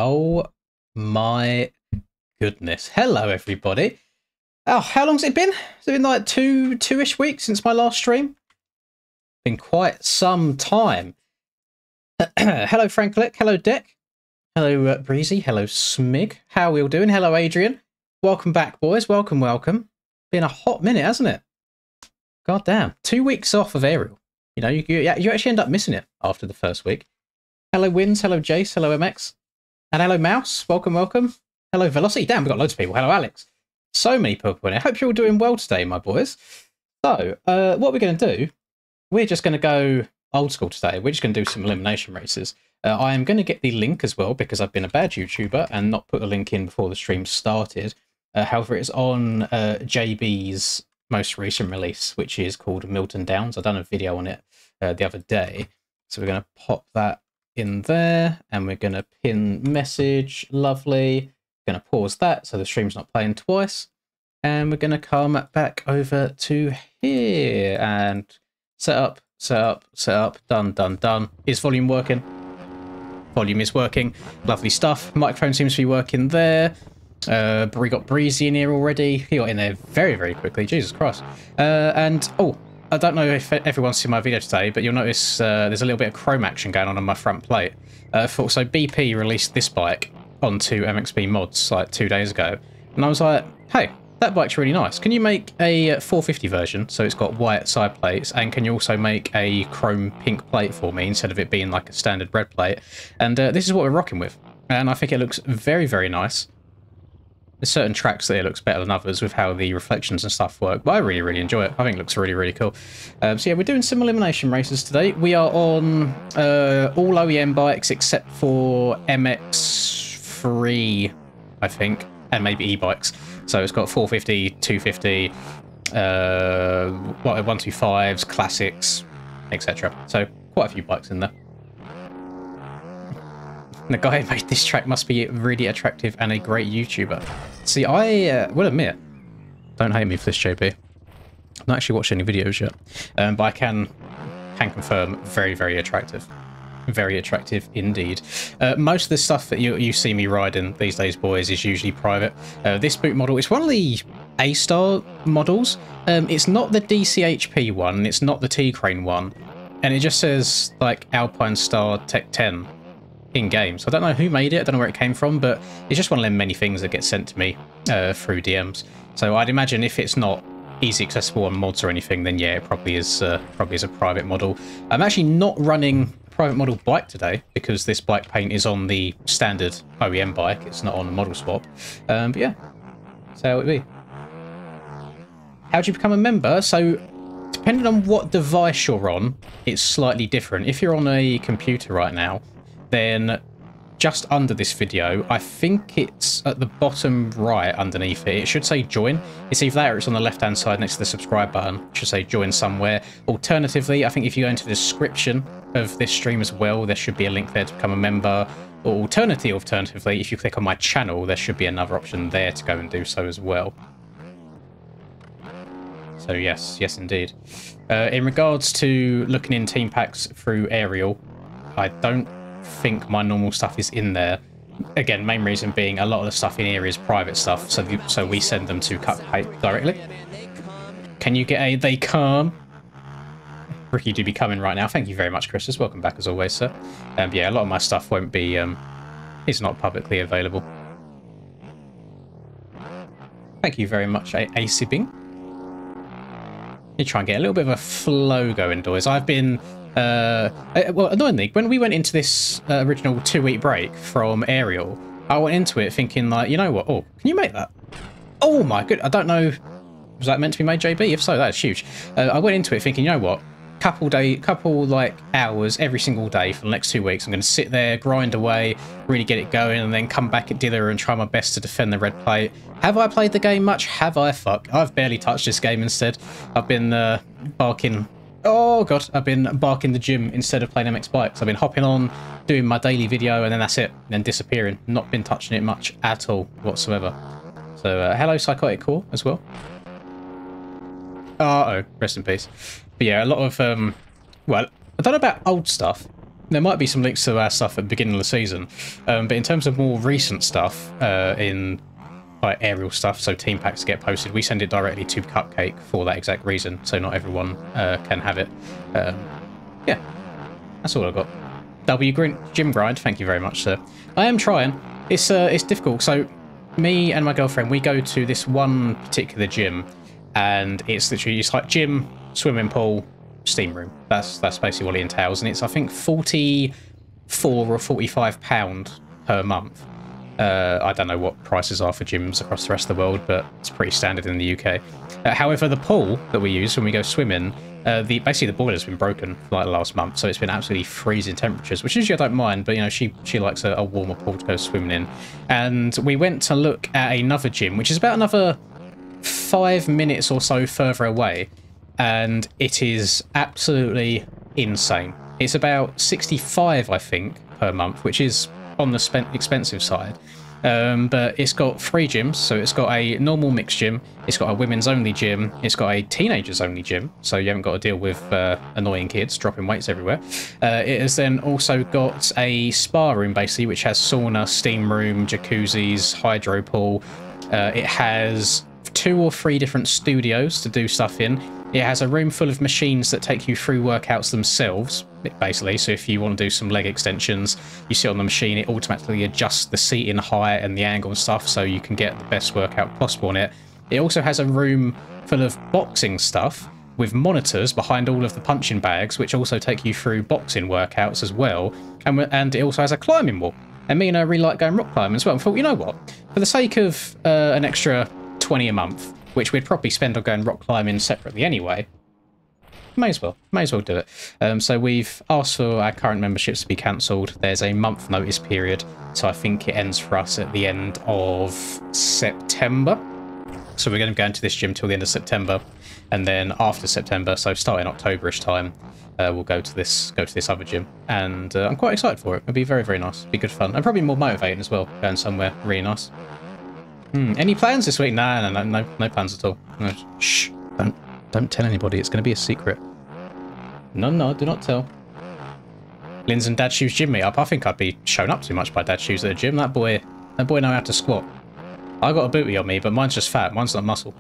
Oh my goodness. Hello, everybody. Oh, how long's it been? Has it been like two-ish weeks since my last stream? Been quite some time. Hello, Franklick. Hello, Deck. Hello, Breezy. Hello, Smig. How are we all doing? Hello, Adrian. Welcome back, boys. Welcome, welcome. Been a hot minute, hasn't it? God damn. 2 weeks off of Aerial. You know, you actually end up missing it after the first week. Hello, Wins. Hello, Jace. Hello, MX. And hello, Mouse. Welcome, welcome. Hello, Velocity. Damn, we've got loads of people. Hello, Alex. So many people in here. I hope you're all doing well today, my boys. So, what we're going to do, we're just going to go old school today. We're just going to do some elimination races. I am going to get the link as well because I've been a bad YouTuber and not put the link in before the stream started. However, it's on JB's most recent release, which is called Milton Downs. I've done a video on it the other day. So we're going to pop that in there and we're going to pin message. Lovely. Going to pause that so the stream's not playing twice. And we're going to come back over to here and set up. Done, done, done. Is volume working? Volume is working. Lovely stuff. Microphone seems to be working there. We got Breezy in here already. He got in there very, very quickly. Jesus Christ. And, oh, I don't know if everyone's seen my video today, but you'll notice there's a little bit of chrome action going on my front plate. So BP released this bike onto MXB mods like 2 days ago. And I was like, hey, that bike's really nice. Can you make a 450 version so it's got white side plates, and can you also make a chrome pink plate for me instead of it being like a standard red plate? And this is what we're rocking with. And I think it looks very, very nice. There's certain tracks that it looks better than others with how the reflections and stuff work, but I really, really enjoy it. I think it looks really, really cool. So yeah, we're doing some elimination races today. We are on all OEM bikes except for MX3, I think, and maybe e-bikes. So it's got 450, 250, 125s, classics, etc. So quite a few bikes in there. The guy who made this track must be really attractive and a great YouTuber. See, I will admit, don't hate me for this, JB. I've not actually watched any videos yet, but I can confirm very, very attractive. Very attractive indeed. Most of the stuff that you see me riding these days, boys, is usually private. This boot model is one of the A-Star models. It's not the DCHP one, it's not the T-Crane one, and it just says, like, Alpine Star Tech 10 in-game. So I don't know who made it, I don't know where it came from, but it's just one of them many things that get sent to me through DMs. So I'd imagine if it's not easy accessible on mods or anything, then yeah, it probably is a private model. I'm actually not running a private model bike today because this bike paint is on the standard OEM bike. It's not on a model swap. But yeah, that's how it would be. How do you become a member? So depending on what device you're on, it's slightly different. If you're on a computer right now, then just under this video, I think it's at the bottom right underneath it, it should say join. It's either that or it's on the left hand side next to the subscribe button. It should say join somewhere. Alternatively, I think if you go into the description of this stream as well, there should be a link there to become a member. Or alternatively, if you click on my channel, there should be another option there to go and do so as well. So yes, yes indeed. In regards to looking in team packs through Aerial, I don't think my normal stuff is in there. Again, main reason being a lot of the stuff in here is private stuff, so we send them to Cupcake directly. Can you get a they come? Ricky do be coming right now. Thank you very much, Chris. Welcome back as always, sir. Yeah, a lot of my stuff won't be is not publicly available. Thank you very much, A-Sibbing. You try and get a little bit of a flow going, boys. I've been well, annoyingly, when we went into this original 2-week break from Aerial, I went into it thinking, like, you know what? Oh, can you make that? Oh my good! I don't know. Was that meant to be made, JB? If so, that's huge. I went into it thinking, you know what? Couple like hours every single day for the next 2 weeks. I'm going to sit there, grind away, really get it going, and then come back at dinner and try my best to defend the red plate. Have I played the game much? Have I? Fuck. I've barely touched this game instead. I've been barking. Oh god, I've been barking the gym instead of playing MX bikes. I've been hopping on, doing my daily video, and then that's it. And then disappearing. Not been touching it much at all whatsoever. So hello Psychotic Core as well. Oh, rest in peace. But yeah, a lot of well, I don't know about old stuff, there might be some links to our stuff at the beginning of the season, but in terms of more recent stuff, in like aerial stuff, so team packs get posted, we send it directly to Cupcake for that exact reason, so not everyone can have it. Yeah, that's all I've got. Gym Grind, thank you very much, sir. I am trying. It's difficult. So me and my girlfriend, we go to this one particular gym, and it's like gym, swimming pool, steam room. That's basically what it entails, and it's I think £44 or £45 per month. I don't know what prices are for gyms across the rest of the world, but it's pretty standard in the UK. However, the pool that we use when we go swimming, basically the boiler's been broken for like the last month, so it's been absolutely freezing temperatures, which usually I don't mind, but you know, she likes a warmer pool to go swimming in. And we went to look at another gym, which is about another 5 minutes or so further away, and it is absolutely insane. It's about 65, I think, per month, which is on the expensive side. But it's got 3 gyms, so it's got a normal mixed gym, it's got a women's only gym, it's got a teenagers only gym, so you haven't got to deal with annoying kids dropping weights everywhere. It has then also got a spa room basically, which has sauna, steam room, jacuzzis, hydro pool. It has 2 or 3 different studios to do stuff in. It has a room full of machines that take you through workouts themselves, basically. So if you want to do some leg extensions, you sit on the machine, it automatically adjusts the seating height and the angle and stuff, so you can get the best workout possible on it. It also has a room full of boxing stuff with monitors behind all of the punching bags, which also take you through boxing workouts as well. And it also has a climbing wall. And me and her really like going rock climbing as well. I thought, you know what? For the sake of an extra 20 a month, which we'd probably spend on going rock climbing separately anyway, may as well do it. So we've asked for our current memberships to be cancelled. There's a month notice period, so I think it ends for us at the end of September. So we're going to go into this gym till the end of September, and then after September, so starting Octoberish time, we'll go to this other gym, and I'm quite excited for it. It'll be very, very nice. It'll be good fun, and probably more motivating as well, going somewhere really nice. Any plans this week? No plans at all. No, shh, don't tell anybody. It's going to be a secret. No, do not tell. Lynn's and Dad Shoes gym meetup. I think I'd be shown up too much by Dad Shoes at a gym. That boy know how to squat. I got a booty on me, but mine's just fat. Mine's not muscle.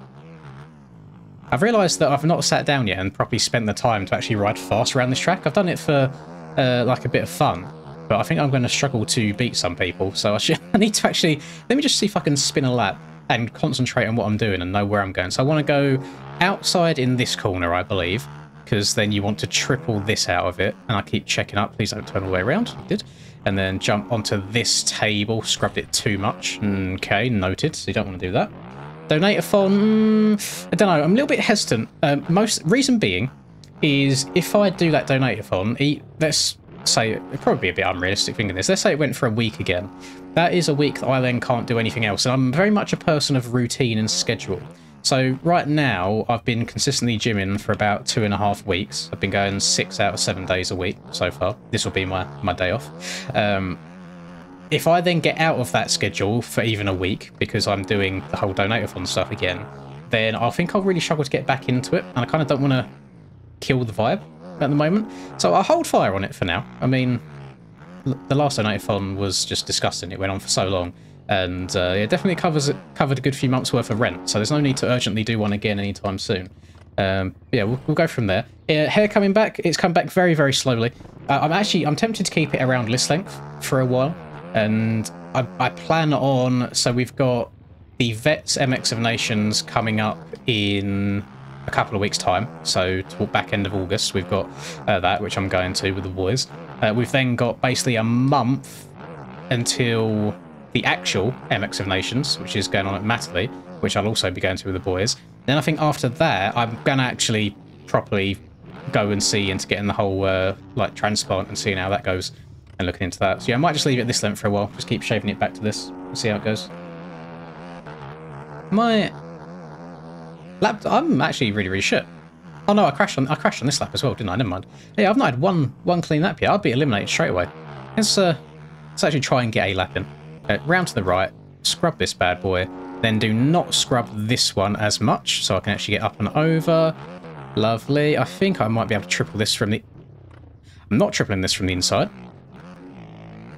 I've realised that I've not sat down yet and properly spent the time to actually ride fast around this track. I've done it for like a bit of fun, but I think I'm going to struggle to beat some people. So I need to actually, let me just see if I can spin a lap and concentrate on what I'm doing and know where I'm going. So I want to go outside in this corner, I believe, because then you want to triple this out of it. And I keep checking up. Please don't turn all the way around. I did. And then jump onto this table. Scrubbed it too much. Okay, noted. So you don't want to do that. Donate-a-thon. I don't know. I'm a little bit hesitant. Reason being is if I do that donate-a-thon, let's say, it'd probably be a bit unrealistic thinking this. Let's say it went for a week again. That is a week that I then can't do anything else. And I'm very much a person of routine and schedule. So right now, I've been consistently gymming for about 2.5 weeks. I've been going 6 out of 7 days a week so far. This will be my day off. If I then get out of that schedule for even a week, because I'm doing the whole donate-a-thon stuff again, then I think I'll really struggle to get back into it. And I kind of don't want to kill the vibe at the moment. So I'll hold fire on it for now. I mean, the last donate-a-thon was just disgusting. It went on for so long. And it definitely covered a good few months worth of rent, so there's no need to urgently do one again anytime soon. Yeah, we'll go from there. Hair coming back, it's come back very, very slowly. I'm tempted to keep it around list length for a while, and I plan on, so we've got the Vets MX of Nations coming up in a couple of weeks' time, so toward back end of August, we've got that, which I'm going to with the boys. We've then got basically a month until the actual MX of Nations, which is going on at Matterley, which I'll also be going to with the boys. Then I think after that, I'm going to actually properly go and see into getting the whole like transplant and seeing how that goes and looking into that. So yeah, I might just leave it this length for a while. Just keep shaving it back to this and see how it goes. My lap, I'm actually really, really shit. Oh no, I crashed on this lap as well, didn't I? Never mind. Yeah, I've not had one clean lap yet. I'll be eliminated straight away. Let's actually try and get a lap in. Round to the right, scrub this bad boy, then do not scrub this one as much, so I can actually get up and over. Lovely. I think I might be able to triple this from the... I'm not tripling this from the inside.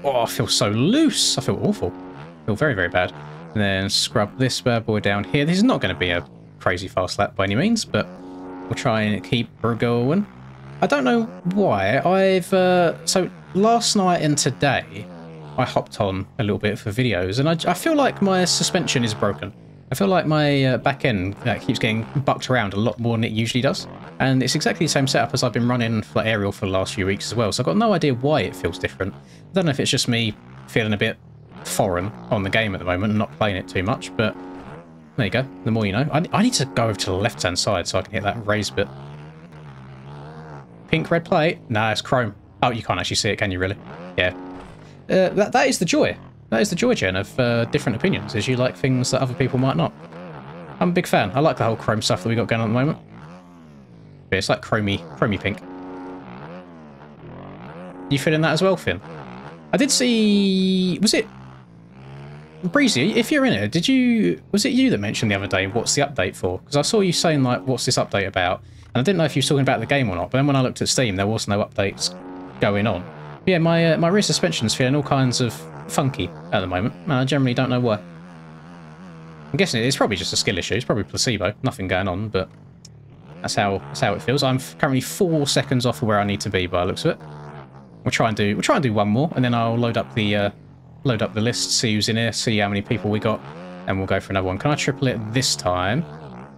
Oh, I feel so loose. I feel awful. I feel very, very bad. And then scrub this bad boy down here. This is not going to be a crazy fast lap by any means, but we'll try and keep her going. I don't know why. So last night and today, I hopped on a little bit for videos, and I feel like my suspension is broken. I feel like my back end keeps getting bucked around a lot more than it usually does. And it's exactly the same setup as I've been running for Aerial for the last few weeks as well, so I've got no idea why it feels different. I don't know if it's just me feeling a bit foreign on the game at the moment and not playing it too much, but there you go. The more you know. I need to go over to the left-hand side so I can hit that raised bit. Pink red plate? Nah, it's chrome. Oh, you can't actually see it, can you really? Yeah. That is the joy. That is the joy, Jen, of different opinions, is you like things that other people might not. I'm a big fan. I like the whole chrome stuff that we got going on at the moment. But it's like chromy pink. You feeling that as well, Finn? I did see... Was it... Breezy, if you're in it, was it you that mentioned the other day what's the update for? Because I saw you saying, like, what's this update about? And I didn't know if you were talking about the game or not, but then when I looked at Steam, there was no updates going on. But yeah, my rear suspension's feeling all kinds of funky at the moment, and I generally don't know why. I'm guessing it's probably just a skill issue. It's probably placebo. Nothing going on, but that's how it feels. I'm currently 4 seconds off of where I need to be by the looks of it. We'll try and do one more, and then I'll load up the list, see who's in here, see how many people we got, and we'll go for another one. Can I triple it this time?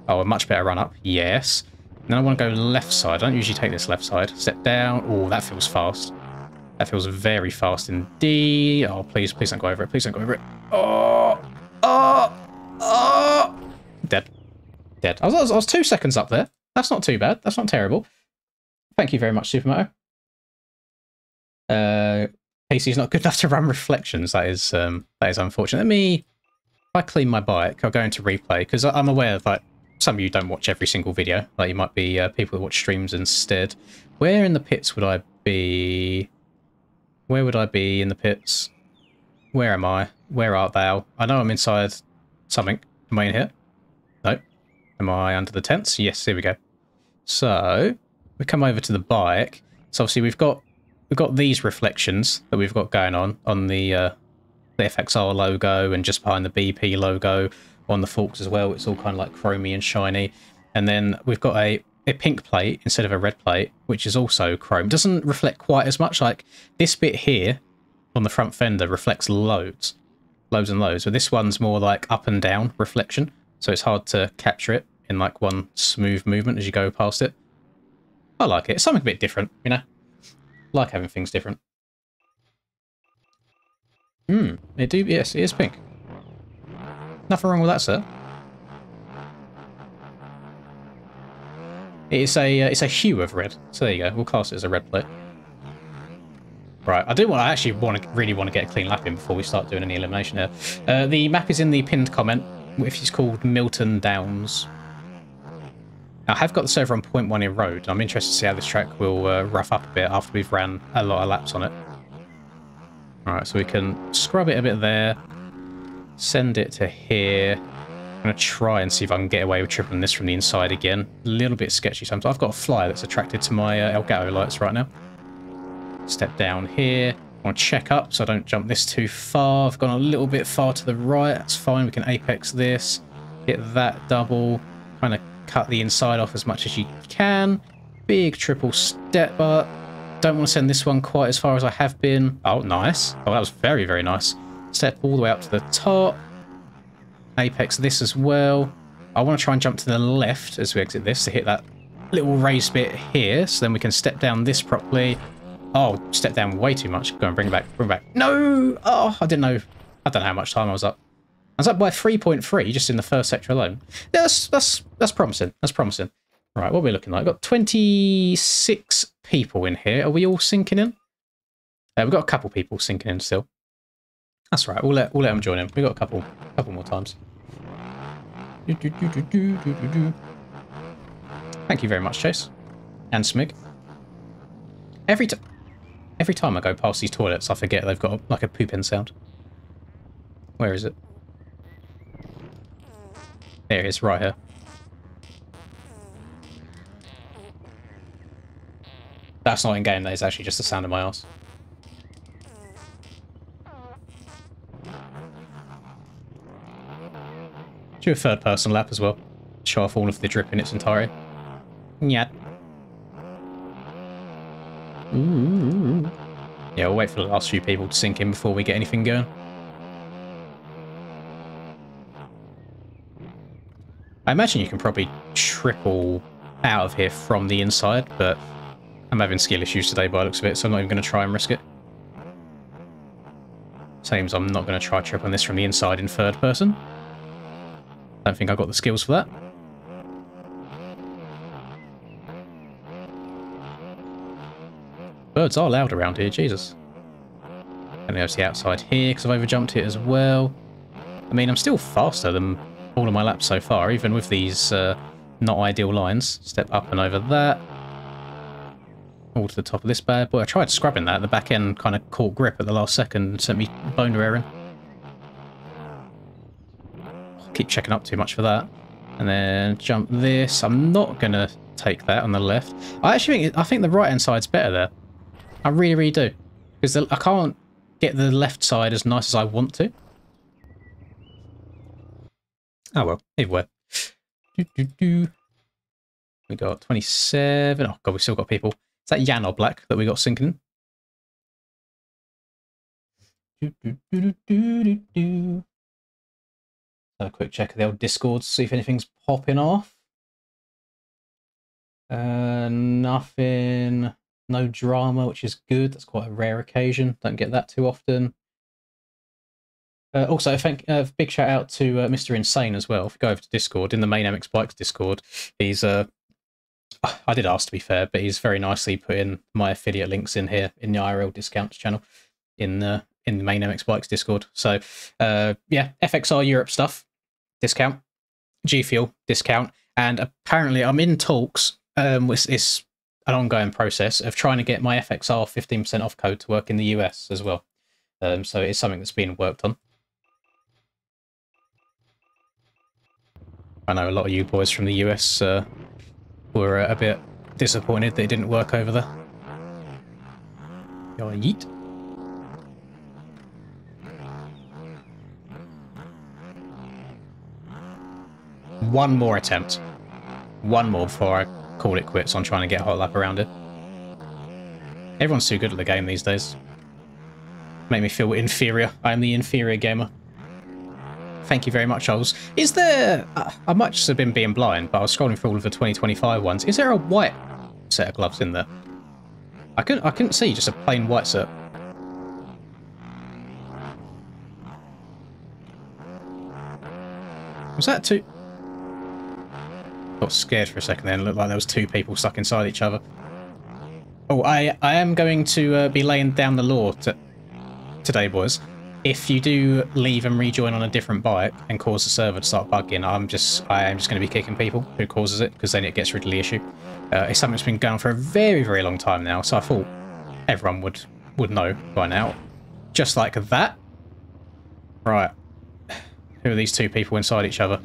Oh, a much better run up. Yes. Then I want to go left side. I don't usually take this left side. Step down. Oh, that feels fast. That feels very fast indeed. Oh, please don't go over it. Please don't go over it. Oh! Dead. I was 2 seconds up there. That's not too bad. That's not terrible. Thank you very much, Supermoto. PC's not good enough to run reflections. That is unfortunate. If I clean my bike, I'll go into replay, because I'm aware of, like, some of you don't watch every single video. Like, you might be people who watch streams instead. Where in the pits would I be? Where would I be in the pits? Where am I? Where art thou? I know I'm inside something. Am I in here? No. Am I under the tents? Yes, here we go. So, we come over to the bike. So obviously we've got these reflections that we've got going on the FXR logo, and just behind the BP logo on the forks as well. It's all kind of like chromy and shiny. And then we've got a pink plate instead of a red plate, which is also chrome. Doesn't reflect quite as much. Like this bit here on the front fender reflects loads and loads, but this one's more like up and down reflection, so it's hard to capture it in like one smooth movement as you go past it. I like it. It's something a bit different, you know. Like having things different. Yes, it is pink. Nothing wrong with that, sir. It's a hue of red. So there you go. We'll class it as a red plate. Right, I really want to get a clean lap in before we start doing any elimination here. The map is in the pinned comment, which is called Milton Downs. I have got the server on 0.1 in road. I'm interested to see how this track will rough up a bit after we've ran a lot of laps on it. Alright, so we can scrub it a bit there. Send it to here. I'm going to try and see if I can get away with tripling this from the inside again. A little bit sketchy sometimes. I've got a flyer that's attracted to my Elgato lights right now. Step down here. I want to check up so I don't jump this too far. I've gone a little bit far to the right. That's fine. We can apex this. Hit that double. Kind of cut the inside off as much as you can. Big triple step up. Don't want to send this one quite as far as I have been. Oh, nice. Oh, that was very, very nice. Step all the way up to the top. Apex this as well. I want to try and jump to the left as we exit this to hit that little raised bit here, so then we can step down this properly. Oh, step down way too much. Go and bring it back. Bring it back. No! Oh, I didn't know. I don't know how much time I was up. I was up by 3.3 just in the first sector alone. Yeah, that's promising. That's promising. Right, what are we looking like? We've got 26 people in here. Are we all sinking in? We've got a couple people sinking in still. That's right. We'll let them join in. We've got a couple more times. Thank you very much, Chase. And Smig. Every time I go past these toilets, I forget they've got like a poop in sound. Where is it? There it is, right here. That's not in game, that is actually just the sound of my arse. Do a third person lap as well. Show off all of the drip in its entirety. Yeah. Ooh. Yeah, we'll wait for the last few people to sink in before we get anything going. I imagine you can probably triple out of here from the inside, but I'm having skill issues today by the looks of it, so I'm not even going to try and risk it. Same as I'm not going to try tripling this from the inside in third person. Don't think I've got the skills for that. Birds are loud around here, Jesus. And there's the outside here, because I've overjumped it as well. I mean, I'm still faster than all of my laps so far, even with these not ideal lines. Step up and over that. All to the top of this bad boy. I tried scrubbing that. The back end kind of caught grip at the last second and sent me bone raring. Keep checking up too much for that. And then jump this. I'm not going to take that on the left. I think the right hand side's better there. I really, really do. Because I can't get the left side as nice as I want to. Oh well, either way. We got 27. Oh god, we've still got people. Is that Jan or Black that we got sinking? Have a quick check of the old Discord to see if anything's popping off. Nothing. No drama, which is good. That's quite a rare occasion. Don't get that too often. Also, big shout out to Mr. Insane as well. If you go over to Discord, in the main MX Bikes Discord, he's I did ask to be fair, but he's very nicely put in my affiliate links in here in the IRL discounts channel in the main MX Bikes Discord. So yeah, FXR Europe stuff discount, G Fuel discount, and apparently I'm in talks. It's an ongoing process of trying to get my FXR 15% off code to work in the US as well. So it's something that's being worked on. I know a lot of you boys from the US were a bit disappointed that it didn't work over there. Go on, yeet. One more attempt. One more before I call it quits on trying to get a hot lap around it. Everyone's too good at the game these days. Make me feel inferior. I am the inferior gamer. Thank you very much, Oz. Is there... I might just have been being blind, but I was scrolling through all of the 2025 ones. Is there a white set of gloves in there? I couldn't see just a plain white set. Was that two... Got scared for a second then. It looked like there was two people stuck inside each other. Oh, I am going to be laying down the law today, boys. If you do leave and rejoin on a different bike and cause the server to start bugging, I am just going to be kicking people who causes it, because then it gets rid of the issue. It's something that's been going on for a very, very long time now, so I thought everyone would know by now. Just like that. Right. Who are these two people inside each other?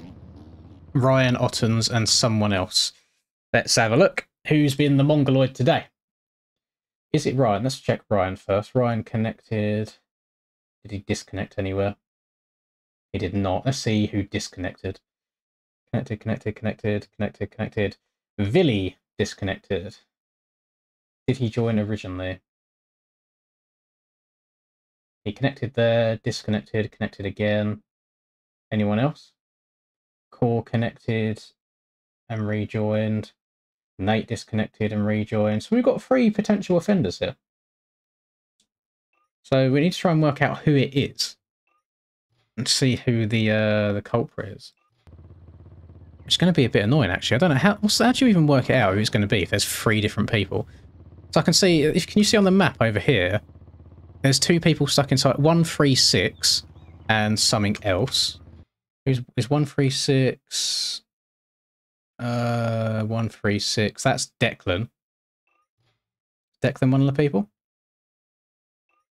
Ryan Ottens and someone else. Let's have a look. Who's been the Mongoloid today? Is it Ryan? Let's check Ryan first. Ryan connected. Did he disconnect anywhere? He did not. Let's see who disconnected. Connected. Villy disconnected. Did he join originally? He connected there, disconnected, connected again. Anyone else? Core connected and rejoined. Nate disconnected and rejoined. So we've got 3 potential offenders here. So we need to try and work out who it is and see who the culprit is. It's going to be a bit annoying, actually. I don't know how do you even work it out who it's going to be if there's 3 different people. So I can see, can you see on the map over here? There's 2 people stuck inside 136 and something else. Is 136? 136. That's Declan. Declan one of the people?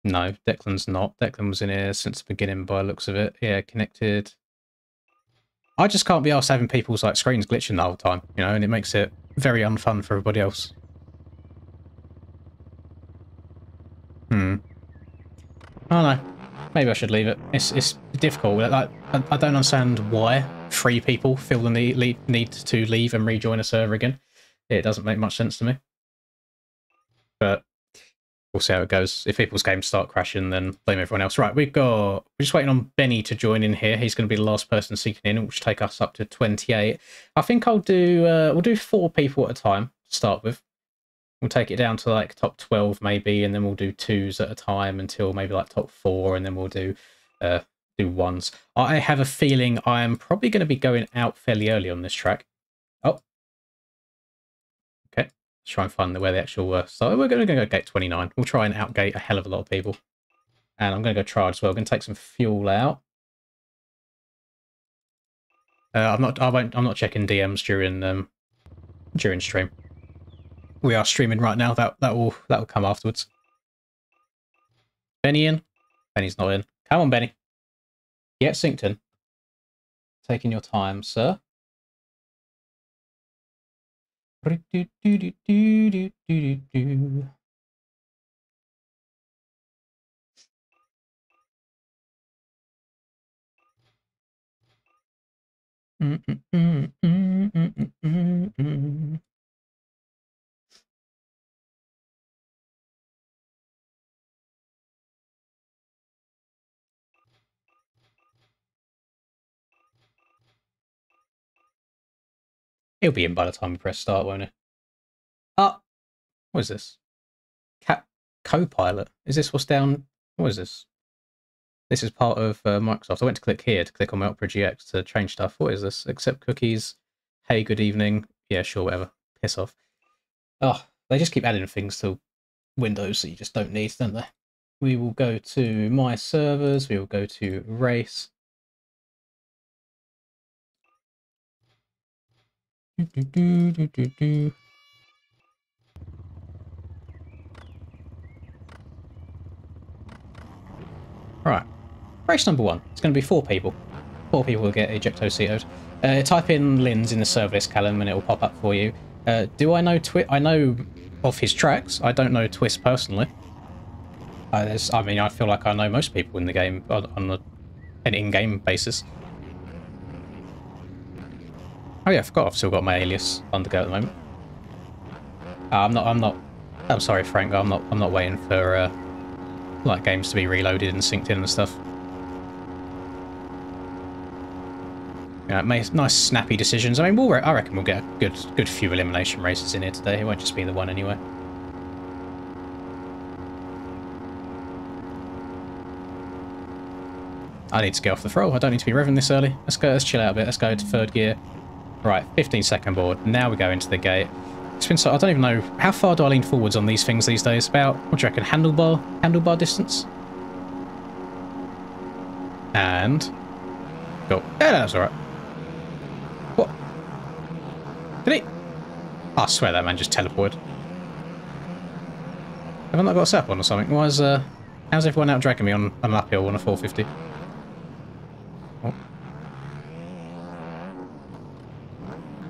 No, Declan's not. Declan was in here since the beginning by the looks of it. Yeah, connected. I just can't be arsed having people's like screens glitching the whole time, you know, and it makes it very unfun for everybody else. I don't know. Maybe I should leave it. It's difficult. Like, I don't understand why 3 people feel the need to leave and rejoin a server again. It doesn't make much sense to me. But we'll see how it goes. If people's games start crashing, then blame everyone else. Right, we're just waiting on Benny to join in here. He's going to be the last person seeking in, which will take us up to 28. I think we'll do 4 people at a time to start with. We'll take it down to like top 12 maybe, and then we'll do 2s at a time until maybe like top 4, and then we'll do 1s. I have a feeling I'm probably going to be going out fairly early on this track. Oh, okay. Let's try and find where the actual so we're going to go gate 29. We'll try and outgate a hell of a lot of people, and I'm going to go charge as well. I'm going to take some fuel out. I'm not checking DMs during stream. We are streaming right now. That will come afterwards. Benny in? Benny's not in. Come on, Benny. Get synced in. Taking your time, sir. He'll be in by the time we press start, won't he? Ah, what is this? Copilot. Is this what's down? What is this? This is part of Microsoft. I went to click here to click on my Opera GX to change stuff. What is this? Accept cookies. Hey, good evening. Yeah, sure, whatever. Piss off. Oh, they just keep adding things to Windows that you just don't need, don't they? We will go to my servers. We will go to race. Right. Race number 1. It's going to be 4 people. 4 people will get ejecto-cetoed. Type in Lynn's in the server list, Callum, and it will pop up for you. Do I know I know of his tracks. I don't know Twist personally. I mean, I feel like I know most people in the game on an in-game basis. Oh yeah, I forgot I've still got my alias undergo at the moment. I'm sorry, Frank. I'm not waiting for like games to be reloaded and synced in and stuff. Yeah, nice snappy decisions. I mean, I reckon we'll get a good few elimination races in here today. It won't just be the one anyway. I need to get off the throttle. I don't need to be revving this early. Let's chill out a bit. Let's go to 3rd gear. Right, 15-second board. Now we go into the gate. It's been so, I don't even know how far do I lean forwards on these things these days. About, what do you reckon, handlebar distance? And go. Yeah, that's all right. What? Did he? Oh, I swear that man just teleported. Have I not got a set on or something? Why is how's everyone out dragging me on an uphill on a 450?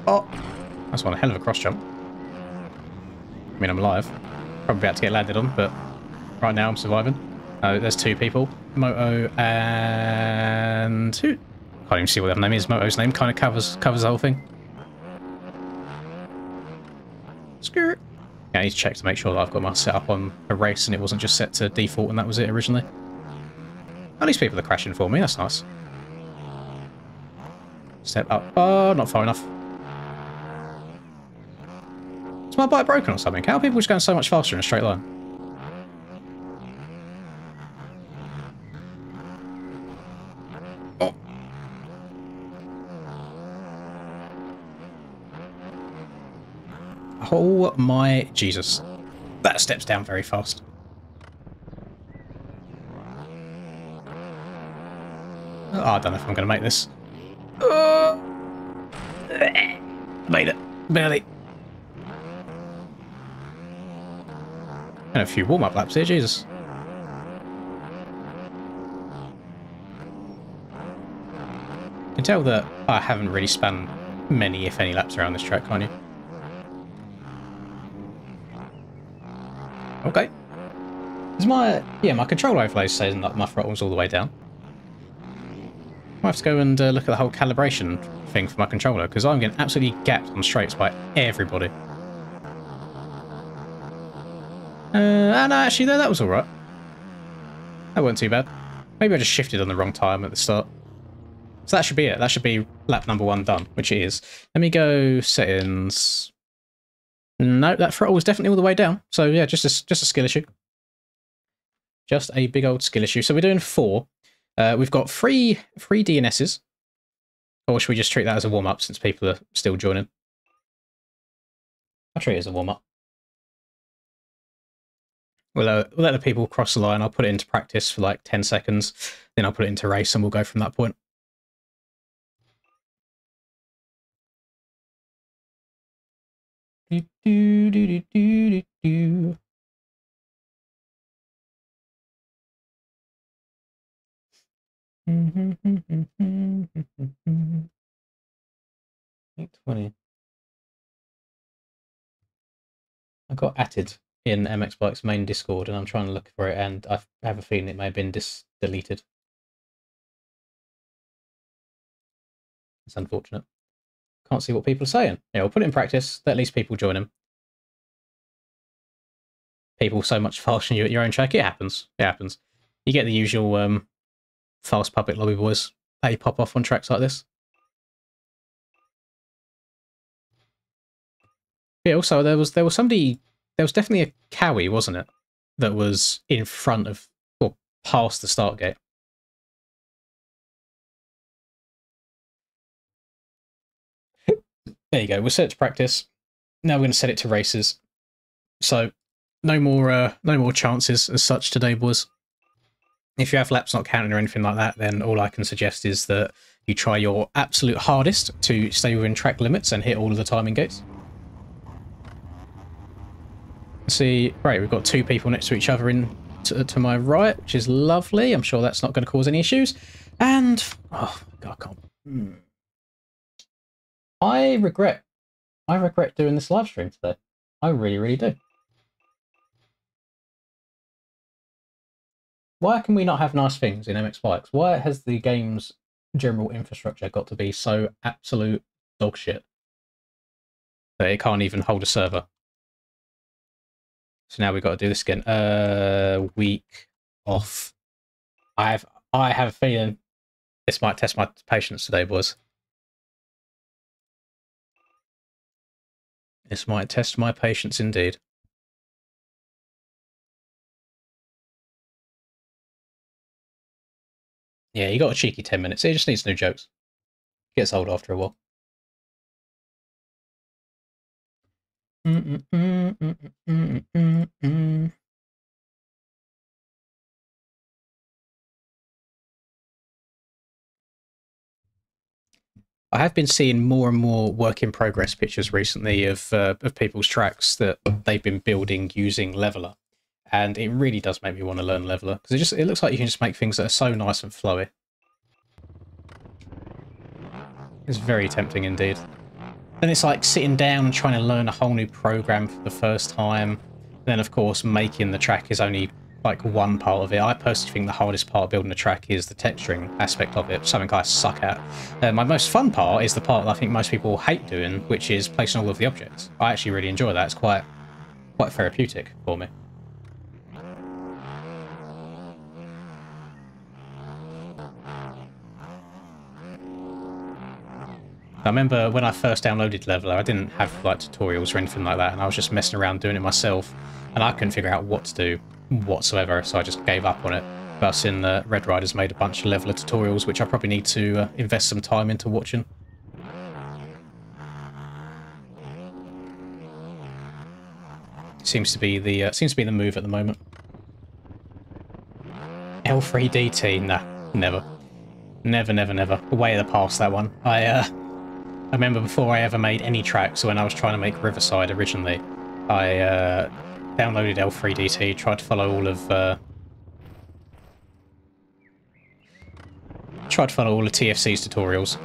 Oh, that's one hell of a cross jump. I mean, I'm alive. Probably about to get landed on, but right now I'm surviving. There's 2 people. Moto and who? Can't even see what their name is. Moto's name kind of covers the whole thing. Skirt. Yeah, I need to check to make sure that I've got my setup on a race and it wasn't just set to default and that was it originally. At least people are crashing for me. That's nice. Step up. Oh, not far enough. Is my bike broken or something? How are people just going so much faster in a straight line? Oh. Oh my Jesus. That steps down very fast. Oh, I don't know if I'm going to make this. Made it. Barely. And a few warm-up laps here, Jesus. You can tell that I haven't really spun many, if any, laps around this track, can't you? Okay. Is my control overlay saying that my throttle's all the way down? I have to go and look at the whole calibration thing for my controller, because I'm getting absolutely gapped on straights by everybody. And actually, that was alright. That wasn't too bad. Maybe I just shifted on the wrong time at the start. So that should be it. That should be lap number 1 done, which it is. Let me go settings. No, that throttle was definitely all the way down. So yeah, just a skill issue. Just a big old skill issue. So we're doing 4. We've got three DNSs. Or should we just treat that as a warm-up since people are still joining? I'll treat it as a warm-up. We'll let the people cross the line. I'll put it into practice for like 10 seconds. Then I'll put it into race and we'll go from that point. Do, do, do, do, do, do. Mm-hmm. 820. I got added in MX Bike's main Discord, and I'm trying to look for it, and I have a feeling it may have been deleted. It's unfortunate. Can't see what people are saying. Yeah, we'll put it in practice. At least people join him. People so much faster than you at your own track. It happens. It happens. You get the usual fast public lobby boys. They pop off on tracks like this. Yeah, also there was somebody, there was definitely a Cowie, wasn't it? That was in front of, or past the start gate. There you go, we're set to practice. Now we're going to set it to races. So no more chances as such today, boys. If you have laps not counting or anything like that, then all I can suggest is that you try your absolute hardest to stay within track limits and hit all of the timing gates. See, great, we've got 2 people next to each other to my right, which is lovely. I'm sure that's not going to cause any issues. And, oh, God, I can't. I regret doing this live stream today. I really, really do. Why can we not have nice things in MX Bikes? Why has the game's general infrastructure got to be so absolute dog shit that it can't even hold a server? So now we've got to do this again. Week off. I have a feeling this might test my patience today, boys. This might test my patience indeed. Yeah, you got a cheeky 10 minutes. It just needs new jokes. Gets old after a while. I have been seeing more and more work in progress pictures recently of people's tracks that they've been building using Leveler, and it really does make me want to learn Leveler because it looks like you can just make things that are so nice and flowy. It's very tempting indeed. Then it's like sitting down and trying to learn a whole new program for the first time. Then of course making the track is only like one part of it. I personally think the hardest part of building a track is the texturing aspect of it, something I suck at. My most fun part is the part that I think most people hate doing, which is placing all of the objects. I actually really enjoy that. It's quite therapeutic for me. I remember when I first downloaded Leveler, I didn't have like tutorials or anything like that, and I was just messing around doing it myself, and I couldn't figure out what to do whatsoever, so I just gave up on it. But I've seen Red Rider's made a bunch of Leveler tutorials, which I probably need to invest some time into watching. Seems to be the move at the moment. L3DT, nah, never. Never. Way of the past, that one. I remember before I ever made any tracks, when I was trying to make Riverside originally, I downloaded L3DT, tried to follow all of TFC's tutorials,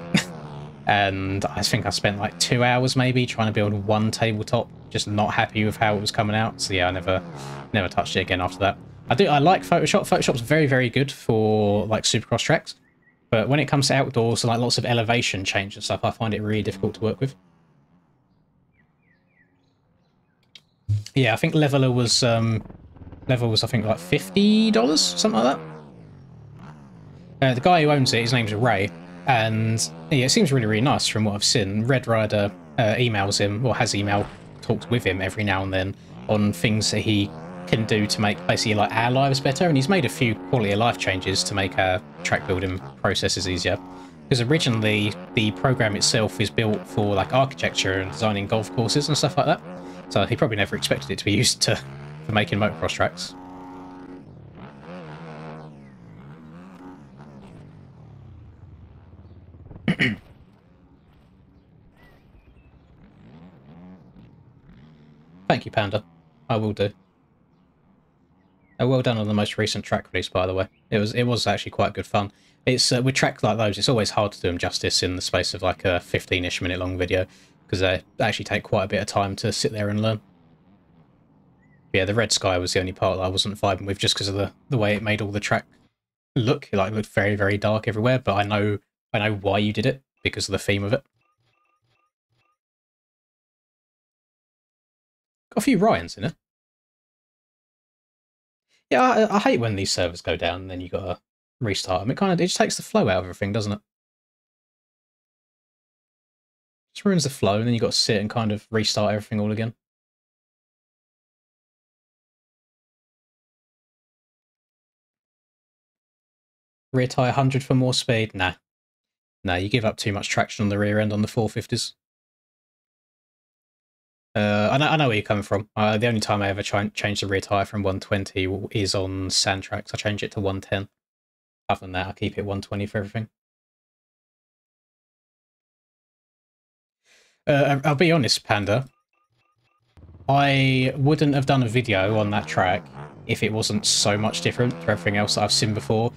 and I think I spent like 2 hours maybe trying to build one tabletop, just not happy with how it was coming out. So yeah, I never touched it again after that. I like Photoshop. Photoshop's very good for like Supercross tracks. But when it comes to outdoors and like lots of elevation change and stuff, I find it really difficult to work with. Yeah, I think level was I think like $50, something like that. The guy who owns it, his name's Ray, and yeah, it seems really, really nice from what I've seen. Red Rider emails him, or has talked with him every now and then on things that he can do to make basically like our lives better, and he's made a few quality of life changes to make our track building processes easier. Because originally the program itself is built for like architecture and designing golf courses and stuff like that, so he probably never expected it to be used for making motocross tracks. Thank you, Panda. I will do. Well done on the most recent track release, by the way. It was actually quite good fun. It's with tracks like those, it's always hard to do them justice in the space of like a 15-ish minute long video, because they actually take quite a bit of time to sit there and learn. Yeah, the red sky was the only part that I wasn't vibing with, just because of the way it made all the track look. It like looked very, very dark everywhere, but I know why you did it, because of the theme of it. Got a few Ryans in it. Yeah, I hate when these servers go down and then you gotta restart them. It just takes the flow out of everything, doesn't it? Just ruins the flow, and then you got to sit and kind of restart everything all again. Rear tyre 100 for more speed? Nah. Nah, you give up too much traction on the rear end on the 450s. I know where you're coming from. The only time I ever change the rear tyre from 120 is on sand tracks. I change it to 110. Other than that, I keep it 120 for everything. I'll be honest, Panda. I wouldn't have done a video on that track if it wasn't so much different to everything else that I've seen before,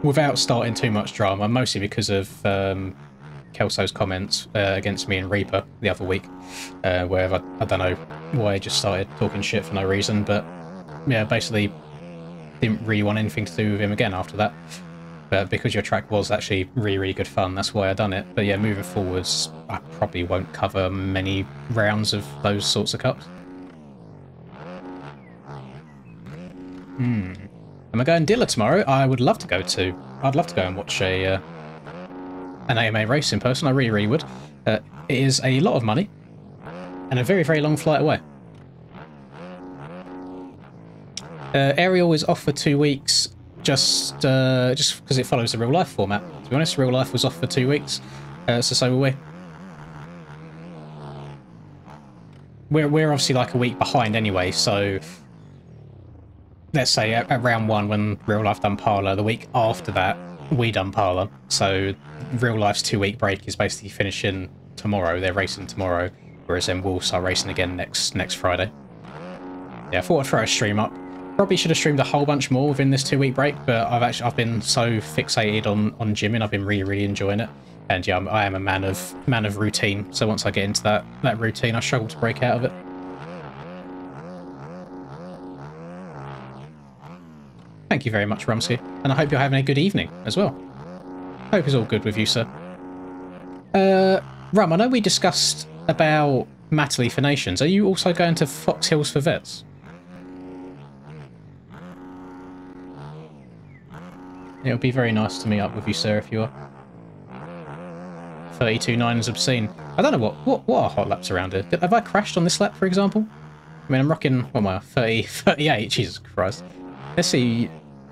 without starting too much drama, mostly because of Kelso's comments against me and Reaper the other week, where I don't know why I just started talking shit for no reason, but yeah, basically didn't really want anything to do with him again after that. But because your track was actually really, really good fun, that's why I done it. But yeah, moving forwards, I probably won't cover many rounds of those sorts of cups. Am I going Dilla tomorrow? I would love to go to. I'd love to go and watch an AMA race in person. I really, really would. It is a lot of money and a very, very long flight away. Aerial is off for 2 weeks, just because it follows the real life format. To be honest, real life was off for 2 weeks, so were we. We're obviously like a week behind anyway, so let's say at round 1 when real life done Parlour, the week after that we done Parlour, so real life's 2-week break is basically finishing tomorrow. They're racing tomorrow, whereas then we'll start racing again next Friday. Yeah, I thought I'd throw a stream up. Probably should have streamed a whole bunch more within this 2-week break, but I've been so fixated on gymming. I've been really, really enjoying it, and yeah, I am a man of routine. So once I get into that routine, I struggle to break out of it. Thank you very much, Rumsky, and I hope you're having a good evening as well. Hope it's all good with you, sir. Rum, I know we discussed about Matterley for Nations. Are you also going to Fox Hills for Vets? It would be very nice to meet up with you, sir, if you are. 32.9 is obscene. I don't know what are hot laps around here. Have I crashed on this lap, for example? I mean, I'm rocking, what am I, 38? Jesus Christ. Let's see.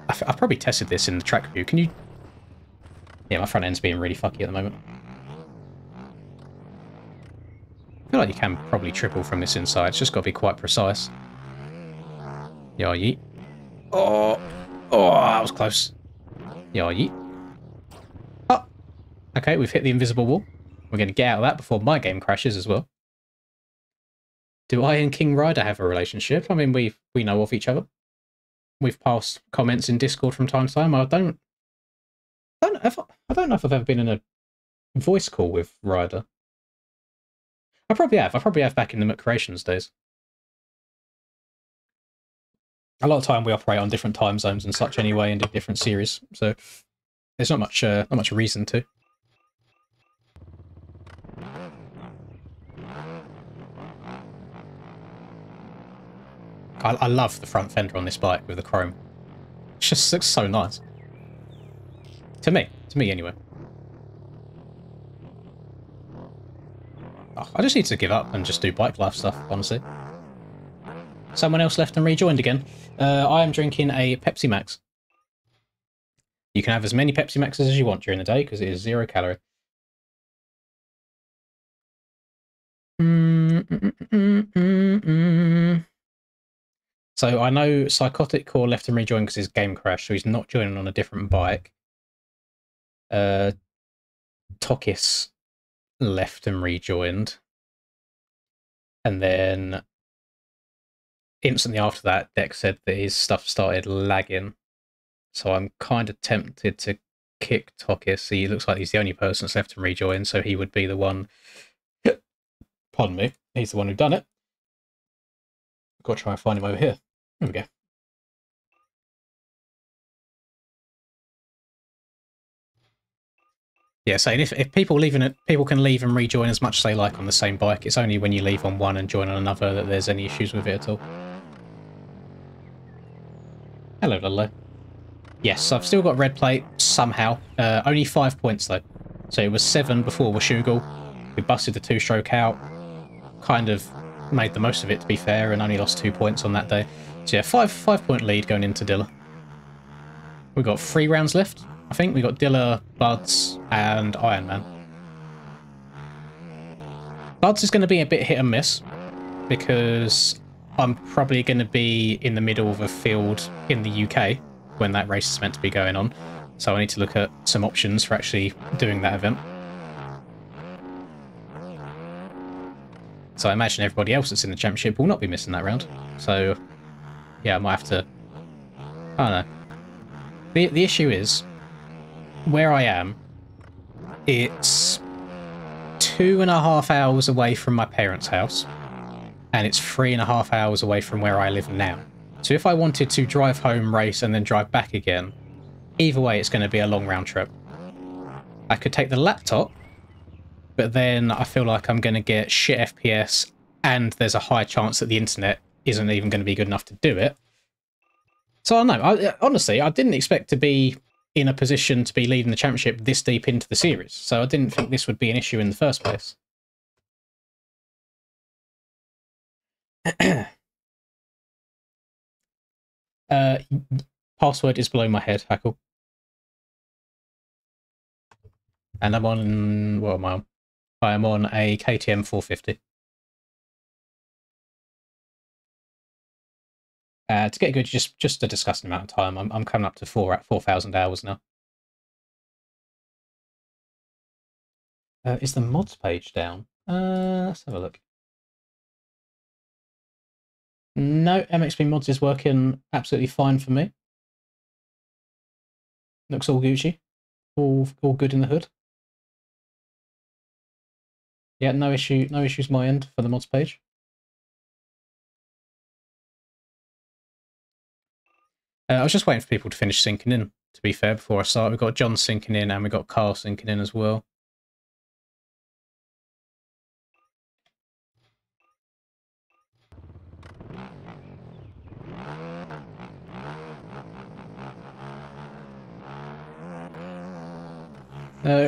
I've probably tested this in the track view. Can you... Yeah, my front end's being really fucky at the moment. I feel like you can probably triple from this inside. It's just got to be quite precise. Yeah, yeet. Oh, that was close. Yeah, yeet. Oh, okay, we've hit the invisible wall. We're going to get out of that before my game crashes as well. Do I and King Ryder have a relationship? I mean, we know of each other. We've passed comments in Discord from time to time. I don't know if I've ever been in a voice call with Ryder. I probably have. I probably have back in the McCreations days. A lot of time we operate on different time zones and such anyway, and do different series. So There's not much reason to. I love the front fender on this bike with the chrome. It just looks so nice. To me anyway. Oh, I just need to give up and just do bike life stuff, honestly. Someone else left and rejoined again. I am drinking a Pepsi Max. You can have as many Pepsi Maxes as you want during the day because it is 0 calorie. So I know Psychotic Core left and rejoined because his game crashed, so he's not joining on a different bike. Tokis left and rejoined. And then instantly after that, Dex said that his stuff started lagging. So I'm kind of tempted to kick Tokis. He looks like he's the only person that's left and rejoined, so he would be the one. Pardon me. He's the one who done it. I've got to try and find him over here. There we go. Yeah, saying if people leaving it, people can leave and rejoin as much as they like on the same bike. It's only when you leave on one and join on another that there's any issues with it at all. Hello, Lolo. Yes, I've still got red plate somehow. Only 5 points though. So it was 7 before Washugal. We busted the 2-stroke out. Kind of made the most of it, to be fair, and only lost 2 points on that day. So yeah, 5-point lead going into Dilla. We've got 3 rounds left. I think we got Dilla, Buds, and Iron Man. Buds is going to be a bit hit and miss because I'm probably going to be in the middle of a field in the UK when that race is meant to be going on. So I need to look at some options for actually doing that event. So I imagine everybody else that's in the championship will not be missing that round. So yeah, I might have to... I don't know. The issue is, where I am, it's 2.5 hours away from my parents' house, and it's 3.5 hours away from where I live now. So if I wanted to drive home, race, and then drive back again, either way it's going to be a long round trip. I could take the laptop, but then I feel like I'm going to get shit FPS, and there's a high chance that the internet isn't even going to be good enough to do it. So I don't know. Honestly, I didn't expect to be in a position to be leading the championship this deep into the series, so I didn't think this would be an issue in the first place. Password is below my head, Hackle. And I'm on... what am I on? I am on a KTM 450. To get good, just a disgusting amount of time. I'm coming up to 4,000 hours now. Is the mods page down? Let's have a look. No, MXP mods is working absolutely fine for me. Looks all Gucci. All good in the hood. Yeah, no issues my end for the mods page. I was just waiting for people to finish syncing in, to be fair, before I start. We've got John syncing in and we've got Carl syncing in as well.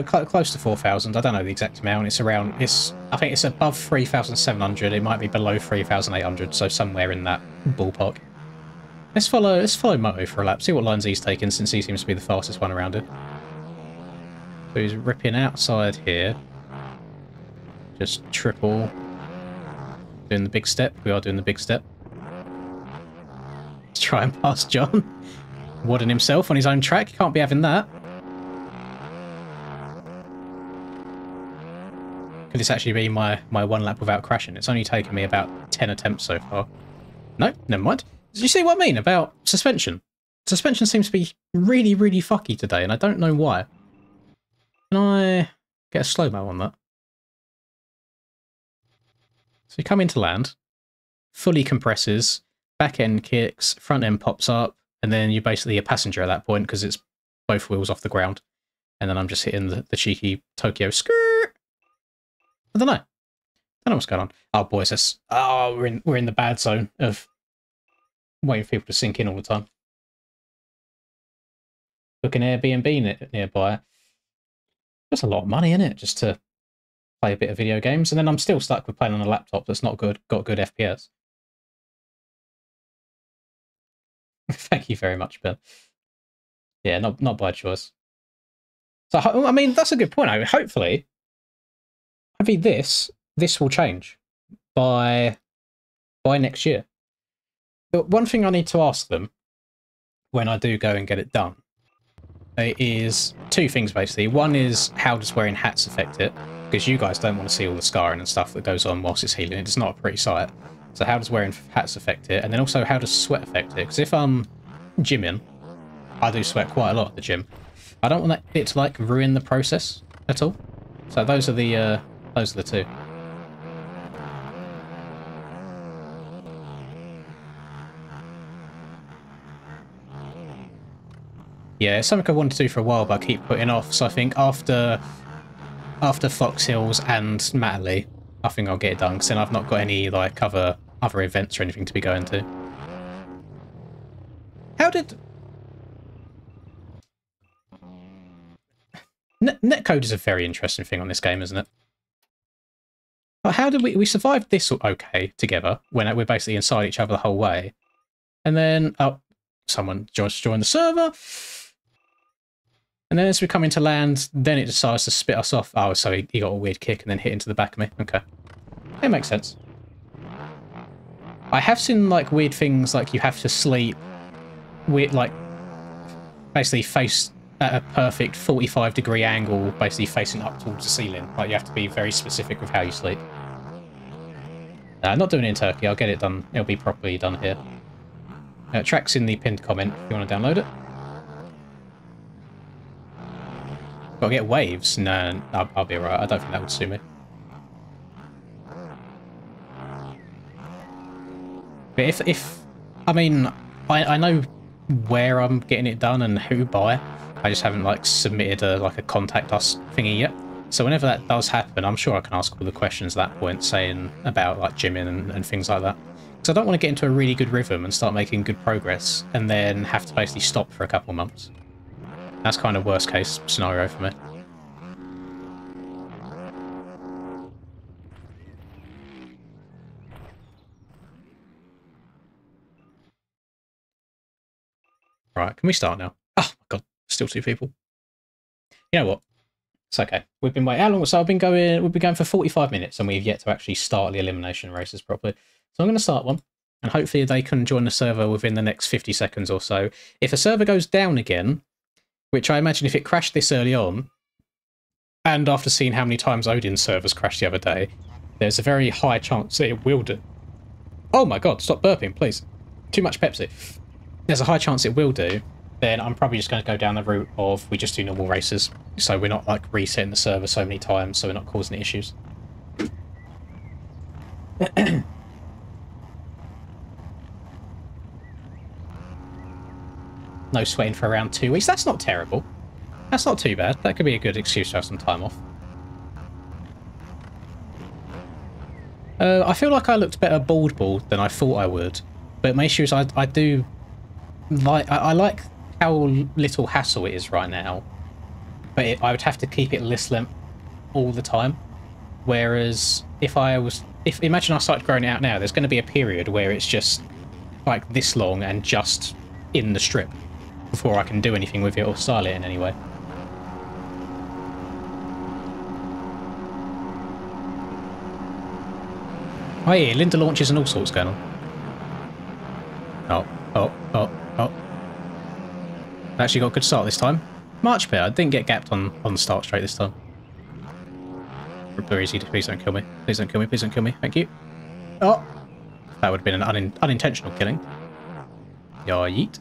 Close to 4,000. I don't know the exact amount. It's around. I think it's above 3,700. It might be below 3,800. So somewhere in that ballpark. Let's follow Moto for a lap. See what lines he's taking, since he seems to be the fastest one around it. So he's ripping outside here. Just triple. Doing the big step. We are doing the big step. Let's try and pass John. Wadding himself on his own track. Can't be having that. Could this actually be my one lap without crashing? It's only taken me about 10 attempts so far. No, never mind. Did you see what I mean about suspension? Suspension seems to be really, really fucky today, and I don't know why. Can I get a slow-mo on that? So you come into land, fully compresses, back end kicks, front end pops up, and then you're basically a passenger at that point because it's both wheels off the ground. and then I'm just hitting the cheeky Tokyo skirt. I don't know. I don't know what's going on. Oh, boys, we're in the bad zone of waiting for people to sink in all the time. Book an Airbnb nearby. That's a lot of money, isn't it? Just to play a bit of video games, and then I'm still stuck with playing on a laptop that's not got good FPS. Thank you very much, Bill. Yeah, not by choice. So I mean, that's a good point. I mean, hopefully, this will change by next year. But one thing I need to ask them when I do go and get it done is two things basically. One is, how does wearing hats affect it? Because you guys don't want to see all the scarring and stuff that goes on whilst it's healing. It's not a pretty sight. So how does wearing hats affect it? And then also, how does sweat affect it? Because if I'm gymming, I do sweat quite a lot at the gym. I don't want it to like ruin the process at all. So those are the two. Yeah, it's something I wanted to do for a while, but I keep putting off. So I think after Fox Hills and Matterley, I think I'll get it done. Because then I've not got any like other events or anything to be going to. How did netcode is a very interesting thing on this game, isn't it? But how did we survived this okay together when we're basically inside each other the whole way, and then someone just joined the server. And then as we come into land, then it decides to spit us off. Oh, so he got a weird kick and then hit into the back of me. Okay. It makes sense. I have seen, like, weird things, like you have to sleep, like, basically face at a perfect 45-degree angle, basically facing up towards the ceiling. Like, you have to be very specific with how you sleep. Not doing it in Turkey. I'll get it done. It'll be properly done here. Track's in the pinned comment if you want to download it. Gotta get waves? No, I'll be alright. I don't think that would suit me. But if I mean, I know where I'm getting it done and who by. I just haven't like submitted a contact us thingy yet. So whenever that does happen, I'm sure I can ask all the questions at that point, saying about like gymming and things like that. Because I don't want to get into a really good rhythm and start making good progress and then have to basically stop for a couple of months. That's kind of worst case scenario for me. Right, can we start now? Oh my god, still two people. You know what? It's okay. We've been waiting. How long? So we've been going for 45 minutes and we've yet to actually start the elimination races properly. So I'm going to start one. And hopefully they can join the server within the next 50 seconds or so. If a server goes down again, which I imagine if it crashed this early on, and after seeing how many times Odin's servers crashed the other day, there's a very high chance that it will do. Oh my god, stop burping, please. Too much Pepsi. There's a high chance it will do. Then I'm probably just going to go down the route of we just do normal races. So we're not like resetting the server so many times, so we're not causing issues. No sweating for around 2 weeks. That's not terrible. That's not too bad. That could be a good excuse to have some time off. I feel like I looked better bald than I thought I would. But my issue is I do like... I like how little hassle it is right now. But I would have to keep it this length all the time. Whereas if imagine I started growing it out now, there's going to be a period where it's just like this long and just in the strip before I can do anything with it or style it in any way. Oh yeah, Linda launches and all sorts going on. Oh. Actually got a good start this time. Much better. I didn't get gapped on the start straight this time. Very easy. Please don't kill me. Please don't kill me. Please don't kill me. Thank you. Oh! That would have been an unintentional killing. Yeah, yeet.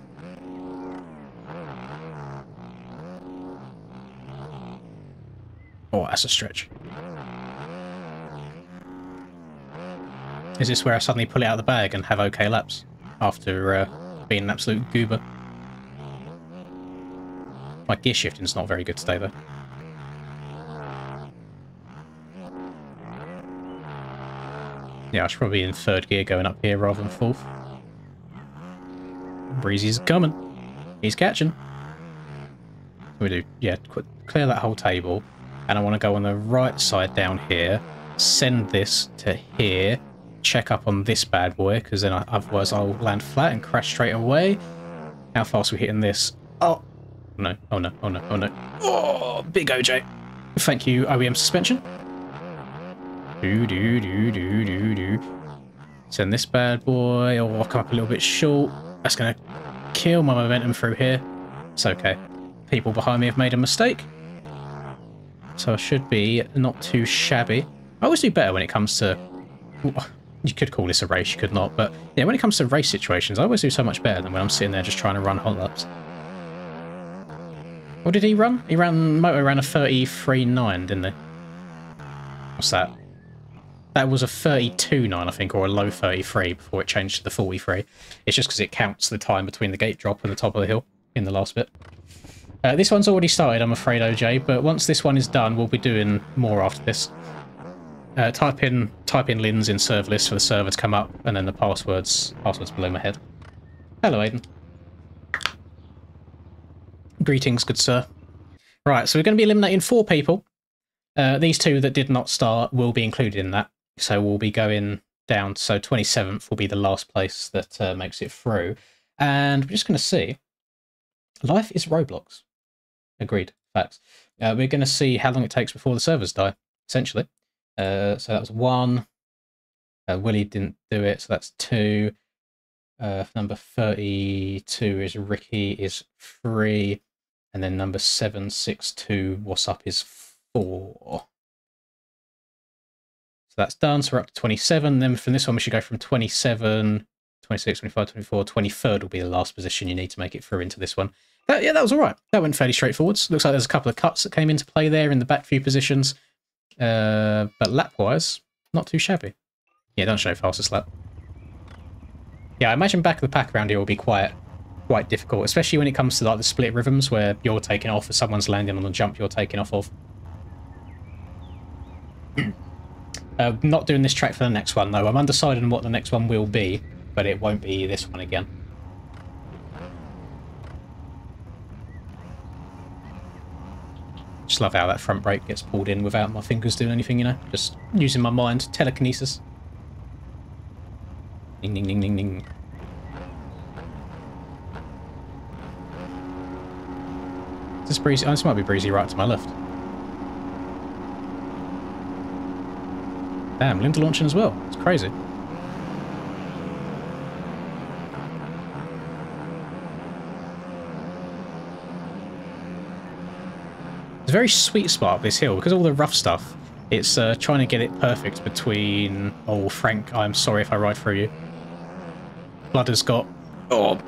Oh, that's a stretch. Is this where I suddenly pull it out of the bag and have okay laps? After being an absolute goober. My gear shifting's not very good today, though. Yeah, I should probably be in third gear going up here rather than fourth. Breezy's coming. He's catching. We do, yeah, clear that whole table. And I want to go on the right side down here. Send this to here. Check up on this bad boy, because then otherwise I'll land flat and crash straight away. How fast are we hitting this? Oh, no. Oh, no. Oh, no. Oh, no. Oh, big OJ. Thank you, OEM suspension. Do. Send this bad boy. Oh, I've come up a little bit short. That's going to kill my momentum through here. It's okay. People behind me have made a mistake. So I should be not too shabby. I always do better when it comes to... You could call this a race, you could not. But yeah, when it comes to race situations, I always do so much better than when I'm sitting there just trying to run hot laps. What did he run? He ran... Moto ran a 33.9, didn't he? What's that? That was a 32.9, I think, or a low 33 before it changed to the 43. It's just because it counts the time between the gate drop and the top of the hill in the last bit. This one's already started, I'm afraid, OJ, but once this one is done, we'll be doing more after this. Type in Lynn's in server list for the server to come up, and then the passwords below my head. Hello, Aiden. Greetings, good sir. Right, so we're going to be eliminating 4 people. These 2 that did not start will be included in that. So we'll be going down. So 27th will be the last place that makes it through. And we're just going to see. Life is Roblox. Agreed. Facts. We're going to see how long it takes before the servers die, essentially. So that was 1. Willie didn't do it, so that's 2. Number 32 is Ricky, is 3. And then number 762, what's up, is 4. So that's done. So we're up to 27. Then from this one, we should go from 27, 26, 25, 24, 23rd will be the last position you need to make it through into this one. Yeah, that was all right. That went fairly straightforward. Looks like there's a couple of cuts that came into play there in the back few positions. But lap-wise, not too shabby. Yeah, don't show fastest lap. Yeah, I imagine back of the pack around here will be quite difficult, especially when it comes to like the split rhythms where you're taking off or someone's landing on the jump you're taking off of. Not doing this track for the next one, though. I'm undecided on what the next one will be, but it won't be this one again. Just love how that front brake gets pulled in without my fingers doing anything, you know? Just using my mind. Telekinesis. Ding, ding, ding, ding, ding. Is this breezy? Oh, this might be breezy right to my left. Damn, Linda launching as well. It's crazy. It's a very sweet spot up this hill because all the rough stuff. It's trying to get it perfect between. Oh, Frank, I'm sorry if I ride through you. Blood's got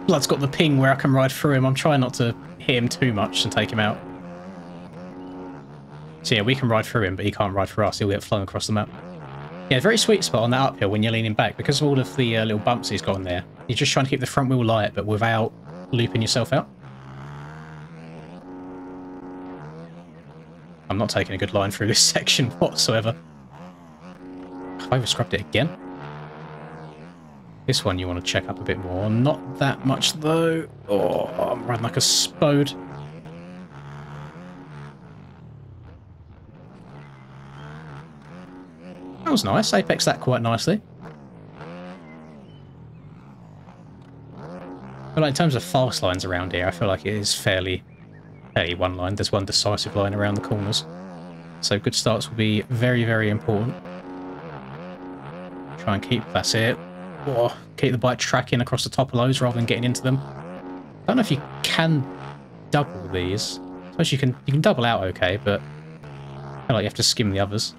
the ping where I can ride through him. I'm trying not to hit him too much and take him out. So yeah, we can ride through him, but he can't ride through us. He'll get flung across the map. Yeah, very sweet spot on that uphill when you're leaning back because of all of the little bumps he's got in there. You're just trying to keep the front wheel light, but without looping yourself out. I'm not taking a good line through this section whatsoever. Have I over-scrubbed it again? This one you want to check up a bit more. Not that much, though. Oh, I'm riding like a spode. That was nice. Apex that quite nicely. But like, in terms of fast lines around here, I feel like it is fairly one line. There's one decisive line around the corners. So good starts will be very, very important. Try and keep, that's it. Oh, keep the bike tracking across the top of those rather than getting into them. I don't know if you can double these. I suppose you can double out okay, but I feel like you have to skim the others.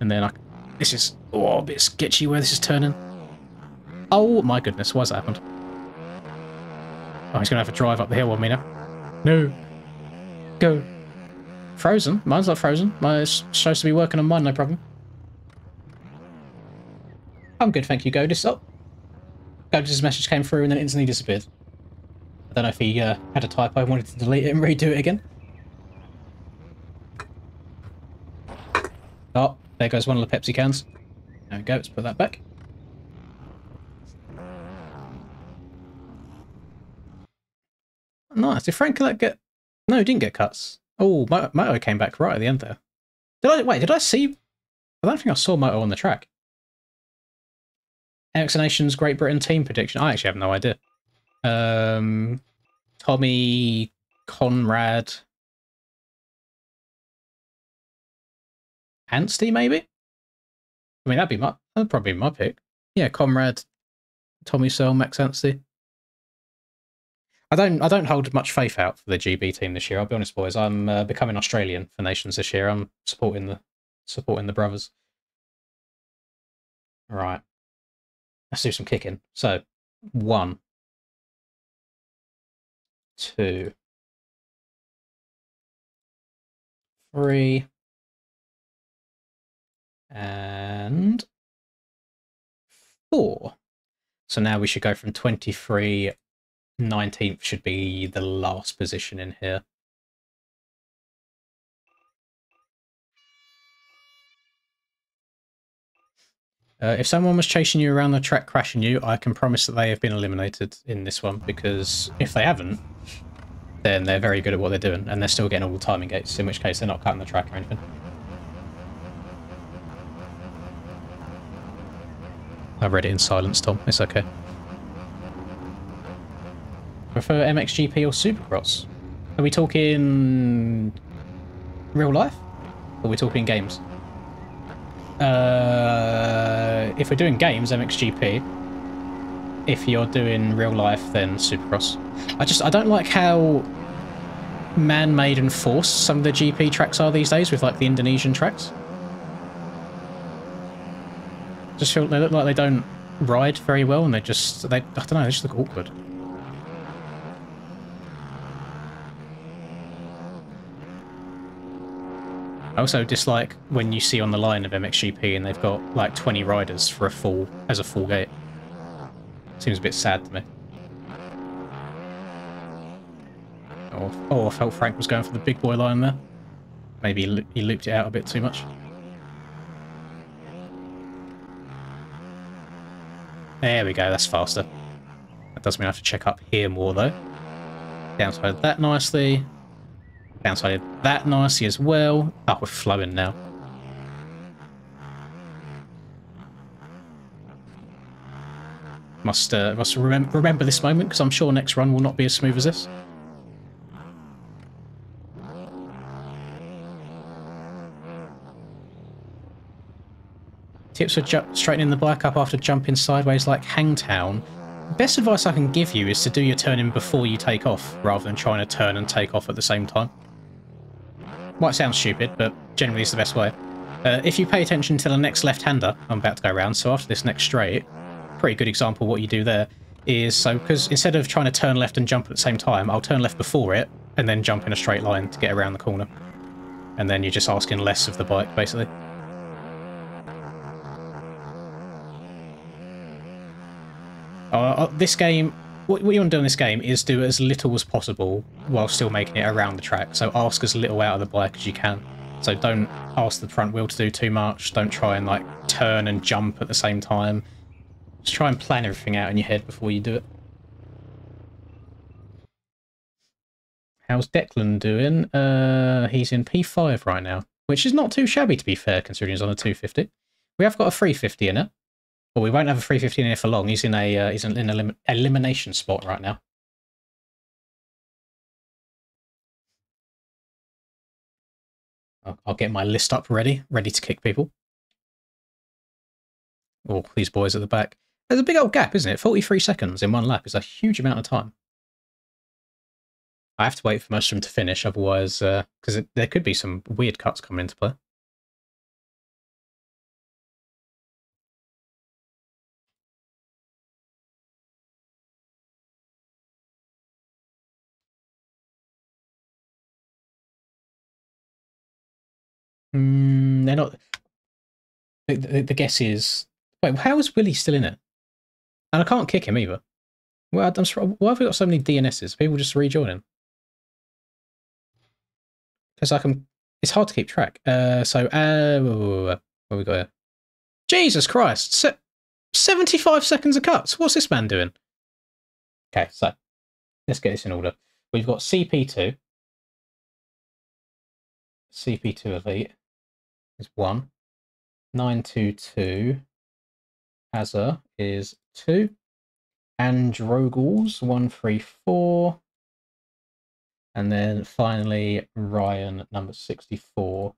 And then this is a bit sketchy where this is turning. Oh my goodness, why's that happened? Oh, he's going to have to drive up the hill on me now. No. Go. Frozen? Mine's not frozen. Mine's supposed to be working on mine, no problem. I'm good, thank you, Godis. Oh. Godis' message came through and then instantly disappeared. I don't know if he had a typo, wanted to delete it and redo it again. Oh, there goes one of the Pepsi cans. There we go, let's put that back. Nice. Did Frank get... No, he didn't get cuts. Oh, Moto came back right at the end there. Did I see... I don't think I saw Moto on the track. Eliminations Great Britain team prediction. I actually have no idea. Tommy, Conrad, Anstey, maybe? I mean, that'd probably be my pick. Yeah, Conrad, Tommy Searle, Max Anstey. I don't hold much faith out for the GB team this year. I'll be honest, boys. I'm becoming Australian for Nations this year. I'm supporting the brothers. All right, let's do some kicking. So, 1, 2, 3, and 4. So now we should go from 23. 19th should be the last position in here. If someone was chasing you around the track crashing you, I can promise that they have been eliminated in this one, because if they haven't, then they're very good at what they're doing, and they're still getting all the timing gates, in which case they're not cutting the track or anything. I read it in silence, Tom. It's okay. Prefer MXGP or Supercross? Are we talking real life? Or are we talking games? If we're doing games, MXGP. If you're doing real life, then Supercross. I don't like how man-made and forced some of the GP tracks are these days with like the Indonesian tracks. Just feel they look like they don't ride very well, and I don't know, they just look awkward. I also dislike when you see on the line of MXGP and they've got like 20 riders for a full gate. Seems a bit sad to me. Oh, I felt Frank was going for the big boy line there. Maybe he looped it out a bit too much. There we go, that's faster. That does mean I have to check up here more though. Downside that nicely. Downside that nicely as well. Oh, we're flowing now. Must remember this moment, because I'm sure next run will not be as smooth as this. Tips for straightening the bike up after jumping sideways like Hangtown. Best advice I can give you is to do your turning before you take off, rather than trying to turn and take off at the same time. Might sound stupid, but generally it's the best way. If you pay attention to the next left-hander I'm about to go around, so after this next straight, pretty good example of what you do there is, because instead of trying to turn left and jump at the same time, I'll turn left before it, and then jump in a straight line to get around the corner. And then you're just asking less of the bike, basically. This game, what you want to do in this game is do as little as possible while still making it around the track. So ask as little out of the bike as you can. So don't ask the front wheel to do too much. Don't try and like turn and jump at the same time. Just try and plan everything out in your head before you do it. How's Declan doing? He's in P5 right now, which is not too shabby to be fair, considering he's on a 250. We have got a 350 in it. Well, we won't have a 350 in here for long. He's in an elimination spot right now. I'll get my list up ready to kick people. Oh, these boys at the back. There's a big old gap, isn't it? 43 seconds in one lap is a huge amount of time. I have to wait for most of them to finish, otherwise, because there could be some weird cuts coming into play. They're not. The guess is. Wait, how is Willie still in it? And I can't kick him either. Well, I'm sorry, why have we got so many DNSs? People just rejoining. Because I can. It's hard to keep track. What we got here? Jesus Christ! 75 seconds of cuts. What's this man doing? Okay, so let's get this in order. We've got CP2. CP2 Elite is 1. 922 Hazza is 2. Androgles 134. And then finally Ryan number 64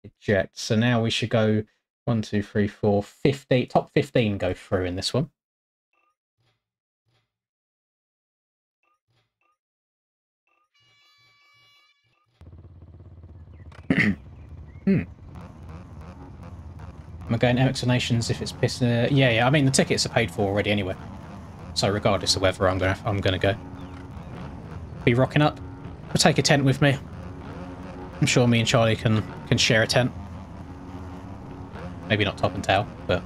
eject. So now we should go 1, 2, 3, 4, 15. Top 15 go through in this one. Am I going Eliminations if it's pissing? Yeah. I mean the tickets are paid for already anyway. So regardless of whether I'm gonna go. Be rocking up. We'll take a tent with me. I'm sure me and Charlie can share a tent. Maybe not top and tail, but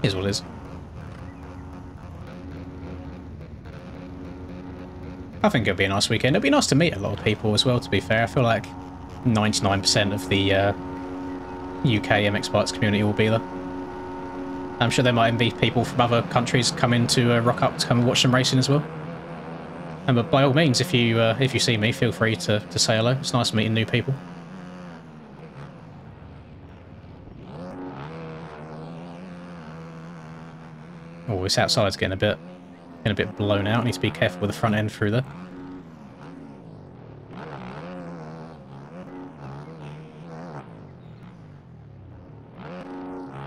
here's what it is. I think it'll be a nice weekend. It'll be nice to meet a lot of people as well, to be fair. I feel like 99% of the UK MX Bikes community will be there. I'm sure there might even be people from other countries coming to rock up to come and watch some racing as well. And but by all means, if you see me, feel free to say hello. It's nice meeting new people. Oh, this outside's getting a bit blown out. I need to be careful with the front end through there.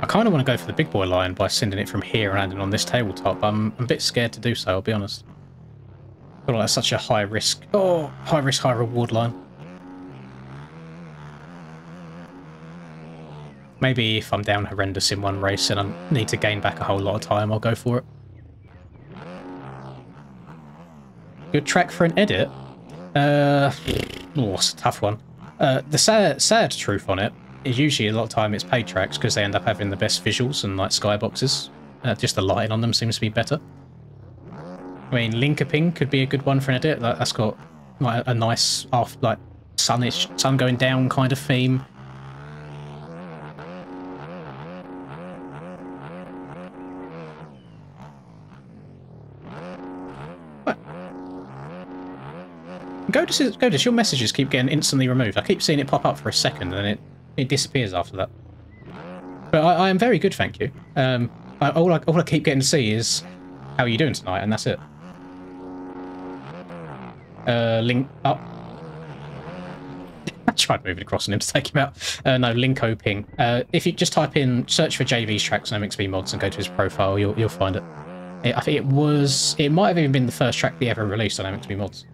I kind of want to go for the big boy line by sending it from here and landing on this tabletop. I'm a bit scared to do so, I'll be honest. I feel like that's such a high risk, high risk, high reward line. Maybe if I'm down horrendous in one race and I need to gain back a whole lot of time, I'll go for it. Good track for an edit? It's a tough one. The sad truth on it is usually a lot of time it's paid tracks because they end up having the best visuals and like skyboxes. Just the lighting on them seems to be better. I mean, Linkoping could be a good one for an edit. That's got like a nice like sun going down kind of theme. What? Godis, your messages keep getting instantly removed. I keep seeing it pop up for a second and then it disappears after that. But I am very good, thank you. All I keep getting to see is how are you doing tonight, and that's it. Link up. I tried moving across on him to take him out. No, Linkoping. If you just type in, search for JV's tracks on MXB mods and go to his profile, you'll find it. I think it might have even been the first track he ever released on MXB mods.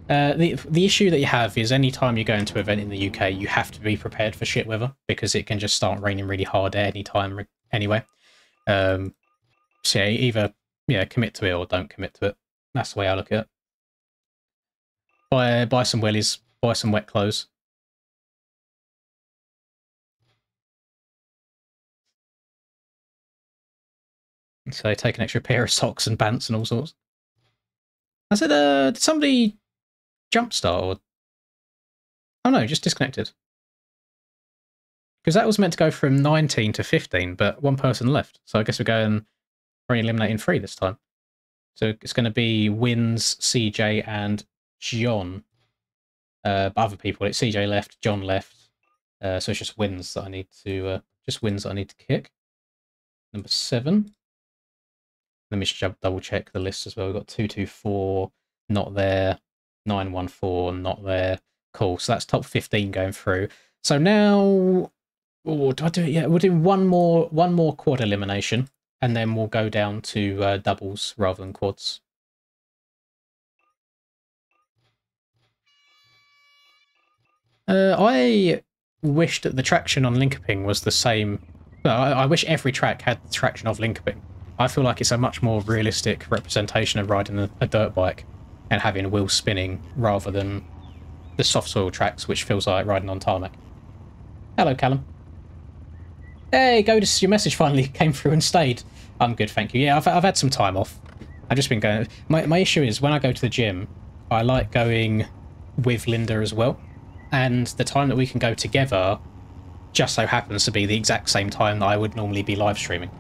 The issue that you have is any time you go into an event in the UK, you have to be prepared for shit weather because it can just start raining really hard at any time anyway. So yeah, either commit to it or don't commit to it. That's the way I look at it. Buy some wellies, buy some wet clothes. So take an extra pair of socks and pants and all sorts. I said, did somebody jumpstart or... Oh no, just disconnected. Because that was meant to go from 19 to 15, but one person left. So I guess we're going for eliminating 3 this time. So it's going to be Wins, CJ, and John. Other people, it's CJ left, John left. So it's just Wins that I need to kick. Number 7. Let me just double check the list as well. We've got 224, not there. 914, not there. Cool. So that's top 15 going through. So now, do I do it? Yeah, we'll do one more quad elimination, and then we'll go down to doubles rather than quads. I wish that the traction on Linkoping was the same. Well, I wish every track had the traction of Linkoping. I feel like it's a much more realistic representation of riding a dirt bike and having wheels spinning rather than the soft soil tracks, which feels like riding on tarmac. Hello, Callum. Hey, Godis, your message finally came through and stayed. I'm good, thank you. Yeah, I've had some time off. I've just been going... My issue is when I go to the gym, I like going with Linda as well. And the time that we can go together just so happens to be the exact same time that I would normally be live streaming.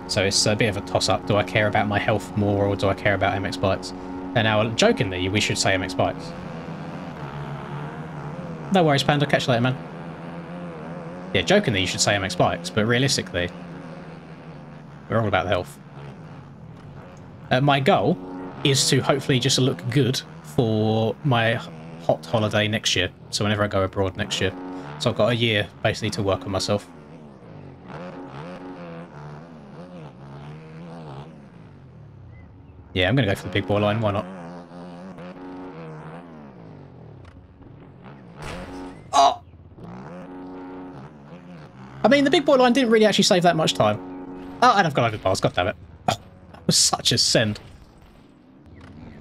So it's a bit of a toss-up. Do I care about my health more, or do I care about MX bikes? And now, jokingly, we should say MX bikes. No worries, Panda. Catch you later, man. Yeah, jokingly, you should say MX bikes, but realistically, we're all about the health. My goal is to hopefully just look good for my hot holiday next year. So whenever I go abroad next year. So I've got a year, basically, to work on myself. Yeah, I'm going to go for the big boy line. Why not? Oh! I mean, the big boy line didn't really actually save that much time. Oh, and I've got over bars. God damn it. Oh, that was such a send.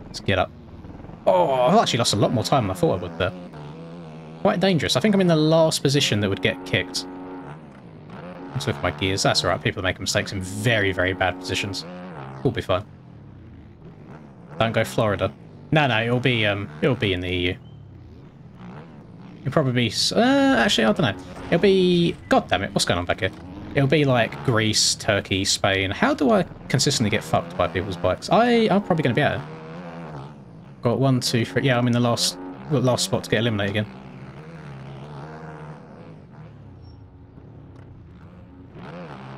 Let's get up. Oh, I've actually lost a lot more time than I thought I would there. Quite dangerous. I think I'm in the last position that would get kicked. Let's look at my gears. That's alright. People make mistakes in very, very bad positions. We'll be fine. Don't go Florida. No, it'll be in the EU. It'll probably be... actually, I don't know. It'll be... God damn it, what's going on back here? It'll be like Greece, Turkey, Spain. How do I consistently get fucked by people's bikes? I'm probably going to be out. Got 1, 2, 3... Yeah, I'm in the last spot to get eliminated again.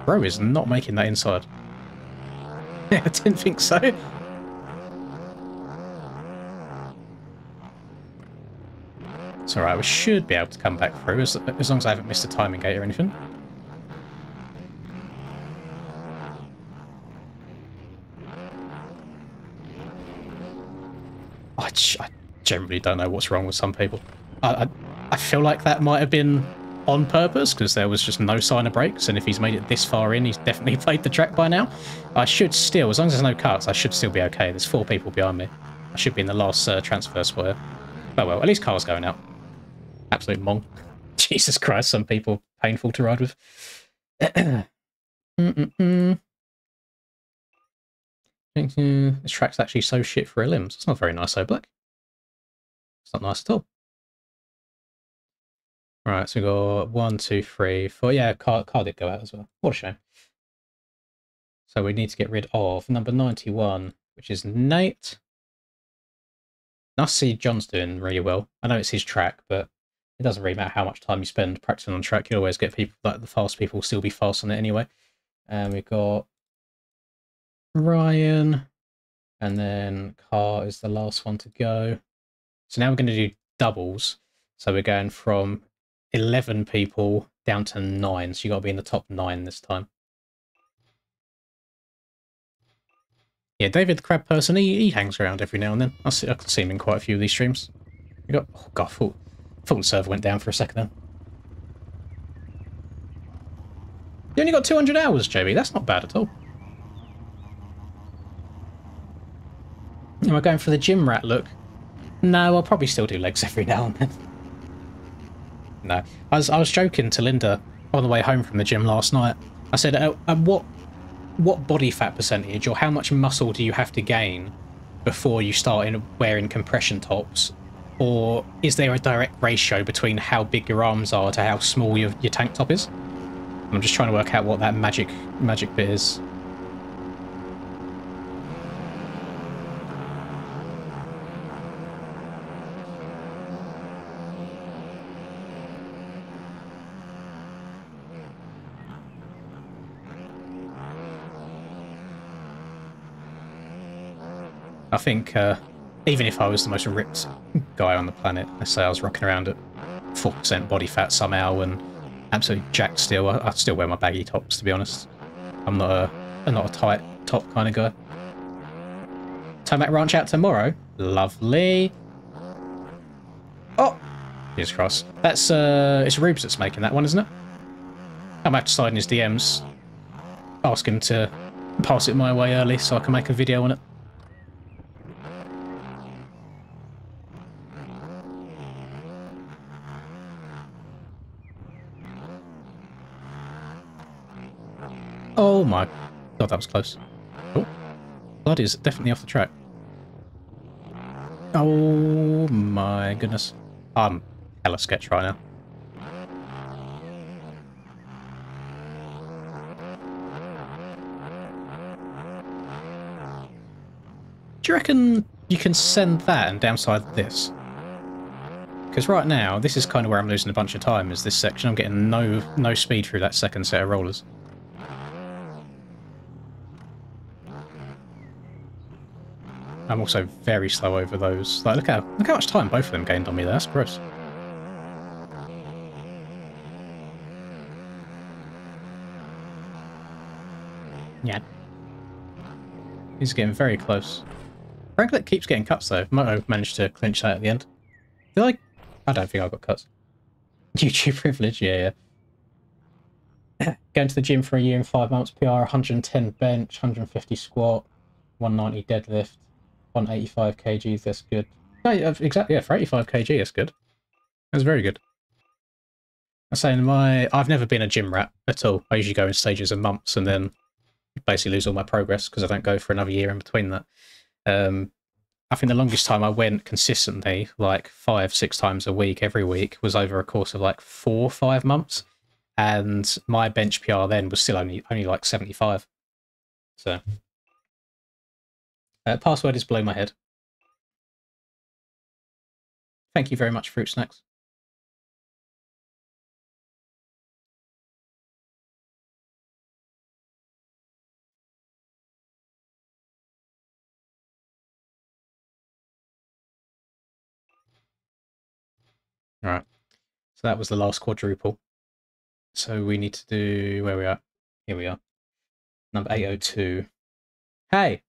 Bro is not making that inside. I didn't think so. It's alright, we should be able to come back through, as long as I haven't missed a timing gate or anything. I generally don't know what's wrong with some people. I feel like that might have been on purpose, because there was just no sign of brakes, and if he's made it this far in, he's definitely played the track by now. I should still, as long as there's no cuts, I should still be okay. There's 4 people behind me. I should be in the last transfer spot here. Oh well, at least car's going out. Absolute mong. Jesus Christ, some people painful to ride with. This track's actually so shit for limbs. It's not very nice, though, Black. It's not nice at all. Right, so we got 1, 2, 3, 4. Yeah, car did go out as well. What a shame. So we need to get rid of number 91, which is Nate. Nice to see John's doing really well. I know it's his track, but it doesn't really matter how much time you spend practicing on track. You'll always get people, like the fast people will still be fast on it anyway. And we've got Ryan, and then Car is the last one to go. So now we're going to do doubles. So we're going from 11 people down to 9. So you got to be in the top 9 this time. Yeah, David the Crab Person, he hangs around every now and then. I can see him in quite a few of these streams. We got... Oh god, thought the server went down for a second then. You only got 200 hours, JB. That's not bad at all. Am I going for the gym rat look? No, I'll probably still do legs every now and then. No, I was joking to Linda on the way home from the gym last night. I said, what body fat percentage or how much muscle do you have to gain before you start wearing compression tops? Or is there a direct ratio between how big your arms are to how small your tank top is? I'm just trying to work out what that magic bit is. I think even if I was the most ripped guy on the planet, let's say I was rocking around at 4% body fat somehow and absolutely jacked still, I'd still wear my baggy tops, to be honest. I'm not a tight top kind of guy. Tomac Ranch out tomorrow. Lovely. Oh! Jesus Christ. That's, it's Rubes that's making that one, isn't it? I'm have to slide in his DMs. Ask him to pass it my way early so I can make a video on it. Oh my god, that was close. Oh, blood is definitely off the track. Oh my goodness. I'm hella sketch right now. Do you reckon you can send that and downside this? Because right now, this is kind of where I'm losing a bunch of time, is this section. I'm getting no speed through that second set of rollers. I'm also very slow over those. Like, look how much time both of them gained on me there. That's gross. Yeah. He's getting very close. Franklet keeps getting cuts though. Might have managed to clinch that at the end. I don't think I got cuts. YouTube privilege, yeah. Going to the gym for a year and 5 months, PR 110 bench, 150 squat, 190 deadlift, 185 kg, that's good. No, exactly, yeah, for 85 kg, that's good. That's very good. I'm saying I've never been a gym rat at all. I usually go in stages of months and then basically lose all my progress because I don't go for another year in between that. I think the longest time I went consistently, like 5-6 times a week, every week, was over a course of like 4 or 5 months. And my bench PR then was still only like 75. So, password is below my head. Thank you very much, Fruit Snacks. All right. So that was the last quadruple. So we need to do where we are. Here we are. Number 802. Hey,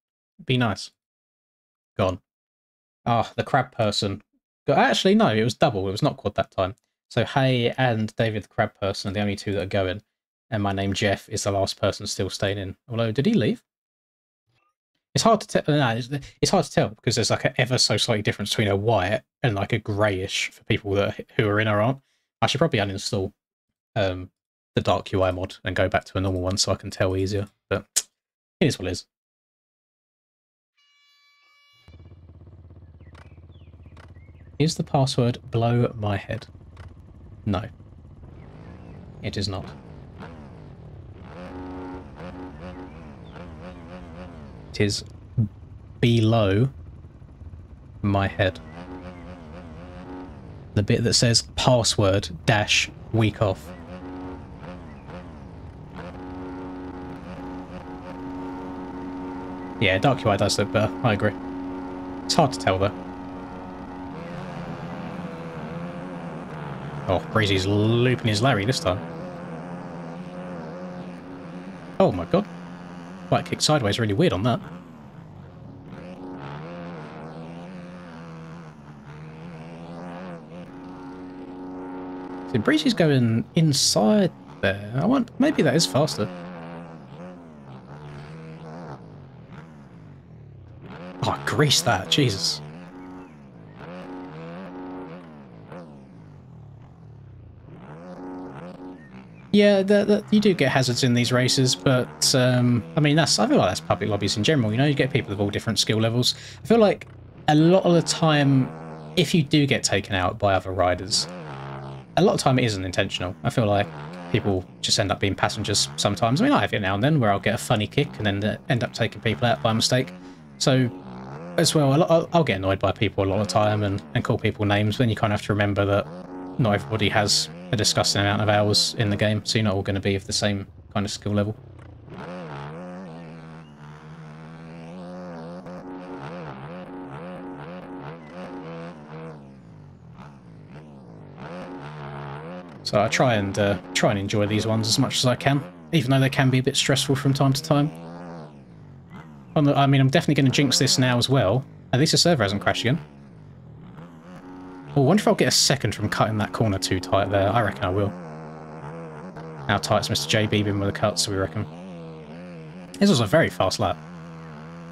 be nice. Gone. Ah, the crab person. Actually, no, it was double. It was not quad that time. So Hay and David the crab person are the only two that are going. And my name, Jeff, is the last person still staying in. Although, did he leave? It's hard to tell. No, it's hard to tell because there's like an ever so slightly difference between a white and like a greyish for people who are in or aren't. I should probably uninstall the dark UI mod and go back to a normal one so I can tell easier. But it is what it is. Is the password below my head? No. It is not. It is below my head. The bit that says password dash week off. Yeah, dark UI does look better. I agree. It's hard to tell though. Oh, Breezy's looping his Larry this time. Oh my god. White kick sideways really weird on that. So Breezy's going inside there. I want maybe that is faster. Oh, grease that, Jesus. Yeah, you do get hazards in these races, but I mean, I feel like that's public lobbies in general. You know, you get people of all different skill levels. I feel like a lot of the time, if you do get taken out by other riders, a lot of time it isn't intentional. I feel like people just end up being passengers sometimes. I mean, I have it now and then where I'll get a funny kick and then end up taking people out by mistake. So, as well, I'll get annoyed by people a lot of the time and call people names. But then you kind of have to remember that not everybody has a disgusting amount of hours in the game, so you're not all going to be of the same kind of skill level. So I try and enjoy these ones as much as I can, even though they can be a bit stressful from time to time. I mean, I'm definitely going to jinx this now as well. At least the server hasn't crashed again. Oh, I wonder if I'll get a second from cutting that corner too tight there. I reckon I will. How tight's Mr. JB been with the cuts, we reckon? This was a very fast lap.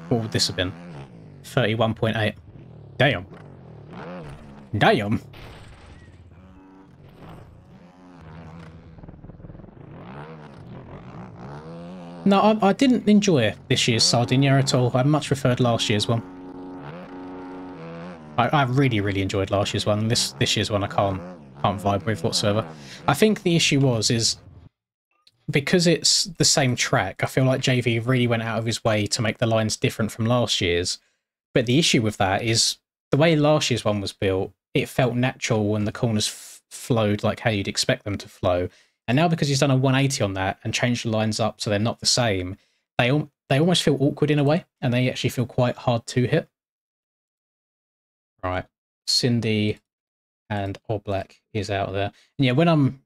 What would this have been? 31.8. Damn. Damn. No, I didn't enjoy this year's Sardinia at all. I much preferred last year's one. I really, really enjoyed last year's one. This year's one I can't vibe with whatsoever. I think the issue is because it's the same track, I feel like JV really went out of his way to make the lines different from last year's. But the issue with that is the way last year's one was built, it felt natural when the corners flowed like how you'd expect them to flow. And now because he's done a 180 on that and changed the lines up so they're not the same, they almost feel awkward in a way, and they actually feel quite hard to hit. Right, Cindy and Oblak is out there. And yeah, when I'm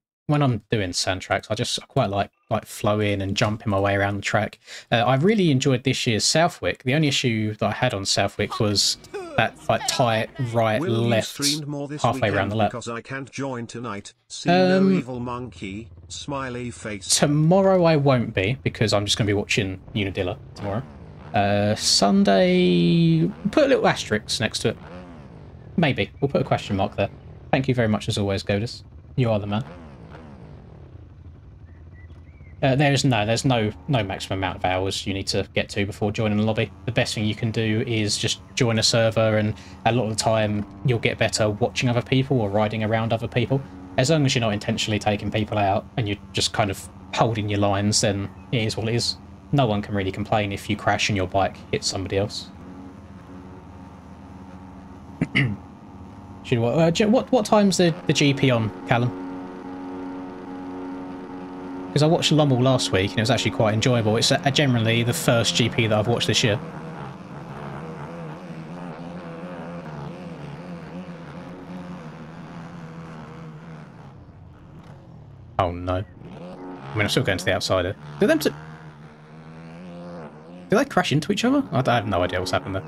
doing sand tracks, I quite like flowing and jumping my way around the track. I really enjoyed this year's Southwick. The only issue that I had on Southwick was that like tight right left halfway around the lap. Because I can't join tonight. See no evil monkey, smiley face. Tomorrow I won't be because I'm just going to be watching Unadilla tomorrow. Sunday, put a little asterisk next to it. Maybe we'll put a question mark there. Thank you very much as always, Godus. You are the man. There's no maximum amount of hours you need to get to before joining the lobby. The best thing you can do is just join a server, and a lot of the time you'll get better watching other people or riding around other people. As long as you're not intentionally taking people out and you're just kind of holding your lines, then it is what it is. No one can really complain if you crash and your bike hits somebody else. What time's the GP on, Callum? Because I watched Lommel last week and it was actually quite enjoyable. It's generally the first GP that I've watched this year. Oh no. I mean, I'm still going to the outsider. Did they crash into each other? I have no idea what's happened there.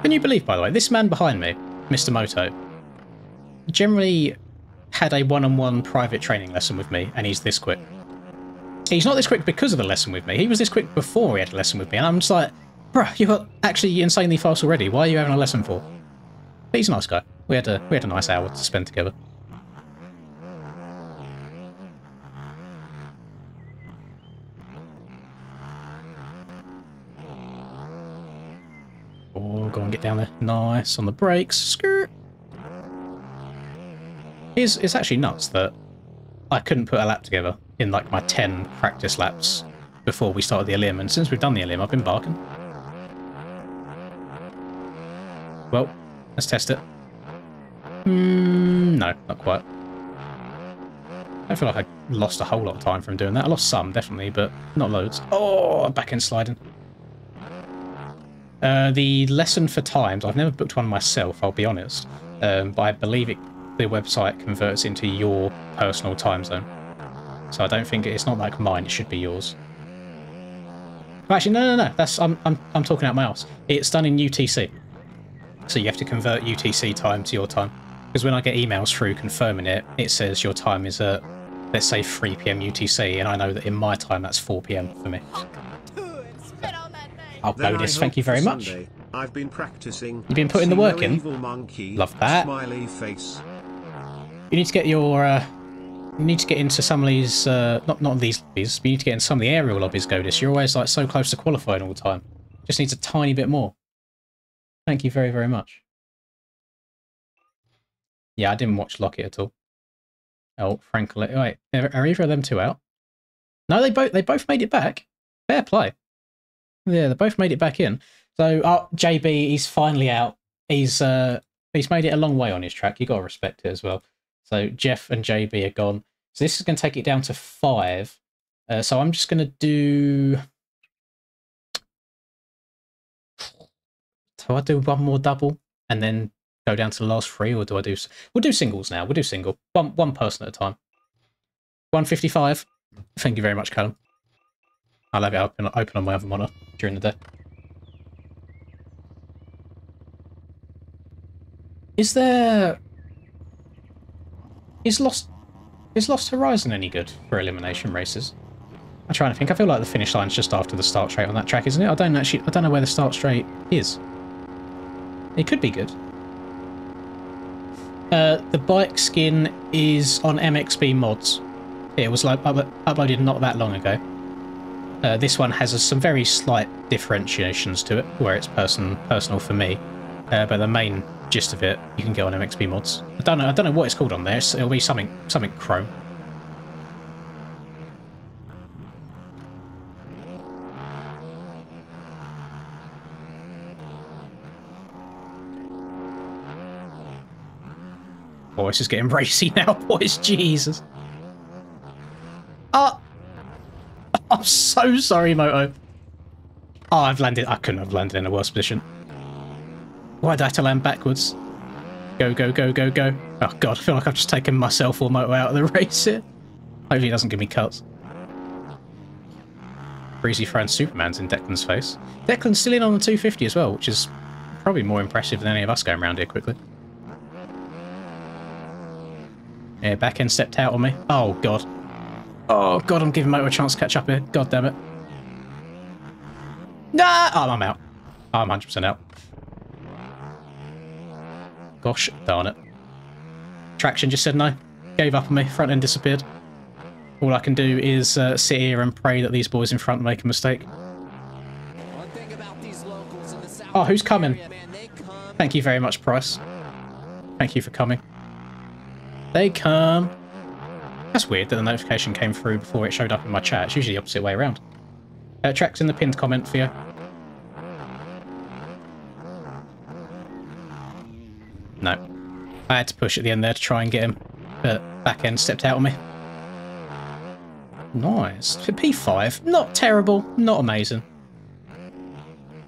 Can you believe, by the way, this man behind me, Mr. Moto, generally had a one-on-one private training lesson with me, and he's this quick. He's not this quick because of the lesson with me. He was this quick before he had a lesson with me, and I'm just like, bruh, you're actually insanely fast already. Why are you having a lesson for? But he's a nice guy. We had a nice hour to spend together. Oh, go and get down there. Nice on the brakes. Skirt. It's actually nuts that I couldn't put a lap together in like my 10 practice laps before we started the Elim, and since we've done the Elim, I've been barking. Well, let's test it. No, not quite. I feel like I lost a whole lot of time from doing that. I lost some, definitely, but not loads. Oh, back end sliding. The lesson for times, I've never booked one myself, I'll be honest, but I believe the website converts into your personal time zone. So I don't think it's not like mine, it should be yours. Actually, no. I'm talking out my arse. It's done in UTC. So you have to convert UTC time to your time. Because when I get emails through confirming it, it says your time is at, let's say, 3 PM UTC, and I know that in my time that's 4 PM for me. I'll go this, thank you very much. I've been practicing. You've been putting the work in? Love that. Smiley face. You need to get your, you need to get into some of these, not these lobbies, but you need to get into some of the aerial lobbies, Godis. You're always like so close to qualifying all the time. Just needs a tiny bit more. Thank you very, very much. Yeah, I didn't watch Lockett at all. Oh, frankly, wait, are either of them two out? No, they both made it back. Fair play. Yeah, they both made it back in. So, JB, he's finally out. He's made it a long way on his track. You got to respect it as well. So Jeff and JB are gone. So this is going to take it down to 5. So I'm just going to do. Do I do one more double and then go down to the last 3, or do I do? We'll do singles now. We'll do single. One person at a time. 155. Thank you very much, Callum. I'll have it open on my other monitor during the day. Is Lost Horizon any good for elimination races? I'm trying to think. I feel like the finish line's just after the start straight on that track, isn't it? I don't know where the start straight is. It could be good. The bike skin is on MXB mods. It was like uploaded not that long ago. This one has some very slight differentiations to it, where it's personal for me. But the main gist of it, you can get on MXB mods. I don't know what it's called on there. It'll be something chrome. Oh, it's just getting racy now, boys. Jesus. Oh, I'm so sorry, Moto. Oh, I've landed. I couldn't have landed in a worse position. Why did I have to land backwards? Go, go, go, go, go. Oh, God. I feel like I've just taken myself or Moto out of the race here. Hopefully he doesn't give me cuts. Breezy throwing Superman's in Declan's face. Declan's still in on the 250 as well, which is probably more impressive than any of us going around here quickly. Yeah, back end stepped out on me. Oh, God. Oh, God, I'm giving Moto a chance to catch up here. God damn it. Nah! Oh, I'm out. I'm 100% out. Gosh darn it. Traction just said no. Gave up on me. Front end disappeared. All I can do is sit here and pray that these boys in front make a mistake. Oh, who's coming? Thank you very much, Price. Thank you for coming. They come. That's weird that the notification came through before it showed up in my chat. It's usually the opposite way around. Track's in the pinned comment for you. No. I had to push at the end there to try and get him, but back end stepped out on me. Nice. For P5, not terrible, not amazing.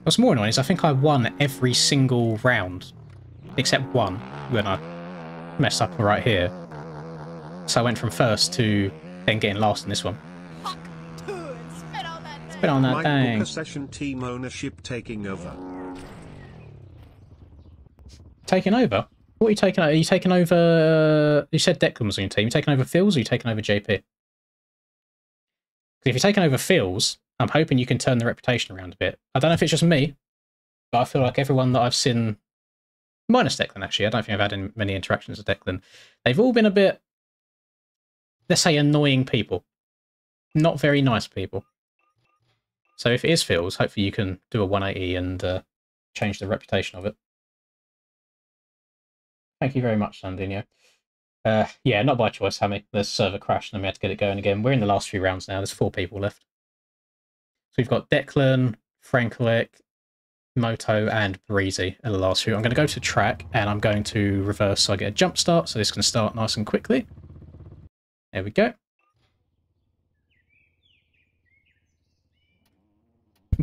What's more annoying is I think I won every single round, except one, when I messed up right here. So I went from first to then getting last in this one. Spit on that thing. Booker session team ownership taking over. Taking over? What are you taking over? Are you taking over... You said Declan was on your team. Are you taking over Phil's or are you taking over JP? Because if you're taking over Phil's, I'm hoping you can turn the reputation around a bit. I don't know if it's just me, but I feel like everyone that I've seen, minus Declan actually, I don't think I've had many interactions with Declan, they've all been a bit, let's say, annoying people. Not very nice people. So if it is Phil's, hopefully you can do a 180 and change the reputation of it. Thank you very much, Sandino. Yeah, not by choice, Hammy. The server crashed and we had to get it going again. We're in the last few rounds now. There's 4 people left. So we've got Declan, Frankelek, Moto, and Breezy in the last few. I'm going to go to track and I'm going to reverse so I get a jump start so this can start nice and quickly. There we go.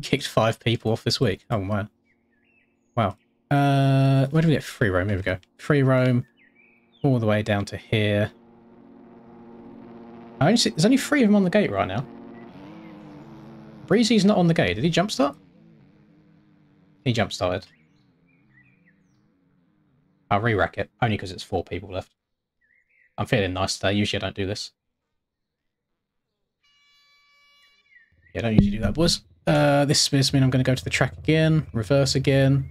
Kicked 5 people off this week. Oh, wow. Wow. Where do we get free roam? Here we go. Free roam all the way down to here. I only see, there's only 3 of them on the gate right now. Breezy's not on the gate. Did he jump start? He jump started. I'll re-rack it, only because it's 4 people left. I'm feeling nice today. Usually I don't do this. Yeah, I don't usually do that, boys. This means I'm going to go to the track again, reverse again.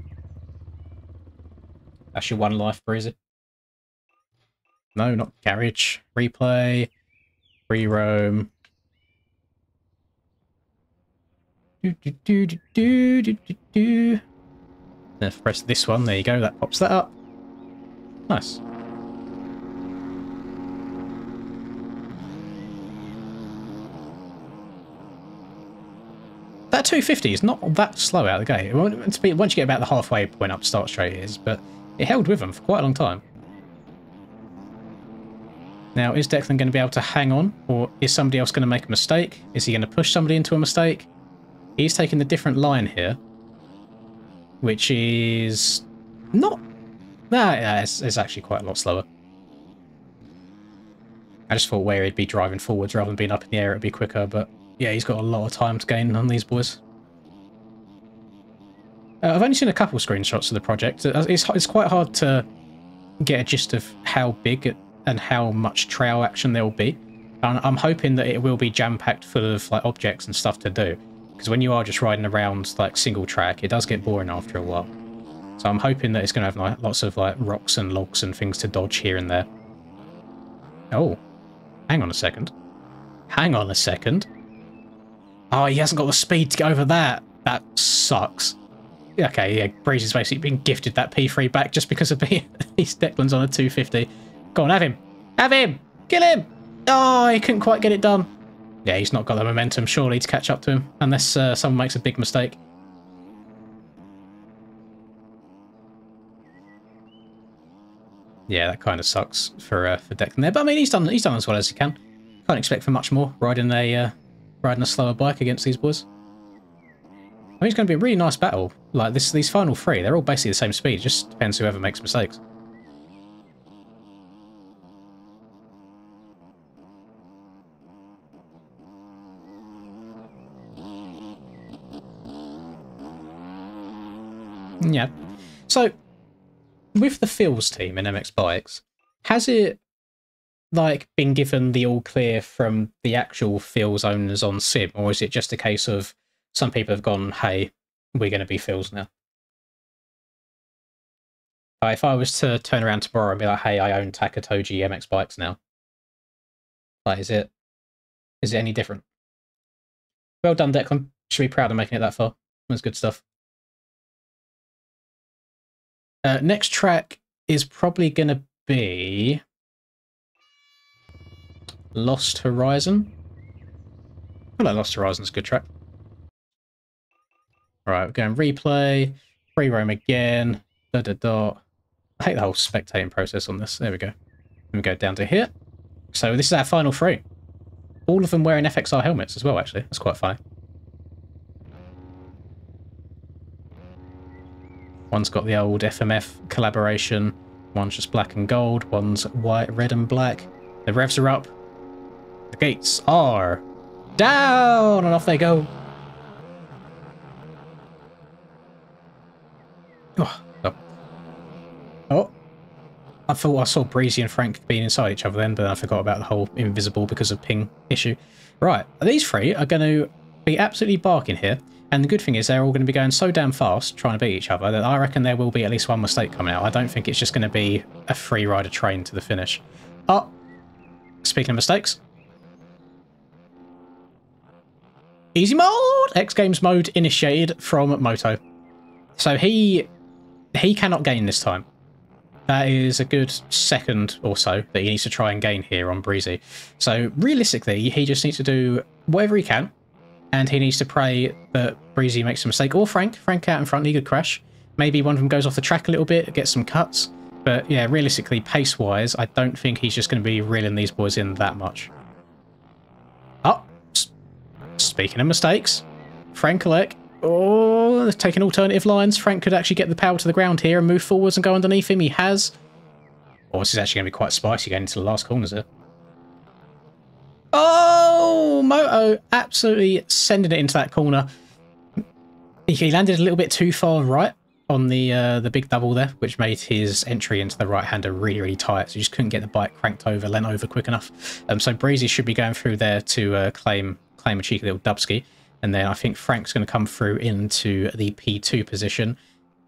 That's your 1 life, Breezy. No, not garage. Replay. Re-roam. Then press this one. There you go. That pops that up. Nice. That 250 is not that slow out of the gate. Once you get about the halfway point up start straight it is, but it held with them for quite a long time. Now, is Declan going to be able to hang on, or is somebody else going to make a mistake? Is he going to push somebody into a mistake? He's taking the different line here, which is not... Nah, it's actually quite a lot slower. I just thought where he'd be driving forwards rather than being up in the air, it'd be quicker, but yeah, he's got a lot of time to gain on these boys. I've only seen a couple screenshots of the project. It's quite hard to get a gist of how big and how much trail action there will be. And I'm hoping that it will be jam-packed full of like objects and stuff to do. Because when you are just riding around like single track, it does get boring after a while. So I'm hoping that it's going to have like, lots of like rocks and logs and things to dodge here and there. Oh, hang on a second. Hang on a second. Oh, he hasn't got the speed to get over that. That sucks. Okay, yeah, Breeze has basically been gifted that P3 back just because of being these Declan's on a 250. Go on, have him. Have him. Kill him. Oh, he couldn't quite get it done. Yeah, he's not got the momentum, surely, to catch up to him, unless someone makes a big mistake. Yeah, that kind of sucks for Declan there. But I mean, he's done as well as he can. Can't expect for much more riding a slower bike against these boys. I mean, it's going to be a really nice battle. Like these final three, they're all basically the same speed. It just depends whoever makes mistakes. Yeah. So, with the Phil's team in MX Bikes, has it like been given the all clear from the actual Phil's owners on Sim, or is it just a case of some people have gone, hey, we're going to be Phil's now? If I was to turn around tomorrow and be like, hey, I own Takatoji MX Bikes now, like, is it any different? Well done, Declan. Should be proud of making it that far. That's good stuff. Next track is probably going to be Lost Horizon. I like Lost Horizon's a good track. Right, we're going replay, free roam again, I hate the whole spectating process on this. There we go. And we go down to here. So this is our final three. All of them wearing FXR helmets as well, actually. That's quite funny. One's got the old FMF collaboration. One's just black and gold. One's white, red and black. The revs are up. The gates are down, and off they go. Oh, oh. Oh. I thought I saw Breezy and Frank being inside each other then, but I forgot about the whole invisible because of ping issue. Right, these three are going to be absolutely barking here. And the good thing is they're all going to be going so damn fast trying to beat each other that I reckon there will be at least one mistake coming out. I don't think it's just going to be a free rider train to the finish. Oh, speaking of mistakes. Easy mode! X Games mode initiated from Moto. So he cannot gain this time. That is a good second or so that he needs to try and gain here on Breezy. So realistically, he just needs to do whatever he can, and he needs to pray that Breezy makes a mistake. Or Frank out in front, he could crash. Maybe one of them goes off the track a little bit, gets some cuts. But yeah, realistically, pace-wise, I don't think he's just going to be reeling these boys in that much. Oh, speaking of mistakes, Frank Alec. Oh, taking alternative lines. Frank could actually get the power to the ground here and move forwards and go underneath him. He has. Oh, this is actually going to be quite spicy going into the last corners here. Oh, Moto absolutely sending it into that corner. He landed a little bit too far right on the big double there, which made his entry into the right-hander really, really tight. So he just couldn't get the bike cranked over, lent over quick enough. So Breezy should be going through there to claim a cheeky little dubski. And then I think Frank's going to come through into the P2 position,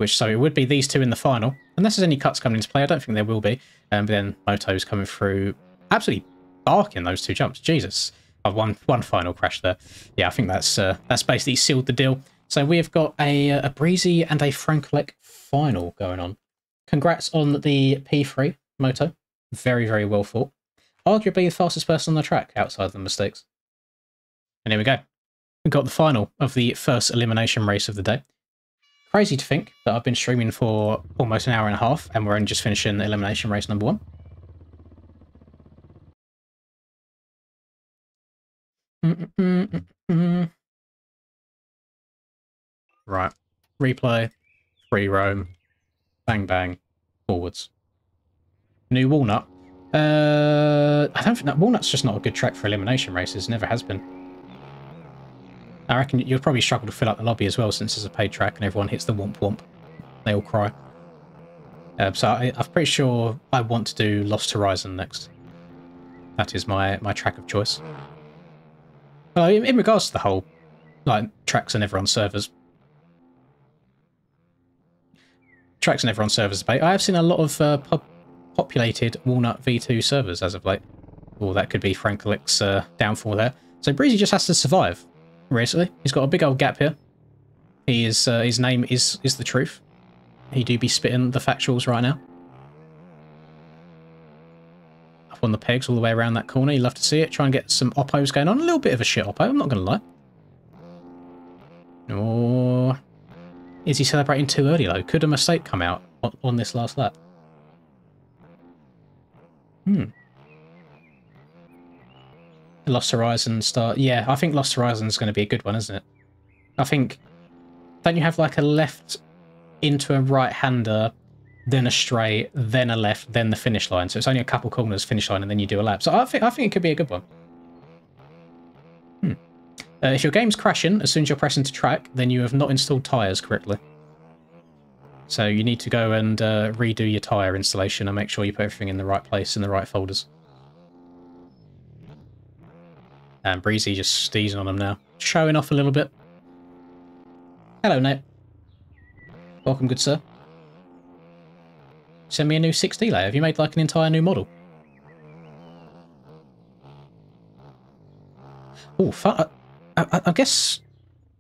so it would be these two in the final. Unless there's any cuts coming into play, I don't think there will be. But then Moto's coming through, absolutely barking those two jumps. Jesus, I've one final crash there. Yeah, I think that's basically sealed the deal. So we have got a Breezy and a Frank-Lec final going on. Congrats on the P3, Moto. Very, very well fought. Arguably the fastest person on the track outside of the mistakes. And here we go. We've got the final of the first elimination race of the day. Crazy to think that I've been streaming for almost an hour and a half and we're only just finishing elimination race number 1. Right. Replay. Free roam. Bang bang. Forwards. New Walnut. I don't think that Walnut's just not a good track for elimination races. Never has been. I reckon you'll probably struggle to fill up the lobby as well since it's a paid track and everyone hits the womp womp. They all cry. So I'm pretty sure I want to do Lost Horizon next. That is my track of choice. Well, in regards to the whole like tracks and everyone's servers, tracks never on servers debate. I have seen a lot of populated Walnut V2 servers as of late. Well, that could be Franklic's downfall there. So Breezy just has to survive, basically. He's got a big old gap here. He is, his name is the truth. He do be spitting the factuals right now. Up on the pegs all the way around that corner. You love to see it. Try and get some oppos going on. A little bit of a shit oppo, I'm not going to lie. Or is he celebrating too early, though? Could a mistake come out on this last lap? Lost Horizon start. Yeah, I think Lost Horizon is going to be a good one, isn't it? I think... Don't you have like a left into a right-hander, then a straight, then a left, then the finish line? So it's only a couple corners, finish line, and then you do a lap. So I think it could be a good one. If your game's crashing as soon as you're pressing to track, then you have not installed tyres correctly. So you need to go and redo your tyre installation and make sure you put everything in the right place, in the right folders. And Breezy just steezing on them now. Showing off a little bit. Hello, Nate. Welcome, good sir. Send me a new 6D layer. Have you made like an entire new model? Oh, fun. I guess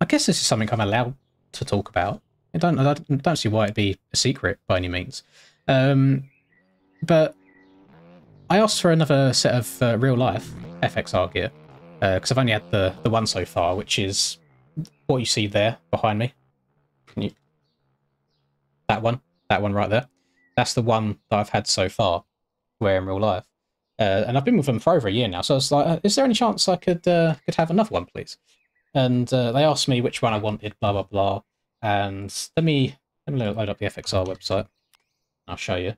this is something I'm allowed to talk about. I don't see why it'd be a secret by any means. But I asked for another set of real life FXR gear because I've only had the one so far, which is what you see there behind me. Can you? That one right there. That's the one that I've had so far, where in real life. And I've been with them for over a year now, so I was like, is there any chance I could have another one, please? And they asked me which one I wanted, blah, blah, blah. And let me load up the FXR website. I'll show you.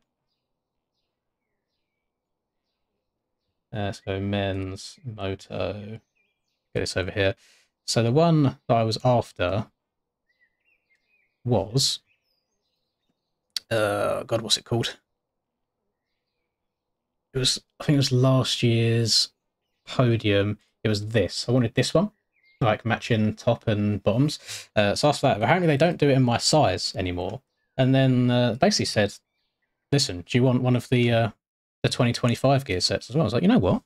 Let's go men's, moto. Get this over here. So the one that I was after was... God, what's it called? I think it was last year's podium. It was this. I wanted this one, like matching top and bottoms. So after that, apparently they don't do it in my size anymore. And then basically said, listen, do you want one of the 2025 gear sets as well? I was like, you know what?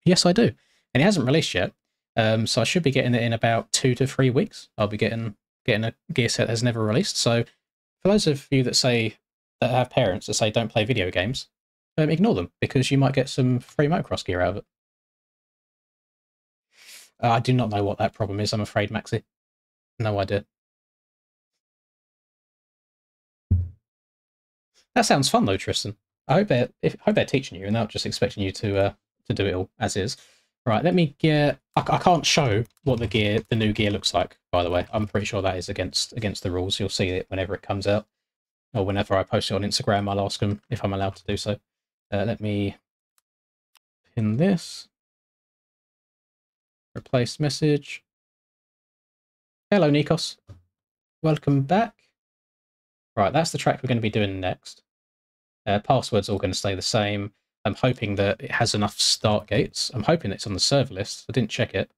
Yes, I do. And it hasn't released yet. So I should be getting it in about 2 to 3 weeks. I'll be getting a gear set that's never released. So for those of you that have parents that say don't play video games, ignore them, because you might get some free motocross gear out of it. I do not know what that problem is, I'm afraid, Maxi. No idea. That sounds fun, though, Tristan. I hope they're teaching you and not just expecting you to do it all as is. Right, let me get... I can't show what the new gear looks like, by the way. I'm pretty sure that is against the rules. You'll see it whenever it comes out. Or whenever I post it on Instagram, I'll ask them if I'm allowed to do so. Let me pin this. Replace message. Hello, Nikos. Welcome back. Right, that's the track we're going to be doing next. Password's all going to stay the same. I'm hoping that it has enough start gates. I'm hoping it's on the server list. I didn't check it.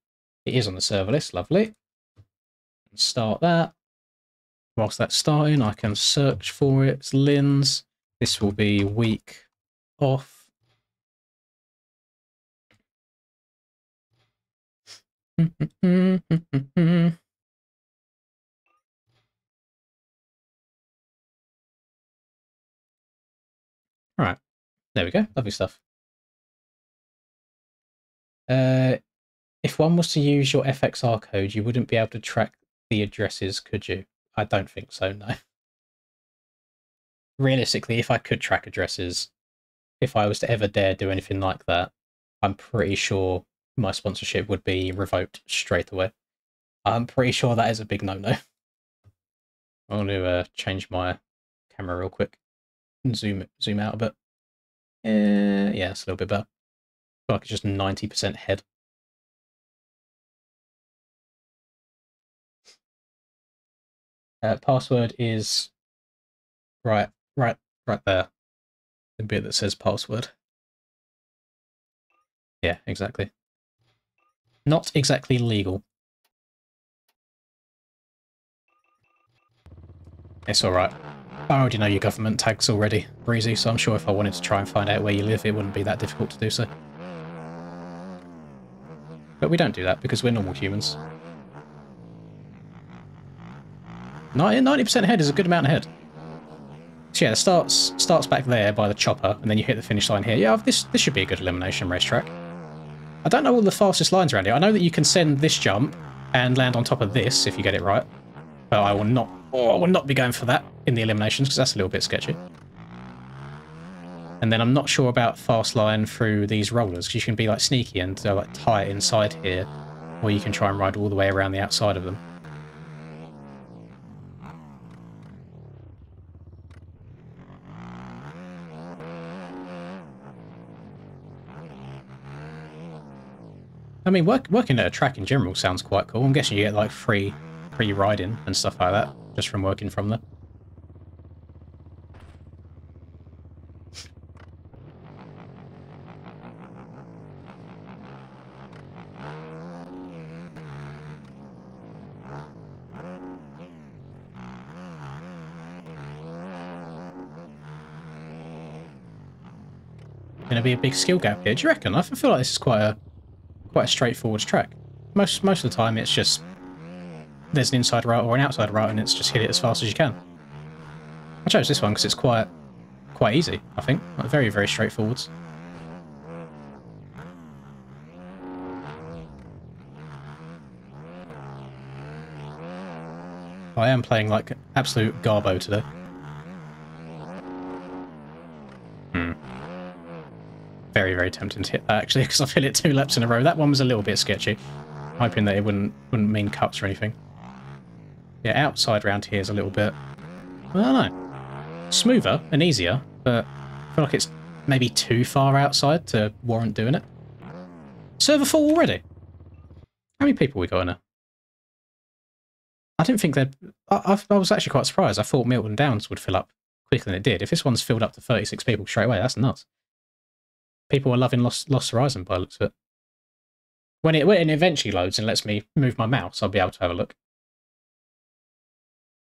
It is on the server list. Lovely. Start that. Whilst that's starting, I can search for it. It's Lynn's. This will be week off. Alright, there we go. Lovely stuff. If one was to use your FXR code, you wouldn't be able to track the addresses, could you? I don't think so, no. Realistically, if I could track addresses, if I was to ever dare do anything like that, I'm pretty sure my sponsorship would be revoked straight away. I'm pretty sure that is a big no-no. I want to change my camera real quick and zoom out a bit. Yeah, it's a little bit better. I feel like it's just 90% head. Password is right there. The bit that says password. Yeah, exactly. Not exactly legal. It's alright. I already know your government tags already, Breezy, so I'm sure if I wanted to try and find out where you live, it wouldn't be that difficult to do so. But we don't do that because we're normal humans. 90% ahead is a good amount ahead. So yeah, it starts back there by the chopper, and then you hit the finish line here. Yeah, this should be a good elimination racetrack. I don't know all the fastest lines around here. I know that you can send this jump and land on top of this if you get it right. But I will not be going for that in the eliminations because that's a little bit sketchy. And then I'm not sure about fast line through these rollers because you can be like sneaky and like tie it inside here, or you can try and ride all the way around the outside of them. I mean, working at a track in general sounds quite cool. I'm guessing you get like free riding and stuff like that just from working from there. Going to be a big skill gap here. Do you reckon? I feel like this is quite a straightforward track. Most of the time, it's just there's an inside route or an outside route, and it's just hit it as fast as you can. I chose this one because it's quite easy. I think like very straightforward. I am playing like absolute garbo today. Very tempting to hit that actually because I've hit it 2 laps in a row. That one was a little bit sketchy. Hoping that it wouldn't mean cuts or anything. Yeah, outside round here is a little bit, I don't know, smoother and easier, but I feel like it's maybe too far outside to warrant doing it. Server full already? How many people we got in there? I didn't think they'd... I was actually quite surprised. I thought Milton Downs would fill up quicker than it did. If this one's filled up to 36 people straight away, that's nuts. People are loving Lost Horizon by the looks of it. When it eventually loads and lets me move my mouse, I'll be able to have a look.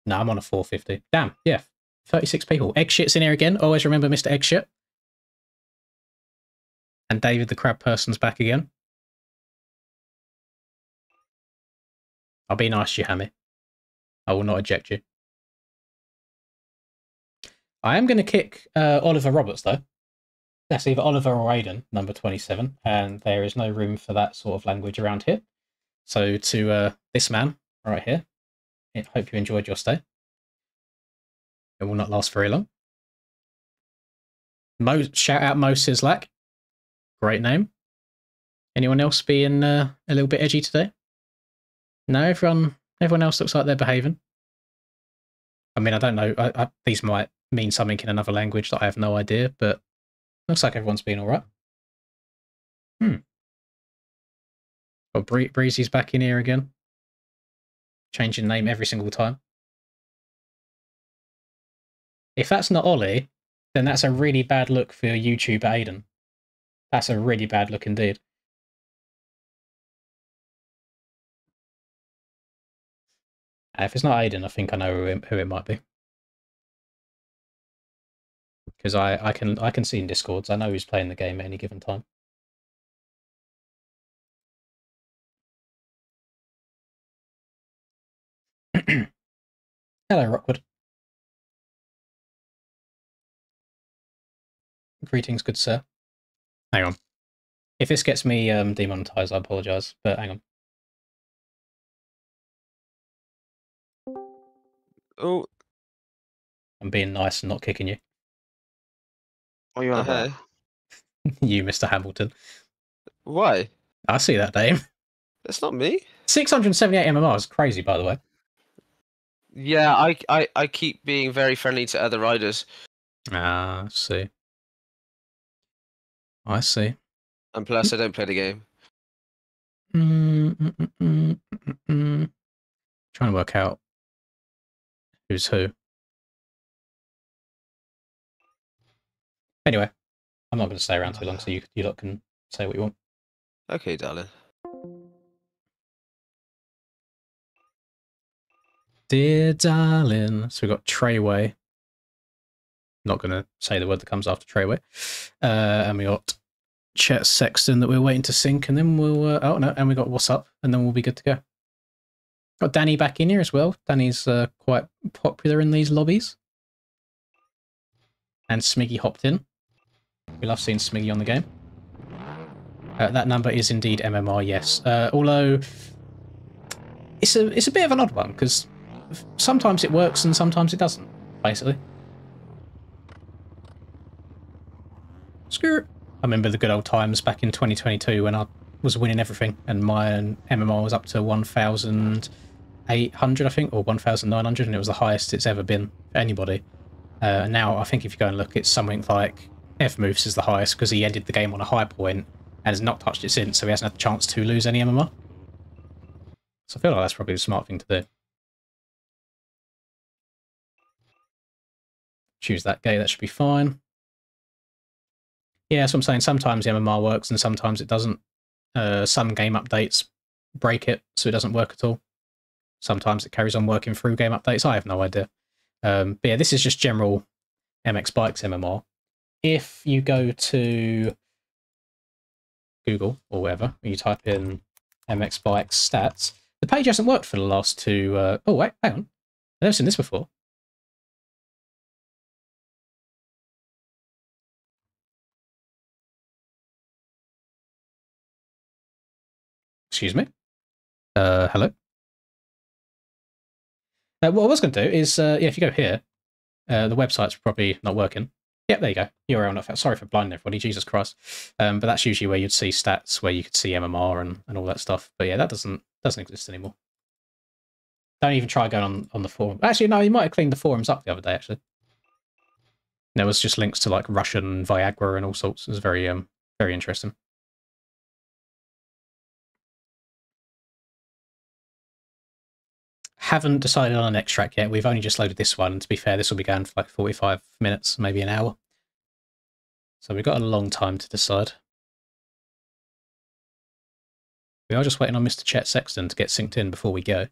No, I'm on a 450. Damn, yeah. 36 people. Eggshit's in here again. Always remember Mr. Eggshit. And David the Crab Person's back again. I'll be nice to you, Hammy. I will not eject you. I am going to kick Oliver Roberts, though. That's either Oliver or Aiden, number 27, and there is no room for that sort of language around here. So to this man right here, I hope you enjoyed your stay. It will not last very long. Shout out Mo Sislak. Great name. Anyone else being a little bit edgy today? No, everyone else looks like they're behaving. I mean, I don't know. These might mean something in another language that I have no idea, but looks like everyone's being all right. Oh, Breezy's back in here again. Changing name every single time. If that's not Ollie, then that's a really bad look for YouTuber Aiden. That's a really bad look indeed. If it's not Aiden, I think I know who it might be. Because I can see in Discords. I know who's playing the game at any given time. Hello, Rockwood. Greetings, good sir. Hang on. If this gets me demonetized, I apologise, but hang on. Oh. I'm being nice and not kicking you. What are you on about? You, Mr. Hamilton. Why? I see that name. That's not me. 678 MMR is crazy, by the way. Yeah, I keep being very friendly to other riders. Ah, I see. I see. And plus, I don't play the game. Trying to work out who's who. Anyway, I'm not going to stay around too long, so you lot can say what you want. Okay, darling. Dear darling. So we've got Treyway. Not going to say the word that comes after Treyway. And we got Chet Sexton that we're waiting to sync, and then we'll... oh, no, and we got What's Up, and then we'll be good to go. Got Danny back in here as well. Danny's quite popular in these lobbies. And Smiggy hopped in. We love seeing Smiggy on the game. That number is indeed MMR, yes. Although it's a bit of an odd one, because sometimes it works and sometimes it doesn't, basically. Screw it. I remember the good old times back in 2022 when I was winning everything and my MMR was up to 1,800, I think, or 1,900, and it was the highest it's ever been for anybody. Now, I think if you go and look, it's something like F-Moves is the highest because he ended the game on a high point and has not touched it since, so he hasn't had the chance to lose any MMR. So I feel like that's probably the smart thing to do. Choose that gate, that should be fine. Yeah, that's what I'm saying. Sometimes the MMR works and sometimes it doesn't. Some game updates break it, so it doesn't work at all. Sometimes it carries on working through game updates. I have no idea. But yeah, this is just general MX Bikes MMR. If you go to Google or wherever, you type in MX Bikes stats, the page hasn't worked for the last two... oh, wait, hang on. I've never seen this before. Excuse me. Hello. What I was going to do is, yeah, if you go here, the website's probably not working. Yep, there you go. URL not found. Sorry for blinding everybody, Jesus Christ. But that's usually where you'd see stats, where you could see MMR and all that stuff. But yeah, that doesn't exist anymore. Don't even try going on the forum. Actually, no, you might have cleaned the forums up the other day, actually. There was just links to like Russian Viagra and all sorts. It was very interesting. Haven't decided on a next track yet. We've only just loaded this one. To be fair, this will be going for like 45 minutes, maybe an hour. So we've got a long time to decide. We are just waiting on Mr. Chet Sexton to get synced in before we go.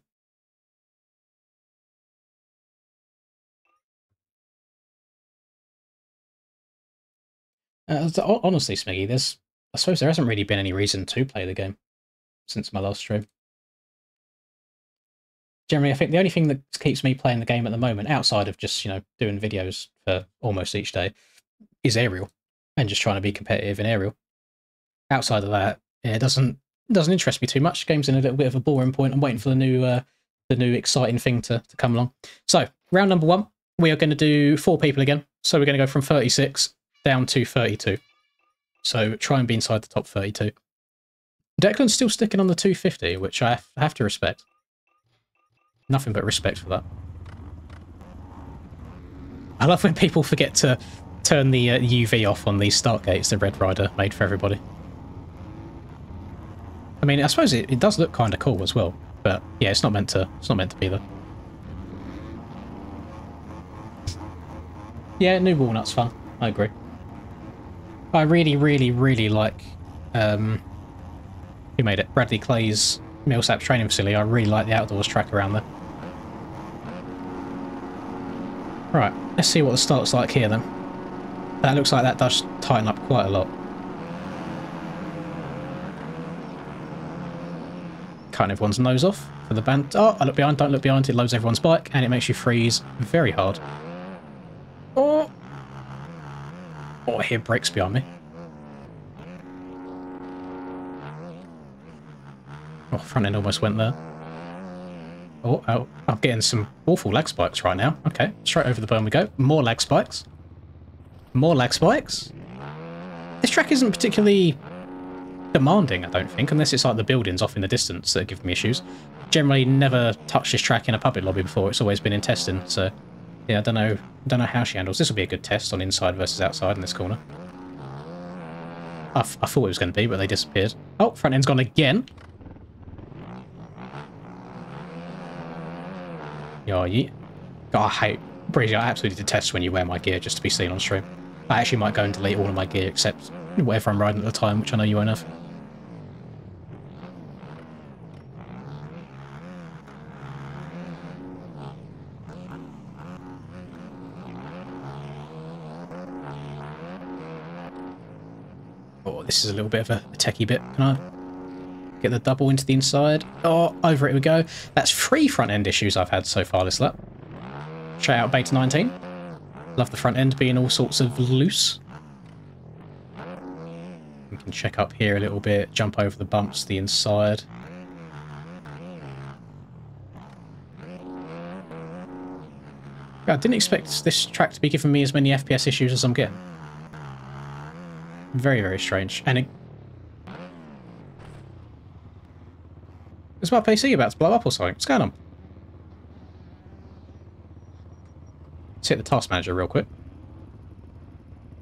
Honestly, Smiggy, I suppose there hasn't really been any reason to play the game since my last stream. Generally, I think the only thing that keeps me playing the game at the moment, outside of just, doing videos for almost each day, is aerial, and just trying to be competitive in aerial. Outside of that, yeah, it doesn't interest me too much. The game's in a little bit of a boring point. I'm waiting for the new exciting thing to come along. So, round number 1, we are going to do 4 people again. So we're going to go from 36 down to 32. So try and be inside the top 32. Declan's still sticking on the 250, which I have to respect. Nothing but respect for that. I love when people forget to turn the UV off on these start gates that Red Rider made for everybody. I mean, I suppose it does look kind of cool as well, but yeah, it's not meant to be there. Yeah, New Walnut's fun. I agree. I really, really, really like who made it? Bradley Clay's Millsap training facility. I really like the outdoors track around there. Right, let's see what the start's like here then. That looks like that does tighten up quite a lot. Cutting everyone's nose off for the band. Oh, I look behind, don't look behind. It loads everyone's bike and it makes you freeze very hard. Oh, I hear brakes behind me. Oh, front end almost went there. Oh, I'm getting some awful lag spikes right now. Okay, straight over the berm we go. More lag spikes. More lag spikes. This track isn't particularly demanding, I don't think, unless it's like the buildings off in the distance that are giving me issues. Generally never touched this track in a public lobby before. It's always been in testing, so yeah, I don't know how she handles. This will be a good test on inside versus outside in this corner. I thought it was going to be, but they disappeared. Oh, front end's gone again. Oh, yeah. God, I hate... Breezy, I absolutely detest when you wear my gear just to be seen on stream. I actually might go and delete all of my gear except whatever I'm riding at the time, which I know you won't have. Oh, this is a little bit of a techie bit. Can I get the double into the inside? Oh, over it we go. That's 3 front end issues I've had so far this lap. Shout out Beta 19. Love the front end being all sorts of loose. We can check up here a little bit, jump over the bumps to the inside. I didn't expect this track to be giving me as many FPS issues as I'm getting. Very, very strange. And it... Is my PC about to blow up or something? What's going on? Let's hit the task manager real quick.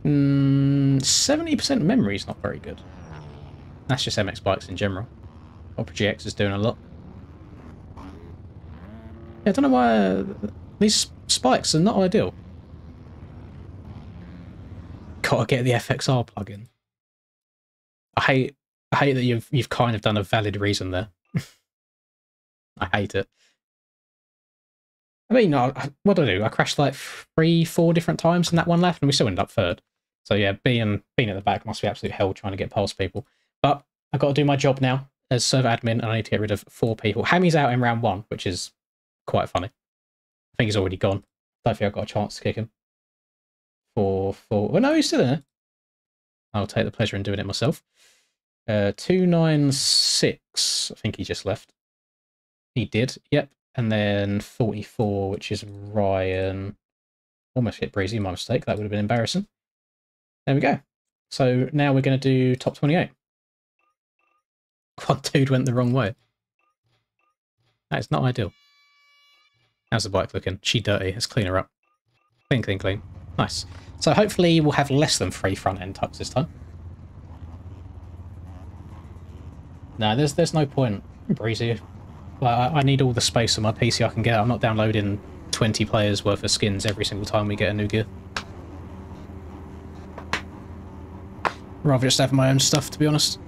70% memory is not very good. That's just MX bikes in general. Opera GX is doing a lot. Yeah, I don't know why these spikes are not ideal. Gotta get the FXR plugin. I hate that you've kind of done a valid reason there. I hate it. I mean, what did I do? I crashed like 3-4 different times in that one lap, and we still ended up third. So yeah, being at the back must be absolute hell trying to get past people. But I've got to do my job now as server admin, and I need to get rid of 4 people. Hammy's out in round 1, which is quite funny. I think he's already gone. Don't think I've got a chance to kick him. 4. Well, no, he's still there. I'll take the pleasure in doing it myself. 296. I think he just left. He did. Yep. And then 44, which is Ryan. Almost hit Breezy. My mistake. That would have been embarrassing. There we go. So now we're going to do top 28. God, dude went the wrong way. That is not ideal. How's the bike looking? She dirty. Let's clean her up. Clean, clean, clean. Nice. So hopefully we'll have less than 3 front end tucks this time. No, there's no point, Breezy. Like, I need all the space on my PC I can get. I'm not downloading 20 players worth of skins every single time we get a new gear. Rather just have my own stuff, to be honest.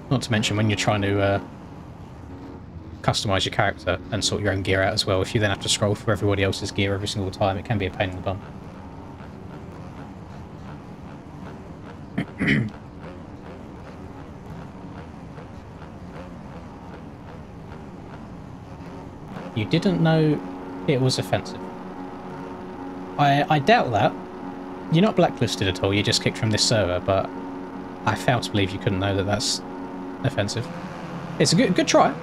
Not to mention when you're trying to customize your character and sort your own gear out as well, if you then have to scroll through everybody else's gear every single time, it can be a pain in the bum. You didn't know it was offensive. I doubt that. You're not blacklisted at all, you're just kicked from this server, but I fail to believe you couldn't know that that's offensive. It's a good try.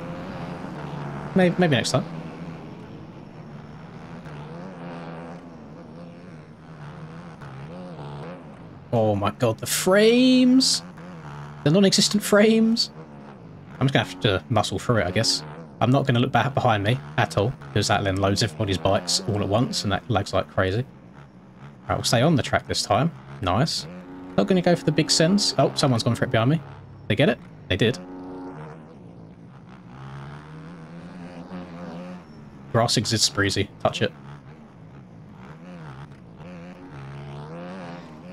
Maybe next time. Oh my god, the frames! The non-existent frames! I'm just going to have to muscle through it, I guess. I'm not going to look back behind me at all, because that then loads everybody's bikes all at once, and that lags like crazy. Right, we'll stay on the track this time. Nice. Not going to go for the big sends. Oh, someone's gone for it behind me. They get it? They did. Grass exists, Breezy. Touch it.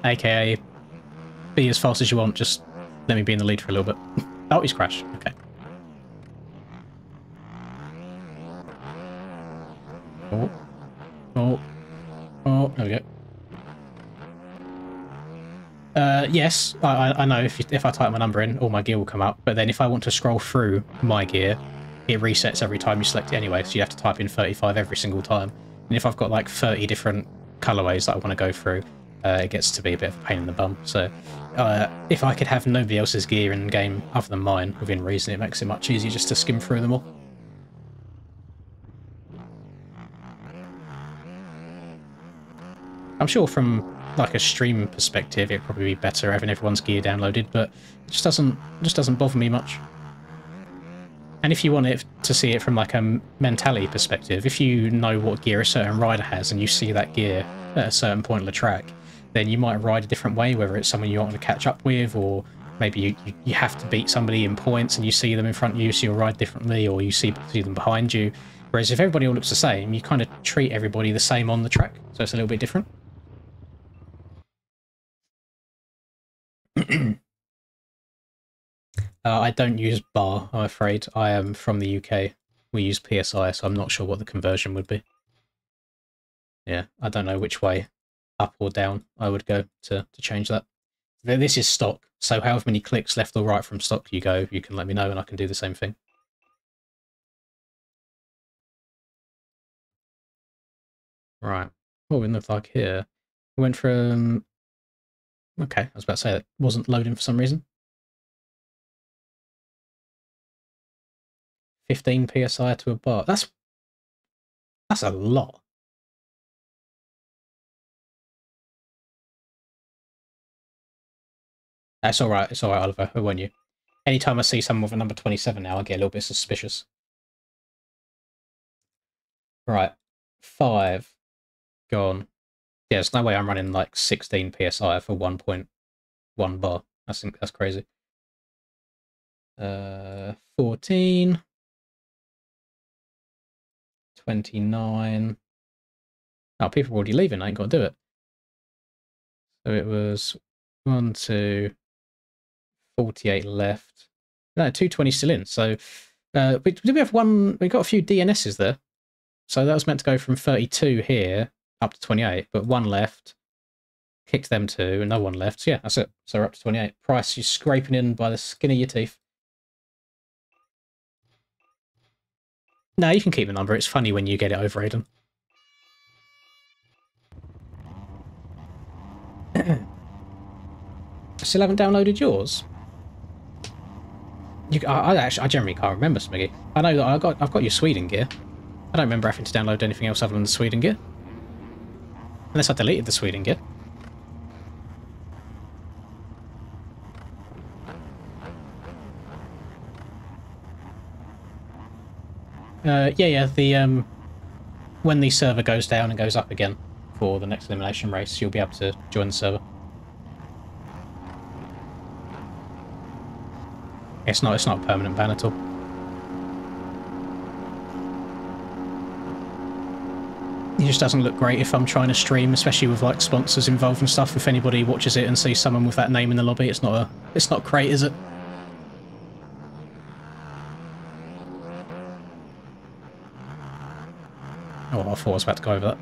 AKA, be as fast as you want, just let me be in the lead for a little bit. Oh, he's crashed. Okay. Oh, there we go. Yes, I know if I type my number in, all my gear will come up, but then if I want to scroll through my gear, it resets every time you select it anyway, so you have to type in 35 every single time. And if I've got like 30 different colorways that I want to go through, it gets to be a bit of a pain in the bum. So if I could have nobody else's gear in the game other than mine, within reason, it makes it much easier just to skim through them all. I'm sure from like a stream perspective, it'd probably be better having everyone's gear downloaded, but it just doesn't bother me much. And if you want it to see it from like a mentality perspective, if you know what gear a certain rider has and you see that gear at a certain point on the track, then you might ride a different way, whether it's someone you want to catch up with, or maybe you have to beat somebody in points and you see them in front of you, so you'll ride differently, or you see them behind you. Whereas if everybody all looks the same, you kind of treat everybody the same on the track, so it's a little bit different. I don't use bar, I'm afraid. I am from the UK. We use PSI, so I'm not sure what the conversion would be. Yeah, I don't know which way, up or down, I would go to change that. This is stock, so however many clicks left or right from stock you go, you can let me know and I can do the same thing. Right, what we look like here. We went from... Okay, I was about to say it wasn't loading for some reason. 15 PSI to a bar. That's a lot. It's alright, Oliver, who won you? Anytime I see someone with a number 27 now, I get a little bit suspicious. Right, 5. Gone. Yeah, there's no way I'm running like 16 PSI for 1.1 bar. That's crazy. 14. 29. Oh, people are already leaving. I ain't got to do it. So it was 1, 2, 48 left. No, 220 still in. So did we have one? We got a few DNSs there. So that was meant to go from 32 here up to 28, but one left. Kicked them 2, and no one left. So yeah, that's it. So we're up to 28. Price, you're scraping in by the skin of your teeth. No, you can keep the number. It's funny when you get it over, Aiden. Still haven't downloaded yours? I generally can't remember, Smiggy. I know that I've got your Sweden gear. I don't remember having to download anything else other than the Sweden gear. Unless I deleted the Sweden gear. Yeah, the when the server goes down and goes up again for the next elimination race, you'll be able to join the server. It's not a permanent ban at all. It just doesn't look great if I'm trying to stream, especially with like sponsors involved and stuff. If anybody watches it and sees someone with that name in the lobby, it's not great, is it? Oh, I thought I was about to go over that.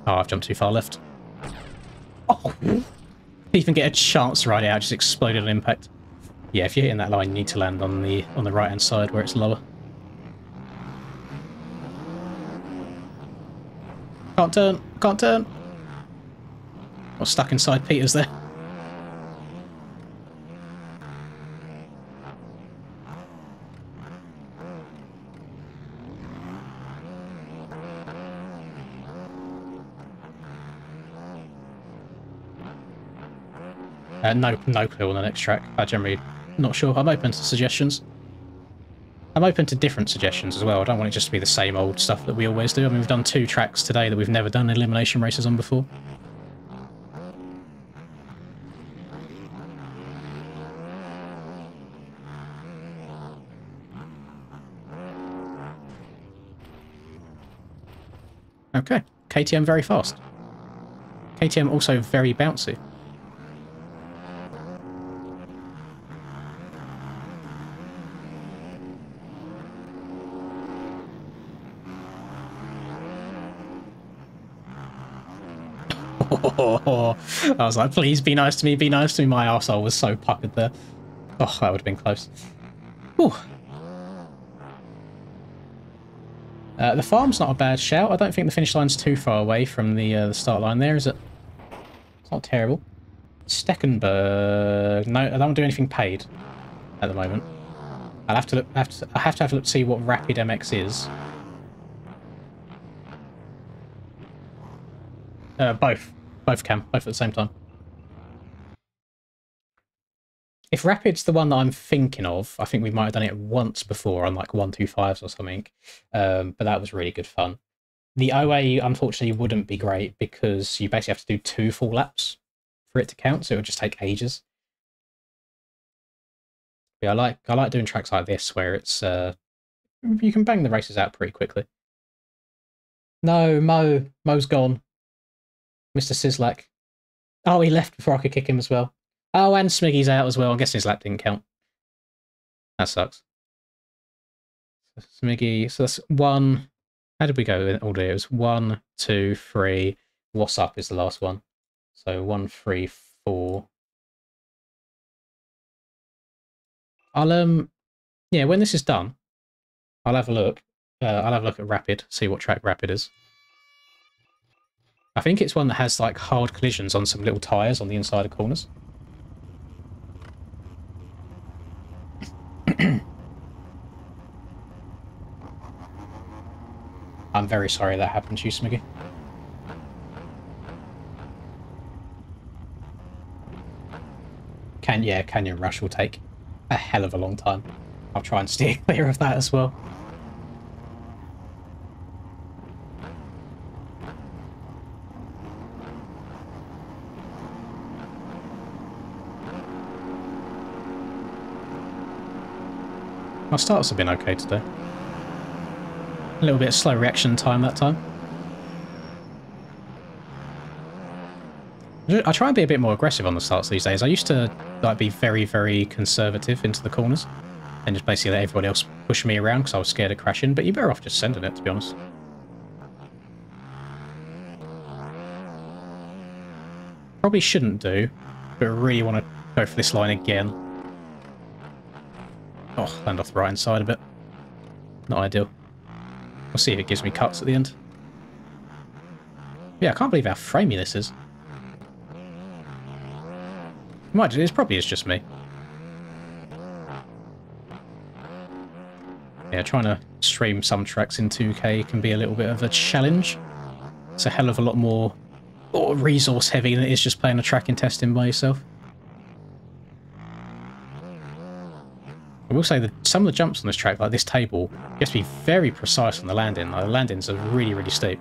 Oh, I've jumped too far left. Oh! Didn't even get a chance to ride it out, just exploded on impact. Yeah, if you're hitting that line, you need to land on the right-hand side where it's lower. Can't turn! Can't turn! Got stuck inside Peter's there. No clue on the next track. I generally not sure. I'm open to suggestions. I'm open to different suggestions as well. I don't want it just to be the same old stuff that we always do. I mean, we've done 2 tracks today that we've never done elimination races on before. Okay, KTM very fast. KTM also very bouncy. I was like, please be nice to me, be nice to me. My arsehole was so puckered there. Oh, that would have been close. Whew. The farm's not a bad shout. I don't think the finish line's too far away from the start line there, is it? It's not terrible. Steckenberg. No, I don't want to do anything paid at the moment. I'll have to look. I have to have a look to see what Rapid MX is. Both can. Both at the same time. If Rapid's the one that I'm thinking of, I think we might have done it once before on like 125s or something. But that was really good fun. The OA, unfortunately, wouldn't be great because you basically have to do 2 full laps for it to count, so it would just take ages. Yeah, I like doing tracks like this where it's you can bang the races out pretty quickly. No, Mo's gone. Mr. Sislak. Oh, he left before I could kick him as well. Oh, and Smiggy's out as well. I'm guessing his lap didn't count. That sucks. Smiggy, so that's 1. How did we go in order? It was 1, 2, 3. What's up is the last one. So 1, 3, 4. I'll yeah, when this is done, I'll have a look. I'll have a look at Rapid, see what track Rapid is. I think it's one that has like hard collisions on some little tyres on the inside of corners. I'm very sorry that happened to you, Smiggy. Yeah, Canyon Rush will take a hell of a long time. I'll try and steer clear of that as well. My starts have been okay today. A little bit of slow reaction time that time. I try and be a bit more aggressive on the starts these days. I used to like be very, very conservative into the corners and just basically let everybody else push me around because I was scared of crashing, but you're better off just sending it, to be honest. Probably shouldn't do, but I really want to go for this line again. Oh, land off the right-hand side a bit. Not ideal. We'll see if it gives me cuts at the end. Yeah, I can't believe how framey this is. It probably is just me. Yeah, trying to stream some tracks in 2K can be a little bit of a challenge. It's a hell of a lot more resource heavy than it is just playing a track and testing by yourself. I will say that some of the jumps on this track, like this table, you have to be very precise on the landing. Like, the landings are really, really steep.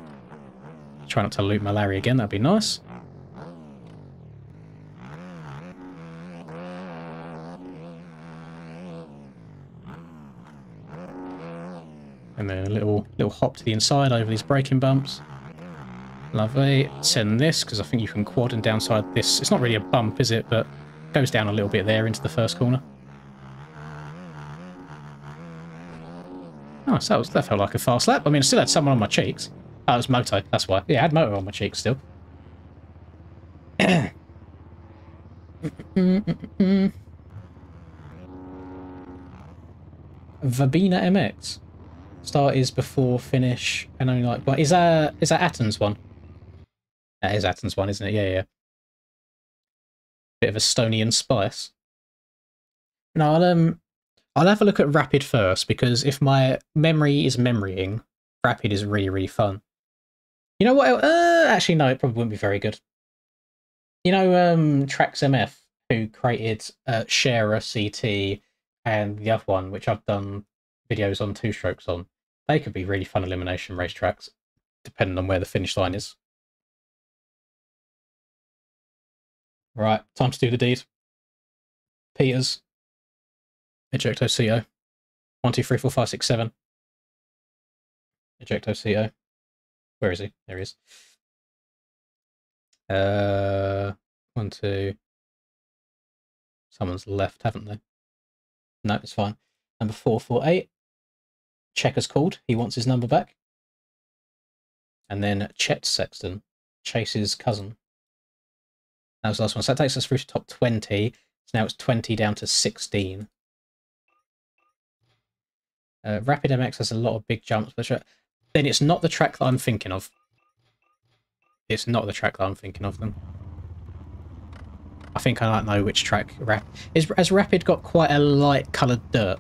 Try not to loop my Larry again, that'd be nice. And then a little hop to the inside over these braking bumps. Lovely. Send this, because I think you can quad and downside this. It's not really a bump, is it? But it goes down a little bit there into the first corner. Oh, so that felt like a fast lap. I mean, I still had someone on my cheeks. Oh, it was Moto, that's why. Yeah, I had Moto on my cheeks still. Vabina MX. Start is before finish, and only like, what is that Atten's one? That is Atten's one, isn't it? Yeah, yeah. Bit of a Stonian spice. No, I'll have a look at Rapid first, because if my memory is memorying, Rapid is really, really fun. You know what? Actually, no, it probably wouldn't be very good. You know, Trax MF, who created Sharer CT and the other one, which I've done videos on Two Strokes on. They could be really fun elimination racetracks, depending on where the finish line is. Right, time to do the deed. Peters. Ejecto CO. 1, 2, 3, 4, 5, 6, 7. Ejecto CO. Where is he? There he is. 1, 2. Someone's left, haven't they? No, it's fine. Number 448. Checker's called. He wants his number back. And then Chet Sexton, Chase's cousin. That was the last one. So that takes us through to top 20. So now it's 20 down to 16. Rapid MX has a lot of big jumps, but then it's not the track that I'm thinking of. It's not the track that I'm thinking of then. I think I don't know which track. Has Rapid got quite a light coloured dirt?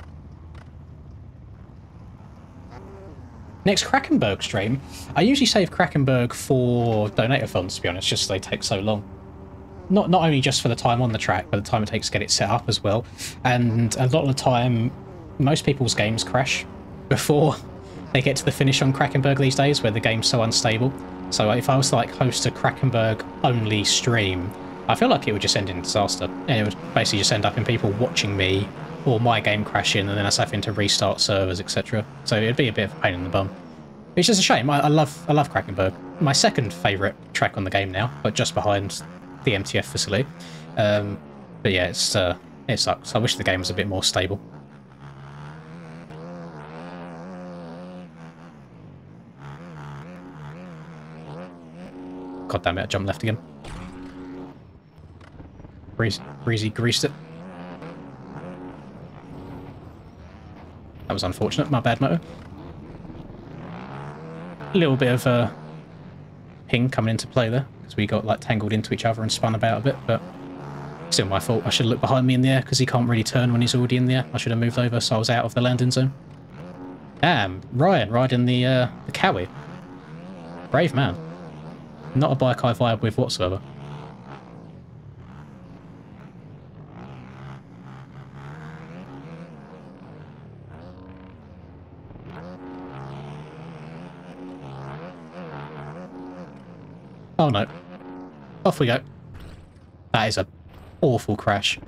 Next Krakenberg stream. I usually save Krakenberg for donator-a-thons, to be honest, just so they take so long. Not only just for the time on the track, but the time it takes to get it set up as well. And a lot of the time, most people's games crash before they get to the finish on Krakenberg these days, where the game's so unstable. So if I was to like host a Krakenberg-only stream, I feel like it would just end in disaster. And it would basically just end up in people watching me or my game crashing and then us having to restart servers, etc. So it'd be a bit of a pain in the bum. It's just a shame. I love Krakenberg. My second favourite track on the game now, but just behind the MTF facility. But yeah, it sucks. I wish the game was a bit more stable. God damn it, I jumped left again. Breezy greased it. That was unfortunate. My bad, motor. A little bit of a ping coming into play there, because we got like tangled into each other and spun about a bit, but still my fault. I should have looked behind me in the air, because he can't really turn when he's already in the air. I should have moved over so I was out of the landing zone. Damn, Ryan riding the Cowie. Brave man. Not a bike I vibe with whatsoever. Oh no. Off we go. That is a awful crash.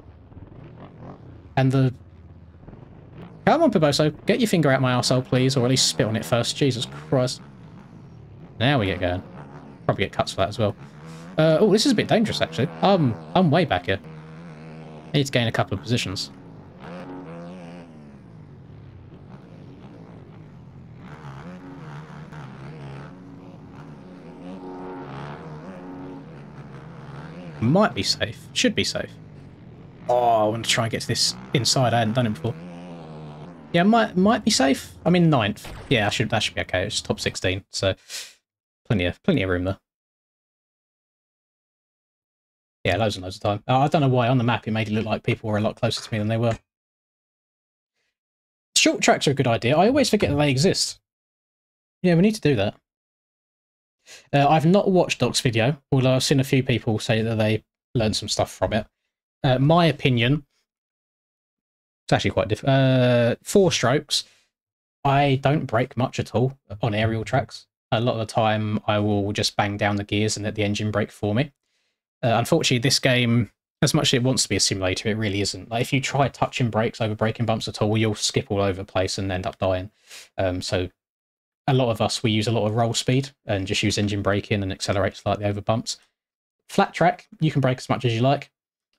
And the... Come on, Piboso. Get your finger out my arsehole, please, or at least spit on it first. Jesus Christ. Now we get going. Probably get cuts for that as well. Oh, this is a bit dangerous, actually. I'm way back here. I need to gain a couple of positions. Might be safe. Should be safe. Oh, I want to try and get to this inside. I hadn't done it before. Yeah, might be safe. I'm in 9th. Yeah, that should be okay. It's top 16, so plenty of room there. Yeah, loads and loads of time. I don't know why on the map it made it look like people were a lot closer to me than they were. Short tracks are a good idea. I always forget that they exist. Yeah, we need to do that. I've not watched Doc's video, although I've seen a few people say that they learned some stuff from it. My opinion, it's actually quite different. 4 strokes, I don't brake much at all on aerial tracks. A lot of the time I will just bang down the gears and let the engine brake for me. Unfortunately, this game, as much as it wants to be a simulator, it really isn't. Like, if you try touching brakes over braking bumps at all, you'll skip all over the place and end up dying. So a lot of us, we use a lot of roll speed and just use engine braking and accelerate slightly over bumps. Flat track, you can brake as much as you like.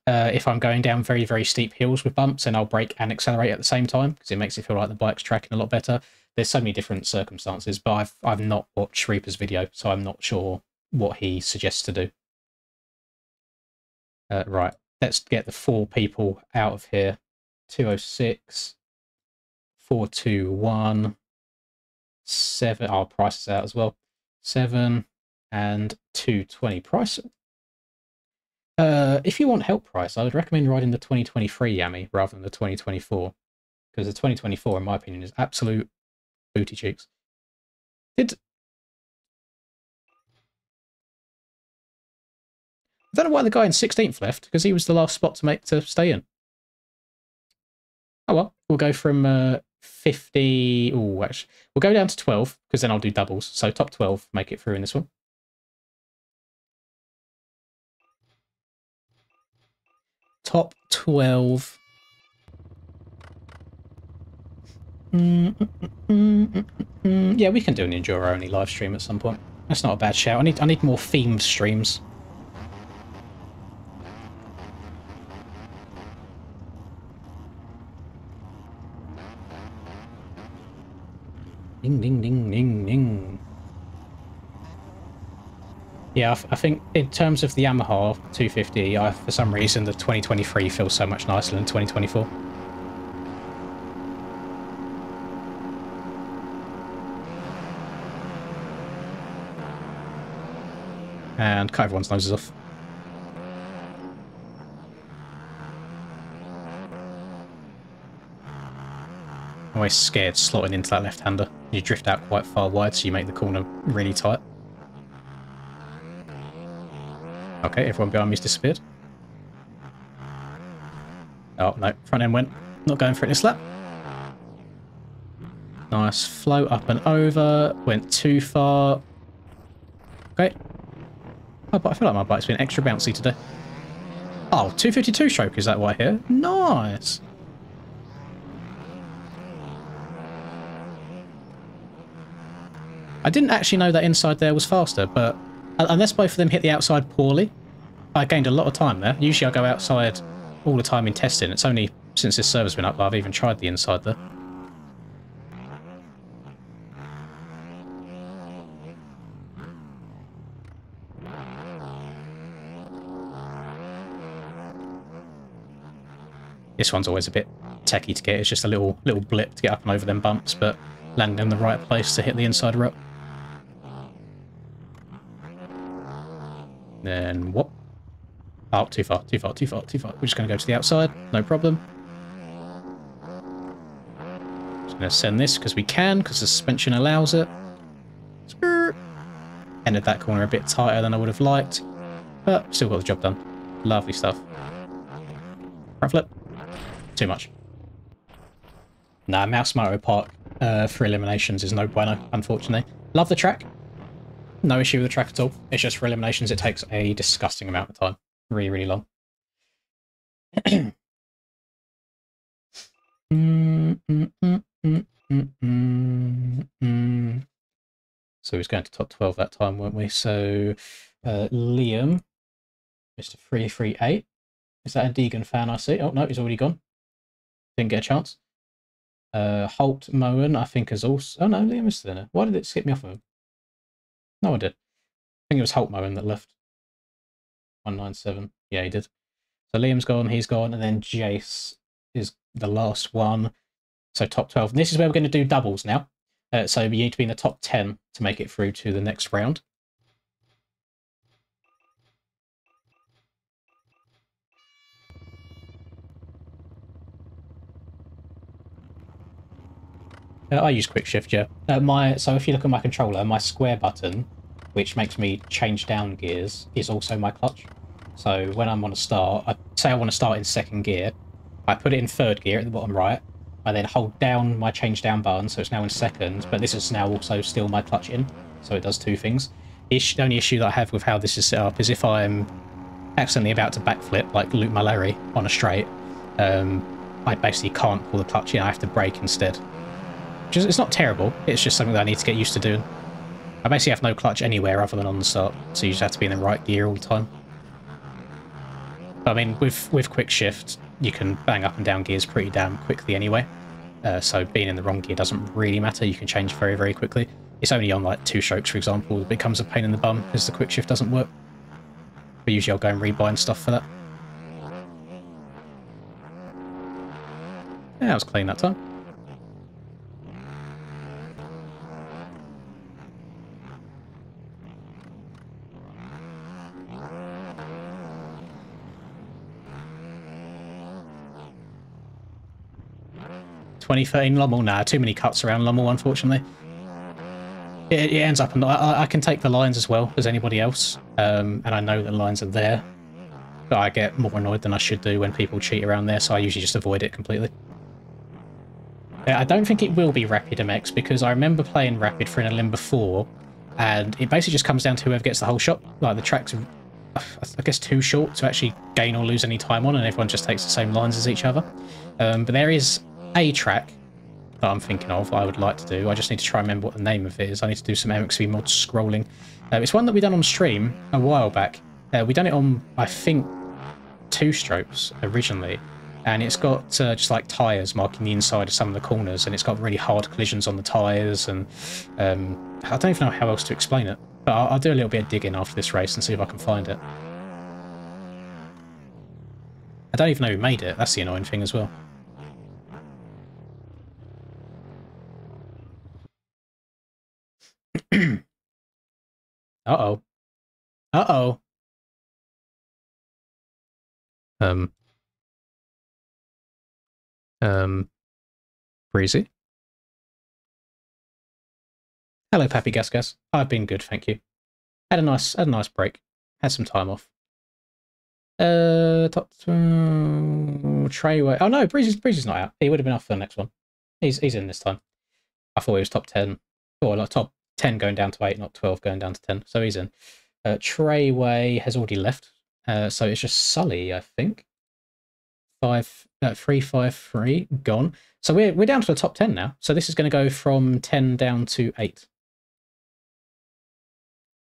If I'm going down very, very steep hills with bumps, then I'll brake and accelerate at the same time, because it makes it feel like the bike's tracking a lot better. There's so many different circumstances, but I've not watched Reaper's video, so I'm not sure what he suggests to do. Right, let's get the 4 people out of here. 206, 421, 7. Our price is out as well. 7 and 220 price. If you want help price, I would recommend riding the 2023 Yami rather than the 2024, because the 2024, in my opinion, is absolute booty cheeks. I don't know why the guy in 16th left, because he was the last spot to stay in. Oh well, we'll go from 50... Oh, actually, we'll go down to 12, because then I'll do doubles. So top 12, make it through in this one. Top 12. Yeah, we can do an Enduro-only live stream at some point. That's not a bad shout. I need more themed streams. Ding, ding, ding, ding, ding. Yeah, I think in terms of the Yamaha 250, for some reason the 2023 feels so much nicer than 2024. And cut everyone's noses off. I'm always scared slotting into that left-hander. You drift out quite far wide, so you make the corner really tight. Okay, everyone behind me's disappeared. Oh, no, front end went. Not going for it this lap. Nice flow up and over. Went too far. Okay. Oh, but I feel like my bike's been extra bouncy today. Oh, 252 stroke, is that why here? Nice. I didn't actually know that inside there was faster, but unless both of them hit the outside poorly, I gained a lot of time there. Usually I go outside all the time in testing. It's only since this server's been up that I've even tried the inside there. This one's always a bit techie to get. It's just a little blip to get up and over them bumps, but landing in the right place to hit the inside rut. Then what? Oh, too far. We're just going to go to the outside. No problem. Just going to send this because we can, because the suspension allows it. Ended that corner a bit tighter than I would have liked, but still got the job done. Lovely stuff. Front flip. Too much. Nah, Mouse Mario Park for Eliminations is no bueno, unfortunately. Love the track. No issue with the track at all. It's just for Eliminations it takes a disgusting amount of time. Really, really long. So he was going to top 12 that time, weren't we? So Liam, Mr. 338. Is that a Deegan fan I see? Oh, no, he's already gone. Didn't get a chance. Holt Moen, I think, is also... Oh, no, Liam is still there. Why did it skip me off of him? No, I did. I think it was Holt Moen that left. 197. Yeah, he did. So Liam's gone, he's gone, and then Jace is the last one. So top 12. And this is where we're going to do doubles now. So you need to be in the top 10 to make it through to the next round. I use quick shift, yeah. So if you look at my controller, my square button, which makes me change down gears, is also my clutch. So when I'm on a start, say I want to start in second gear, I put it in third gear at the bottom right, I then hold down my change down button, so it's now in second, but this is now also still my clutch in, so it does two things. The only issue that I have with how this is set up is if I'm accidentally about to backflip, like Luke Mallory on a straight, I basically can't pull the clutch in, I have to brake instead. It's not terrible, it's just something that I need to get used to doing. I basically have no clutch anywhere other than on the start, so you just have to be in the right gear all the time. But I mean, with quick shift, you can bang up and down gears pretty damn quickly anyway. So being in the wrong gear doesn't really matter, you can change very, very quickly. It's only on like 2 strokes, for example, it becomes a pain in the bum because the quick shift doesn't work. But usually I'll go and rebind stuff for that. Yeah, that was clean that time. $20.13 Lommel? Nah, too many cuts around Lommel, unfortunately. It ends up, and I can take the lines as well as anybody else, and I know the lines are there, but I get more annoyed than I should do when people cheat around there, so I usually just avoid it completely. I don't think it will be Rapid MX, because I remember playing Rapid for an Elim before, and it basically just comes down to whoever gets the whole shot. Like, the track's, I guess, too short to actually gain or lose any time on, and everyone just takes the same lines as each other. But there is a track that I'm thinking of I would like to do. I just need to try and remember what the name of it is. I need to do some MXV mod scrolling. It's one that we done on stream a while back. We done it on, I think, 2 strokes originally, and it's got just like tyres marking the inside of some of the corners, and it's got really hard collisions on the tyres, and I don't even know how else to explain it, but I'll do a little bit of digging after this race and see if I can find it. I don't even know who made it, that's the annoying thing as well. Uh-oh. Uh-oh. Breezy. Hello, Pappy Gas Gas. I've been good, thank you. Had a nice break. Had some time off. Top Treyway. Oh no, Breezy's not out. He would have been off for the next one. He's in this time. I thought he was top 10. Or like top 10 going down to 8, not 12 going down to 10. So he's in. Treyway has already left. So it's just Sully, I think. 353 gone. So we're down to the top 10 now. So this is going to go from 10 down to 8.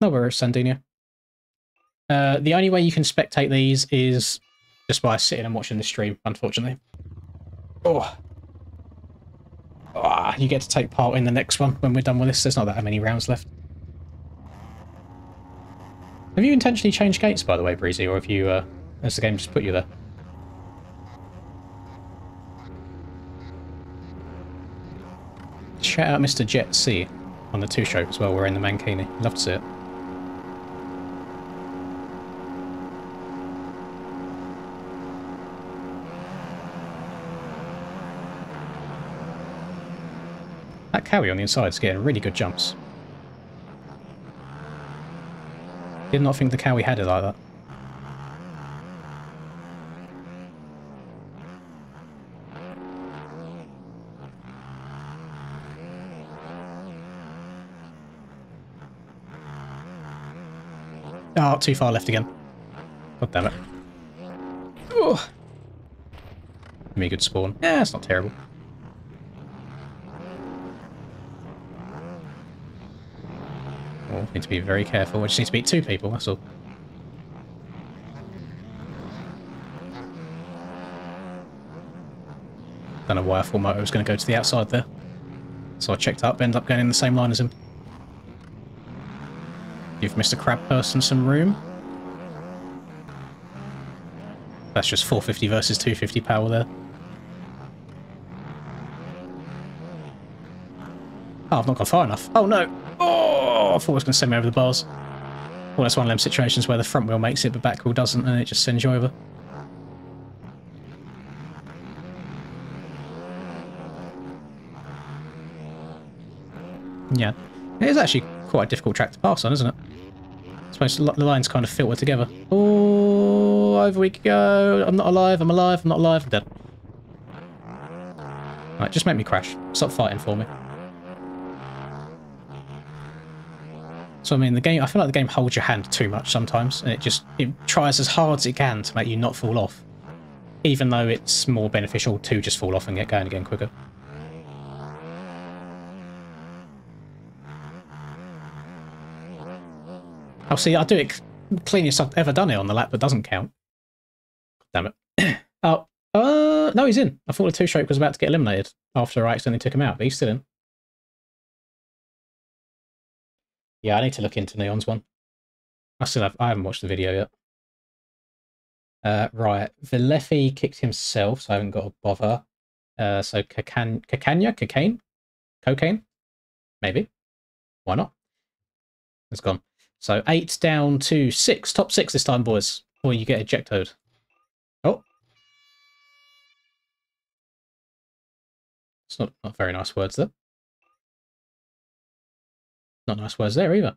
No worries, Sandino. The only way you can spectate these is just by sitting and watching the stream, unfortunately. Oh. Oh, you get to take part in the next one when we're done with this. There's not that many rounds left. Have you intentionally changed gates, by the way, Breezy, or have you, has the game just put you there? Shout out Mr. Jet C on the 2 show as well. We're in the Mankini. Love to see it. That Cowie on the inside is getting really good jumps. Did not think the Cowie had it like that. Oh, too far left again. God damn it. Oh. Give me a good spawn. Yeah, it's not terrible. Oh, need to be very careful. I just need to beat 2 people, that's all. Don't know why I thought Moto was going to go to the outside there. So I checked up, ended up going in the same line as him. Give Mr. Crab Person some room. That's just 450 versus 250 power there. Oh, I've not gone far enough. Oh no! Oh, I thought it was going to send me over the bars. Well, that's one of them situations where the front wheel makes it, but back wheel doesn't, and it just sends you over. Yeah. It is actually quite a difficult track to pass on, isn't it? I suppose the lines kind of filter together. Oh, over we go. I'm not alive, I'm alive, I'm not alive, I'm dead. Right, just make me crash. Stop fighting for me. So I mean, the game, I feel like the game holds your hand too much sometimes, and it tries as hard as it can to make you not fall off, even though it's more beneficial to just fall off and get going again quicker. Oh, see, I do it cleanest I've ever done it on the lap, but doesn't count. Damn it. Oh, no, he's in. I thought the 2-stroke was about to get eliminated after I accidentally took him out, but he's still in. Yeah, I need to look into Neon's one. I haven't watched the video yet. Right, Villefi kicked himself, so I haven't got to bother. So Cocaine? Cocaine? Maybe. Why not? It's gone. So 8 down to 6. Top 6 this time, boys. Or you get ejected. Oh. It's not very nice words there. Not nice words there either.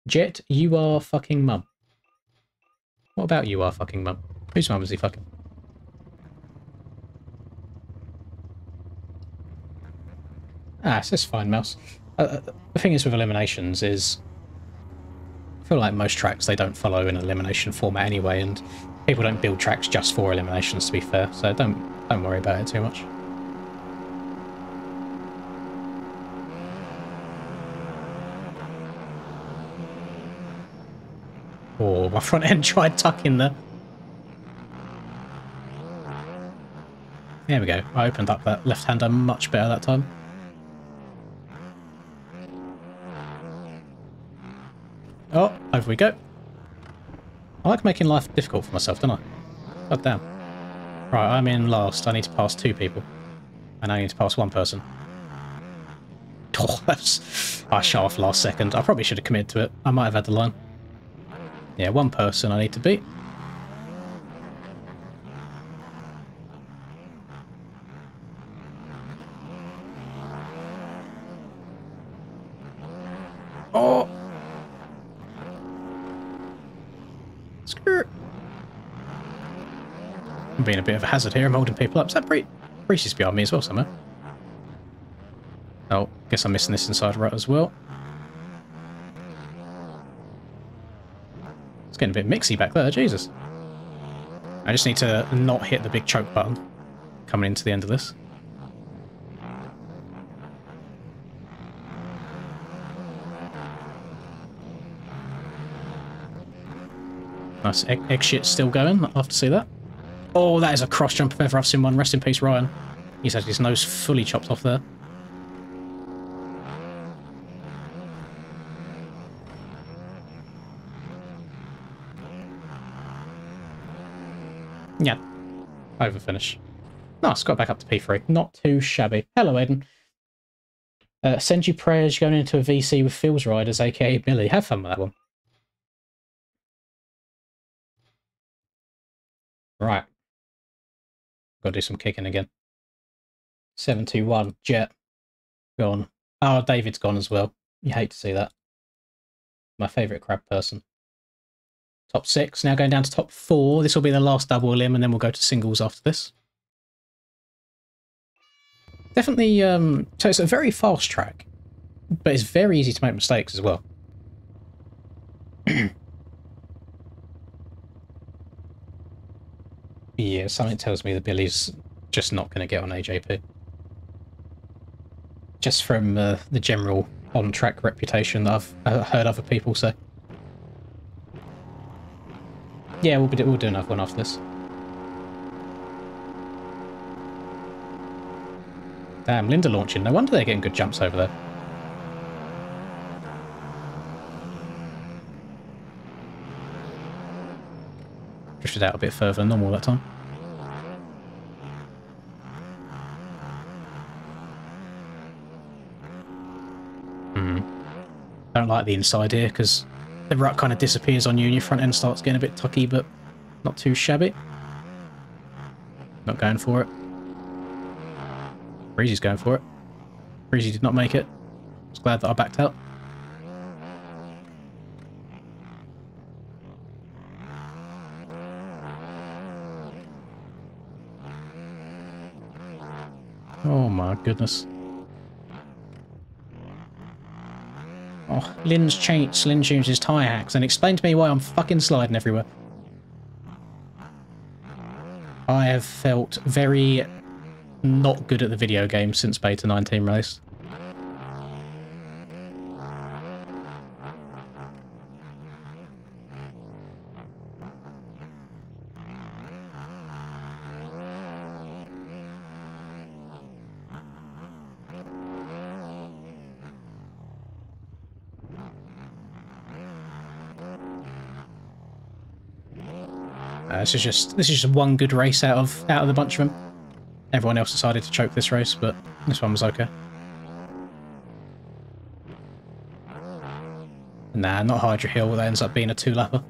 Jet, you are fucking mum. What about you are fucking mum? Whose mum is he fucking? Ah, it's just fine, Mouse. The thing is with eliminations is, I feel like most tracks, they don't follow an elimination format anyway, and people don't build tracks just for eliminations, to be fair, so don't worry about it too much. Oh, my front end tried tucking there. There we go. I opened up that left-hander much better that time. Oh, over we go. I like making life difficult for myself, don't I? God damn. Right, I'm in last. I need to pass 2 people. And I need to pass 1 person. Oh, I shot off last second. I probably should have committed to it. I might have had the line. Yeah, 1 person I need to beat. Oh! Skirt. I'm being a bit of a hazard here. I'm holding people up. Is that Breach is behind me as well somewhere? Oh, guess I'm missing this inside right as well. It's getting a bit mixy back there, Jesus. I just need to not hit the big choke button coming into the end of this. Nice. Egg shit's still going. I'll have to see that. Oh, that is a cross jump if ever I've seen one. Rest in peace, Ryan. He's had his nose fully chopped off there. Yeah. Over finish. Nice, got back up to P3. Not too shabby. Hello, Aiden. Send you prayers going into a VC with Phil's Riders, aka Billy. Have fun with that one. Right. Gotta do some kicking again. 721. Jet. Gone. Oh, David's gone as well. You hate to see that. My favourite crab person. Top 6. Now going down to top 4. This will be the last double elim, and then we'll go to singles after this. Definitely, so it's a very fast track, but it's very easy to make mistakes as well. Yeah, something tells me that Billy's just not going to get on AJP. Just from the general on-track reputation that I've heard other people say. Yeah, we'll do another one after this. Damn, Linda launching. No wonder they're getting good jumps over there. Drifted out a bit further than normal that time. Don't like the inside here because the rut kind of disappears on you and your front end starts getting a bit tucky, but not too shabby. Not going for it. Breezy's going for it. Breezy did not make it. I was glad that I backed out. Oh my goodness. Oh, Lynn's changed his tyre hacks and explain to me why I'm fucking sliding everywhere. I have felt very not good at the video game since Beta 19 release. This is just one good race out of the bunch of them. Everyone else decided to choke this race, but this one was okay. Nah, not Hydra Hill. That ends up being a 2-lapper.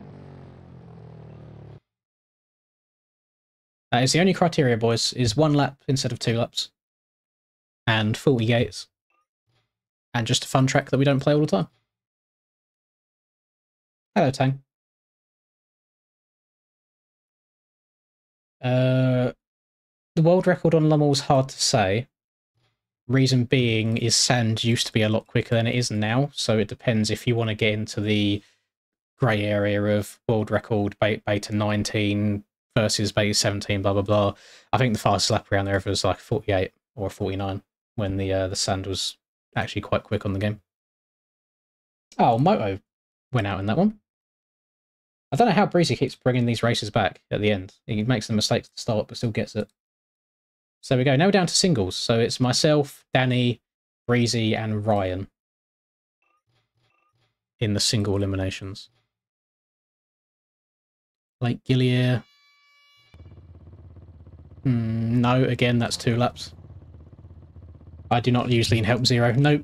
That is the only criteria, boys, is 1 lap instead of 2 laps. And 40 gates. And just a fun track that we don't play all the time. Hello, Tang. The world record on Lummel was hard to say. Reason being is sand used to be a lot quicker than it is now, so it depends if you want to get into the grey area of world record beta 19 versus beta 17, blah blah blah. I think the fastest lap around there was like 48 or 49 when the sand was actually quite quick on the game. Oh, Moto went out in that one. I don't know how Breezy keeps bringing these races back at the end. He makes the mistakes at the start, but still gets it. So we go. Now we're down to singles. So it's myself, Danny, Breezy, and Ryan in the single eliminations. Lake Gillier. No, again, that's 2 laps. I do not use Lean Help Zero. No,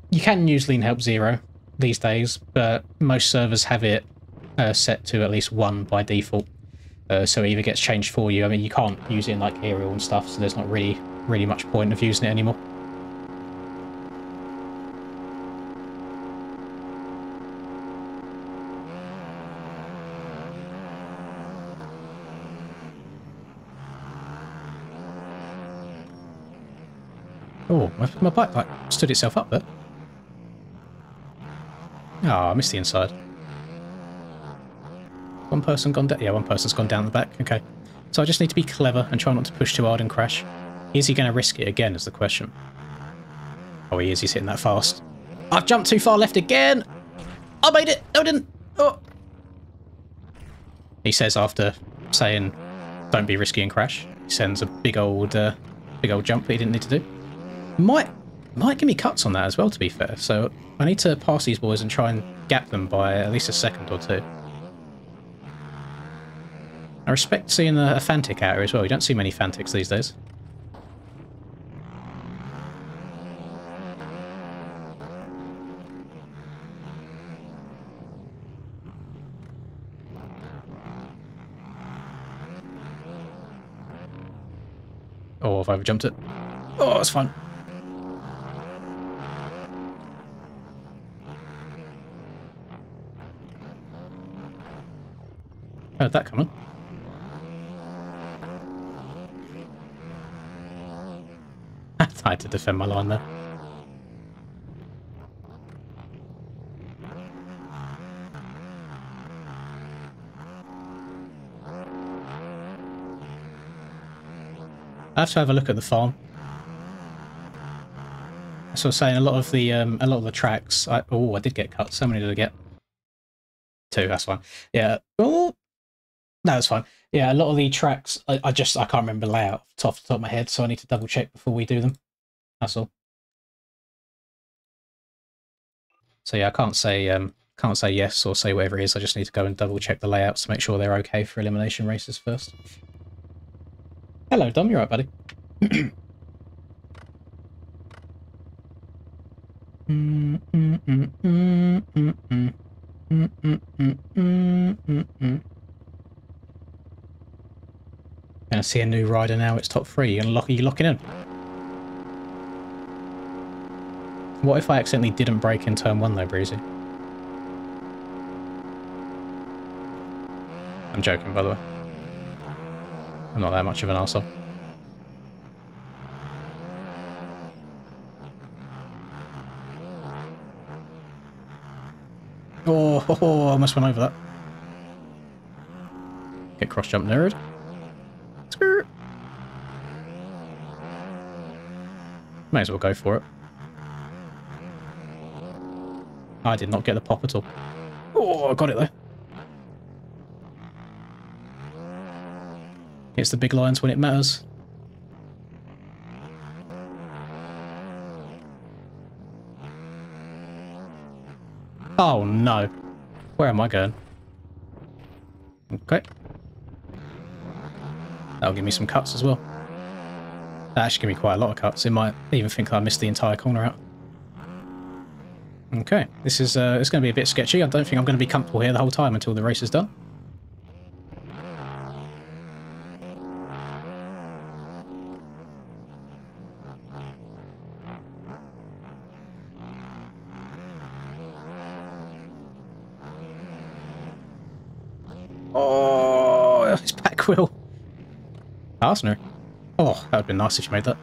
you can use Lean Help Zero these days, but most servers have it set to at least 1 by default. So it either gets changed for you. I mean, you can't use it in like aerial and stuff, so there's not really much point of using it anymore. Oh, my bike like stood itself up there. Oh, I missed the inside. One person gone down? Yeah, one person's gone down the back. Okay. So I just need to be clever and try not to push too hard and crash. Is he going to risk it again is the question. Oh, he is. He's hitting that fast. I've jumped too far left again! I made it! No, I didn't! Oh! He says after saying, "Don't be risky and crash," he sends a big old jump that he didn't need to do. Might give me cuts on that as well, to be fair. So I need to pass these boys and try and gap them by at least a second or two. I respect seeing a Fantic out here as well. You don't see many Fantics these days. Oh, I've overjumped it. Oh, that's fine. Heard that coming. I had to defend my line there. I have to have a look at the farm. As I was saying, a lot of the tracks. I did get cut. So many did I get? 2. That's fine. Yeah. Oh, no, that's fine. Yeah, a lot of the tracks. I can't remember layout off the top of my head, so I need to double check before we do them. That's all. So yeah, I can't say yes or say whatever it is. I just need to go and double check the layouts to make sure they're okay for elimination races first. Hello, Dom. You right, buddy? Gonna see a new rider now. It's top 3. Are you locking in? What if I accidentally didn't brake in turn 1 though, Breezy? I'm joking, by the way. I'm not that much of an arsehole. Oh, I almost went over that. Get cross jump nerd. Skirt. May as well go for it. I did not get the pop at all. Oh, I got it though. It's the big lines when it matters. Oh no. Where am I going? Okay. That'll give me some cuts as well. That actually give me quite a lot of cuts. It might even think I missed the entire corner out. Okay, this is it's going to be a bit sketchy. I don't think I'm going to be comfortable here the whole time until the race is done. Oh, it's back wheel. Arsenal. Oh, that would have been nice if you made that.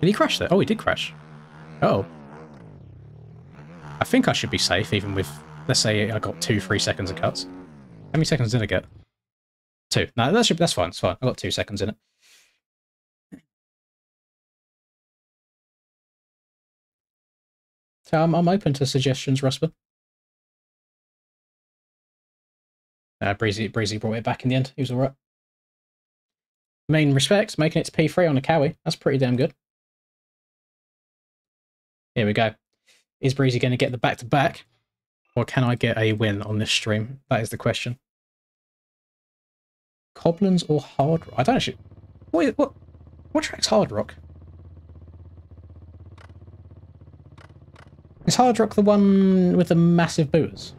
Did he crash there? Oh, he did crash. Oh. I think I should be safe even with, let's say I got 2-3 seconds of cuts. How many seconds did I get? 2. No, that's fine. It's fine. I got 2 seconds in it. So I'm open to suggestions, Rusper. Breezy brought it back in the end. He was alright. Main respects, making it to P3 on a Cowie. That's pretty damn good. Here we go. Is Breezy going to get the back-to-back? Or can I get a win on this stream? That is the question. Cobblins or Hard Rock? I don't actually... What track's Hard Rock? Is Hard Rock the one with the massive booters?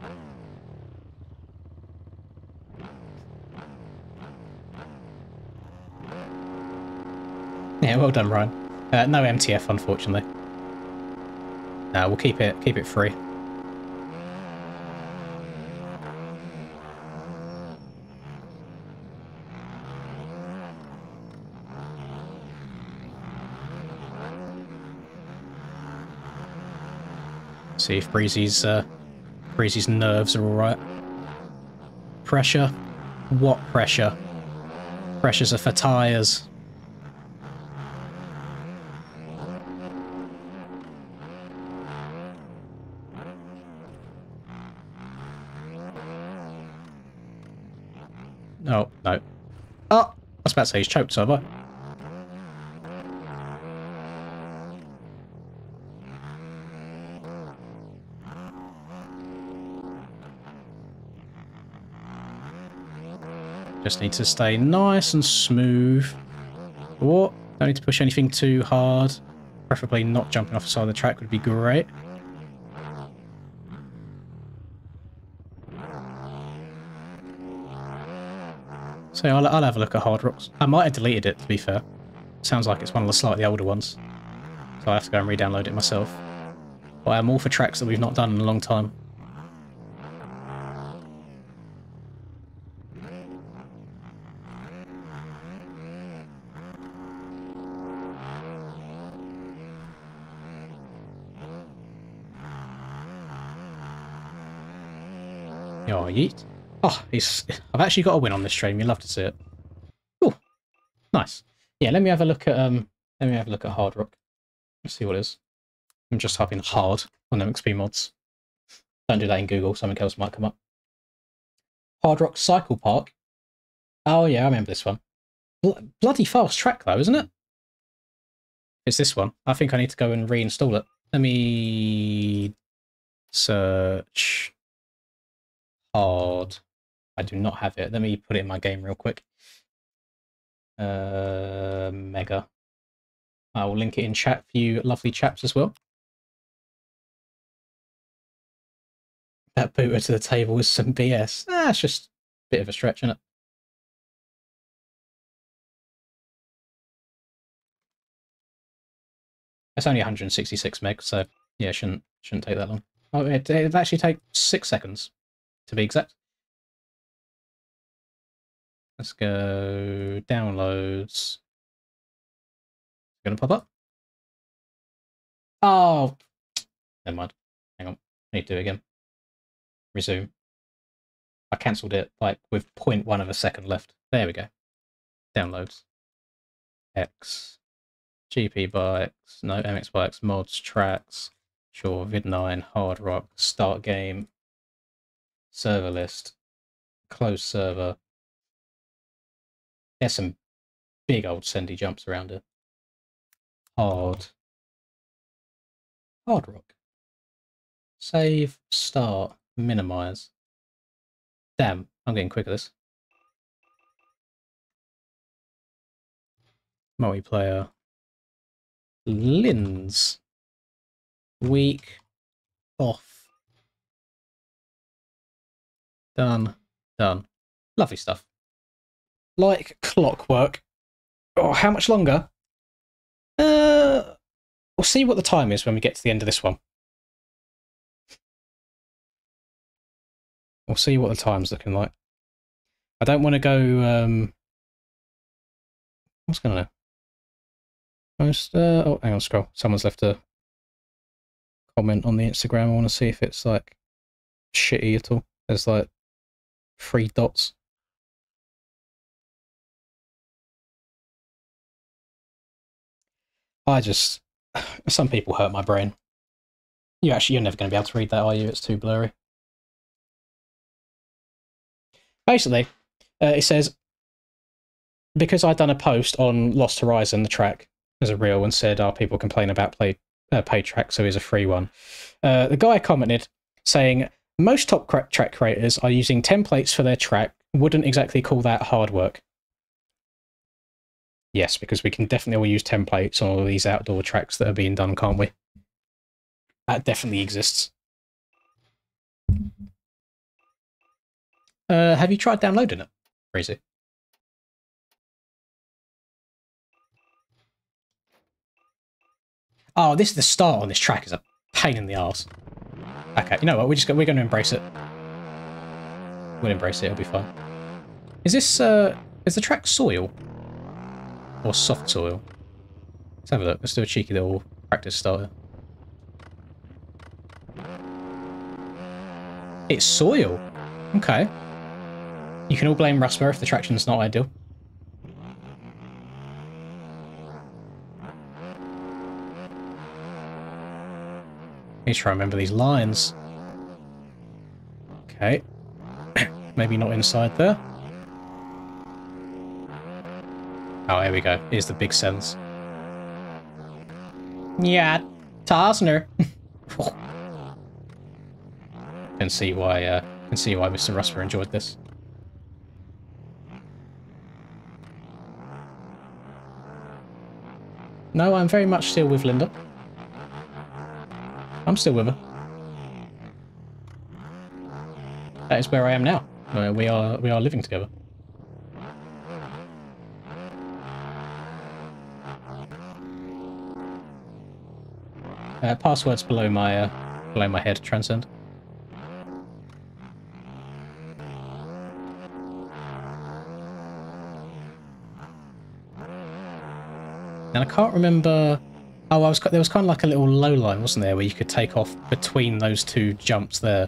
Yeah, well done, Ryan. No MTF, unfortunately. No, we'll keep it free. See if Breezy's nerves are all right. Pressure? What pressure? Pressures are for tyres. No, no. Oh, I was about to say he's choked, so have I. Just need to stay nice and smooth. What? Don't need to push anything too hard. Preferably not jumping off the side of the track would be great. So I'll have a look at Hard Rocks. I might have deleted it, to be fair. Sounds like it's one of the slightly older ones. So I have to go and re-download it myself. But I'm all for tracks that we've not done in a long time. Oh, yeet. Oh, I've actually got a win on this stream. You'll love to see it. Oh, nice. Yeah, let me have a look at Hard Rock. Let's see what it is. I'm just typing hard on MXP mods. Don't do that in Google, something else might come up. Hard Rock Cycle Park. Oh yeah, I remember this one. Bloody fast track though, isn't it? It's this one. I think I need to go and reinstall it. Let me search hard. I do not have it. Let me put it in my game real quick. Mega. I will link it in chat for you lovely chaps as well. That booter to the table is some BS. It's just a bit of a stretch, isn't it? It's only 166 meg, so yeah, shouldn't take that long. Oh, it'd actually take 6 seconds, to be exact. Let's go downloads. Gonna pop up. Oh, never mind. Hang on, I need to do it again. Resume. I cancelled it like with 0.1 of a second left. There we go. Downloads. X. GP bikes. No, MX bikes. Mods. Tracks. Sure. Vid9. Hard Rock. Start game. Server list. Close server. There's some big old sendy jumps around it. Hard Rock. Save. Start. Minimize. Damn, I'm getting quick at this. Multiplayer. Lins. Week. Off. Done. Done. Lovely stuff. Like clockwork. Oh, how much longer? We'll see what the time is when we get to the end of this one. We'll see what the time's looking like. I don't want to go... What's going on there? Oh, hang on, scroll. Someone's left a comment on the Instagram. I want to see if it's, like, shitty at all. There's, like, 3 dots. Some people hurt my brain. You're never going to be able to read that, are you? It's too blurry. Basically, it says, because I'd done a post on Lost Horizon, the track, as a reel, and said, people complain about paid track, so here's a free one. The guy commented saying, most top track creators are using templates for their track. Wouldn't exactly call that hard work. Yes, because we can definitely all use templates on all these outdoor tracks that are being done, can't we? That definitely exists. Have you tried downloading it? Crazy. Oh, the start on this track is a pain in the arse. Okay, you know what? We're going to embrace it. We'll embrace it. It'll be fun. Is the track soil or soft soil? Let's have a look. Let's do a cheeky little practice starter. It's soil. Okay. You can all blame Rusper if the traction's not ideal. Need to try and remember these lines. Okay. Maybe not inside there. Oh, here we go. Here's the big sense. Yeah, Tarsner. Can see why Mr. Rusper enjoyed this. No, I'm very much still with Linda. I'm still with her. That is where I am now. We are living together. Passwords below my head. Transcend. And I can't remember. Oh, there was kind of like a little low line, wasn't there, where you could take off between those two jumps there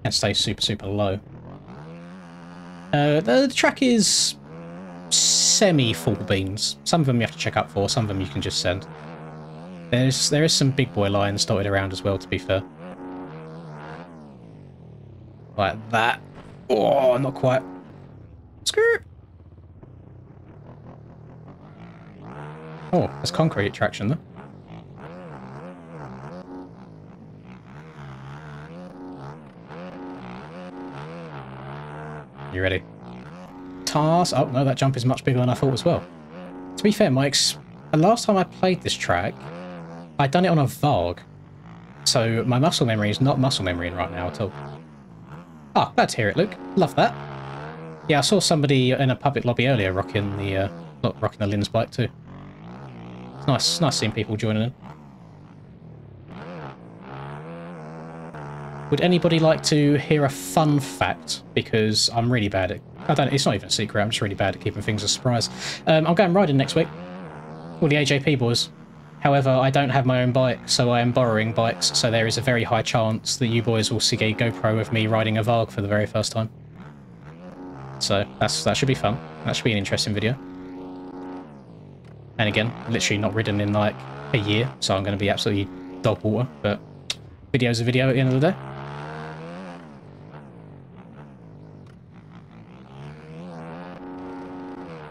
and stay super, super low. The track is semi-full beans. Some of them you have to check up for, some of them you can just send. There is some big boy lines dotted around as well, to be fair. Like that. Oh, not quite. Screw. Oh, that's concrete traction though. You ready? Tars. Oh no, that jump is much bigger than I thought as well. To be fair, the last time I played this track, I'd done it on a VARG. So my muscle memory is not muscle memory right now at all. Oh, glad to hear it, Luke. Love that. Yeah, I saw somebody in a public lobby earlier rocking the Lynn's bike too. It's nice seeing people joining in. Would anybody like to hear a fun fact? Because I'm really bad at... It's not even a secret, I'm just really bad at keeping things a surprise. I'm going riding next week. All the AJP boys. However, I don't have my own bike, so I am borrowing bikes, so there is a very high chance that you boys will see a GoPro of me riding a VARG for the very first time. So, that should be fun. That should be an interesting video. And again, literally not ridden in like a year, so I'm going to be absolutely dog water, but video's a video at the end of the day.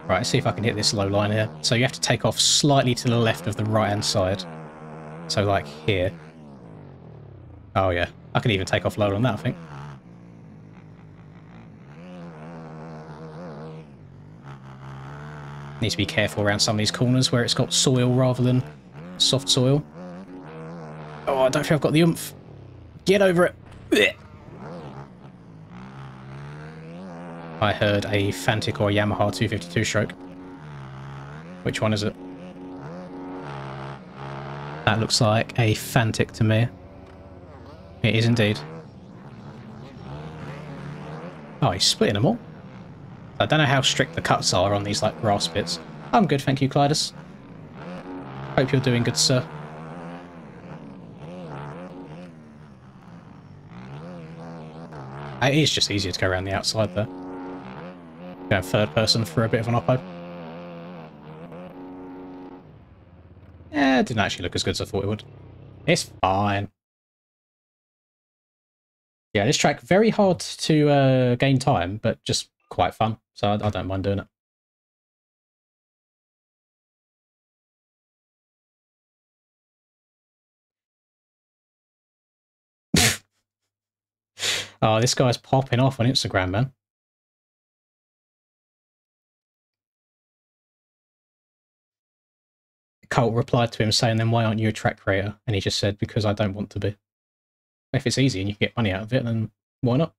Right, let's see if I can hit this low line here. So you have to take off slightly to the left of the right-hand side. So like here. Oh yeah, I can even take off lower on that, I think. Need to be careful around some of these corners where it's got soil rather than soft soil. Oh, I don't think I've got the oomph. Get over it. Blech. I heard a Fantic or a Yamaha 252 stroke. Which one is it? That looks like a Fantic to me. It is indeed. Oh, he's splitting them all. I don't know how strict the cuts are on these like grass bits. I'm good, thank you, Clydus. Hope you're doing good, sir. It is just easier to go around the outside there. Going third person for a bit of an oppo. Yeah, it didn't actually look as good as I thought it would. It's fine. Yeah, this track, very hard to gain time, but just quite fun. So I don't mind doing it. Oh, this guy's popping off on Instagram, man. Colt replied to him saying, then why aren't you a track creator? And he just said, because I don't want to be. If it's easy and you can get money out of it, then why not?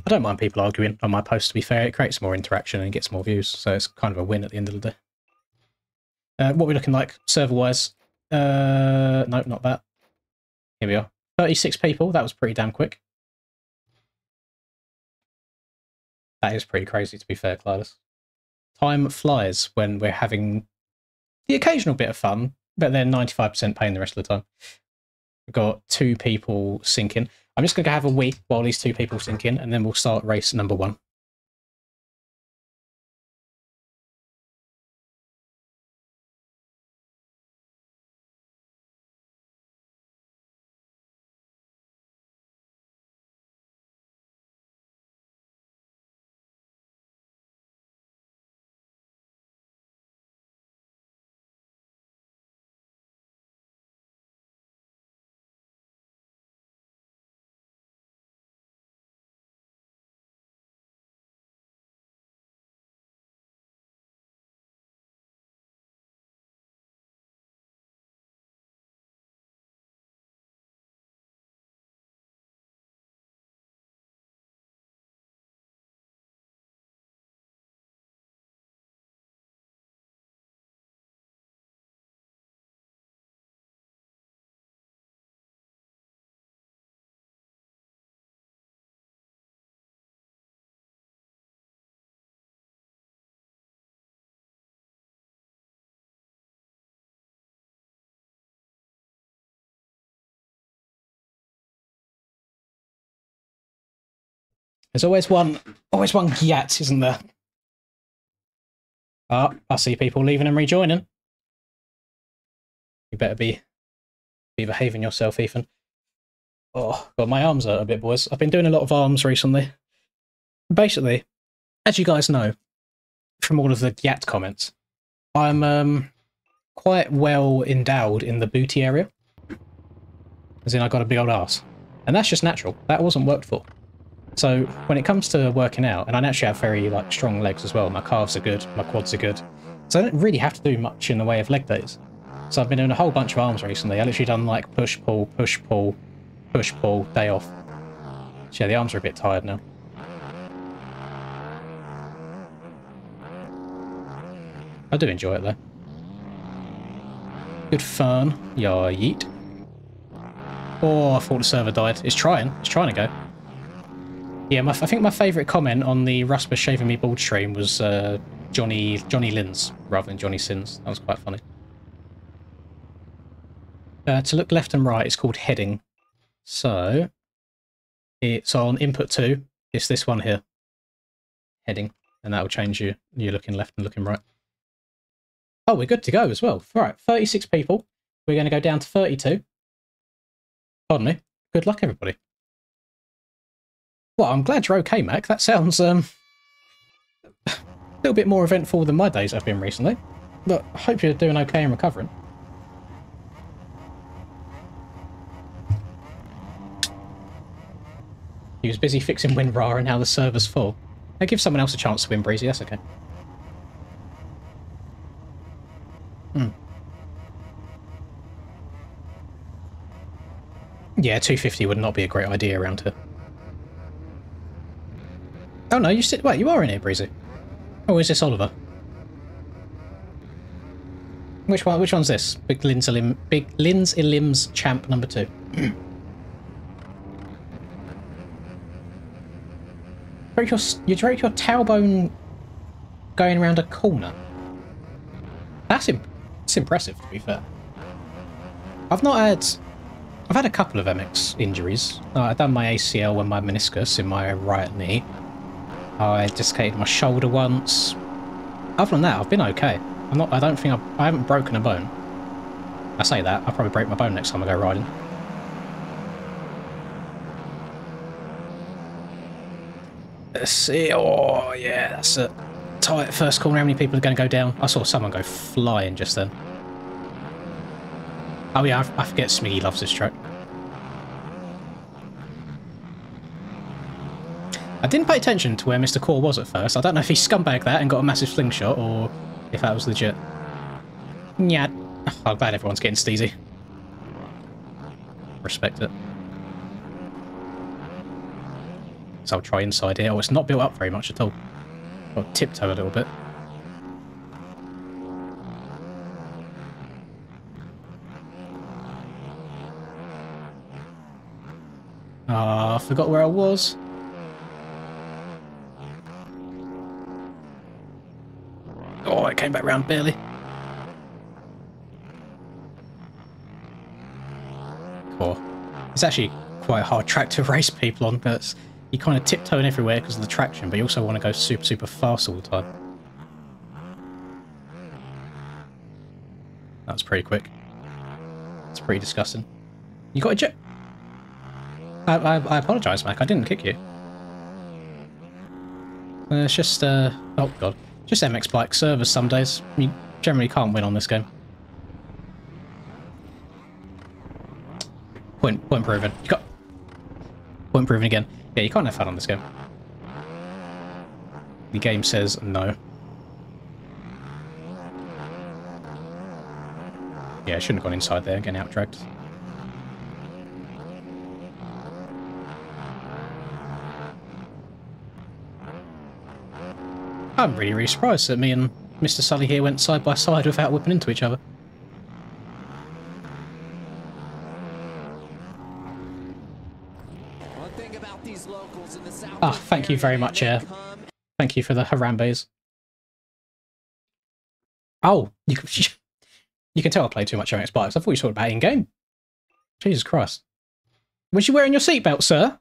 I don't mind people arguing on my post, to be fair. It creates more interaction and gets more views, so it's kind of a win at the end of the day. What we're looking like, server-wise. Nope, not that. Here we are. 36 people, that was pretty damn quick. That is pretty crazy, to be fair, Clytus. Time flies when we're having the occasional bit of fun, but then 95% pain the rest of the time. We've got 2 people sinking. I'm just going to have a wee while these 2 people sink in, and then we'll start race number 1. There's always one gyat, isn't there? Ah, I see people leaving and rejoining. You better be behaving yourself, Ethan. Oh, God, my arms hurt a bit, boys. I've been doing a lot of arms recently. Basically, as you guys know, from all of the gyat comments, I'm quite well endowed in the booty area. As in, I got a big old ass. And that's just natural. That wasn't worked for. So when it comes to working out, and I actually have very strong legs as well. My calves are good, my quads are good. So I don't really have to do much in the way of leg days. So I've been doing a whole bunch of arms recently. I literally done like push, pull, push, pull, push, pull, day off. So yeah, the arms are a bit tired now. I do enjoy it though. Good fun. Yeah, yeet. Oh, I thought the server died. It's trying to go. Yeah, I think my favourite comment on the Rusper Shaving Me Bald stream was Johnny Lins rather than Johnny Sins. That was quite funny. To look left and right is called heading. So it's on input 2. It's this one here. Heading. And that will change you. You're looking left and looking right. Oh, we're good to go as well. Right, 36 people. We're going to go down to 32. Pardon me. Good luck, everybody. Well, I'm glad you're okay, Mac. That sounds a little bit more eventful than my days have been recently. But I hope you're doing okay and recovering. He was busy fixing WinRAR and now the server's full. Now give someone else a chance to win, Breezy. That's okay. Yeah, 250 would not be a great idea around here. Oh no, wait, you are in here, Breezy. Oh, is this Oliver? Which one's this? Big Lin's Elim's champ number 2. You broke your tailbone going around a corner. That's impressive, to be fair. I've had a couple of MX injuries. I've done my ACL and my meniscus in my right knee. I dislocated my shoulder once. Other than that, I've been okay. I haven't broken a bone. I say that, I'll probably break my bone next time I go riding. Let's see. Oh, yeah, that's a tight first corner. How many people are going to go down? I saw someone go flying just then. Oh yeah, I forget Smiggy loves this track. I didn't pay attention to where Mr. Core was at first. I don't know if he scumbagged that and got a massive slingshot or if that was legit. Yeah, I'm glad everyone's getting steezy. Respect it. So I'll try inside here. Oh, it's not built up very much at all. I'll tiptoe a little bit. Ah, I forgot where I was. Oh, I came back round barely. Cool. It's actually quite a hard track to race people on, because you kind of tiptoeing everywhere because of the traction, but you also want to go super, super fast all the time. That was pretty quick. It's pretty disgusting. You got a jet? I apologise, Mac. I didn't kick you. It's just, oh god. Just MX Bike servers some days. You generally can't win on this game. Point proven. You got... Point proven again. Yeah, you can't have fun on this game. The game says no. Yeah, I shouldn't have gone inside there, getting out-dragged. I'm really surprised that me and Mr. Sully here went side by side without whipping into each other. Ah, thank you very much, thank you for the Harambes. Oh, you can tell I play too much MX Bikes. I thought you talked about in-game. Jesus Christ. Was you wearing your seatbelt, sir?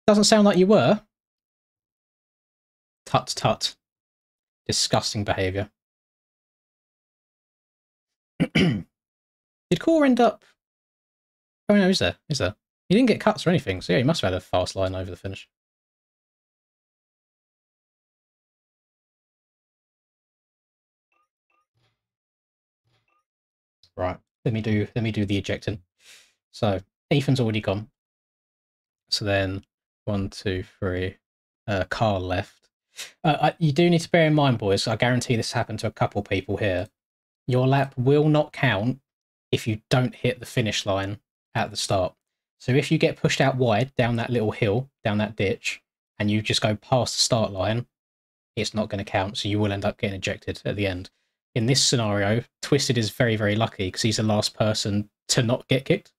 Doesn't sound like you were. Tut tut. Disgusting behaviour. Did Core end up... Oh no, is there? Is there? He didn't get cuts or anything, so yeah, he must have had a fast line over the finish. Right, let me do the ejecting. So Ethan's already gone. So then 1, 2, 3. Carl left. You do need to bear in mind, boys. I guarantee this happened to a couple people here. Your lap will not count if you don't hit the finish line at the start. So if you get pushed out wide down that little hill, down that ditch, and you just go past the start line, it's not going to count. So you will end up getting ejected at the end. In this scenario, Twisted is very, very lucky because he's the last person to not get kicked.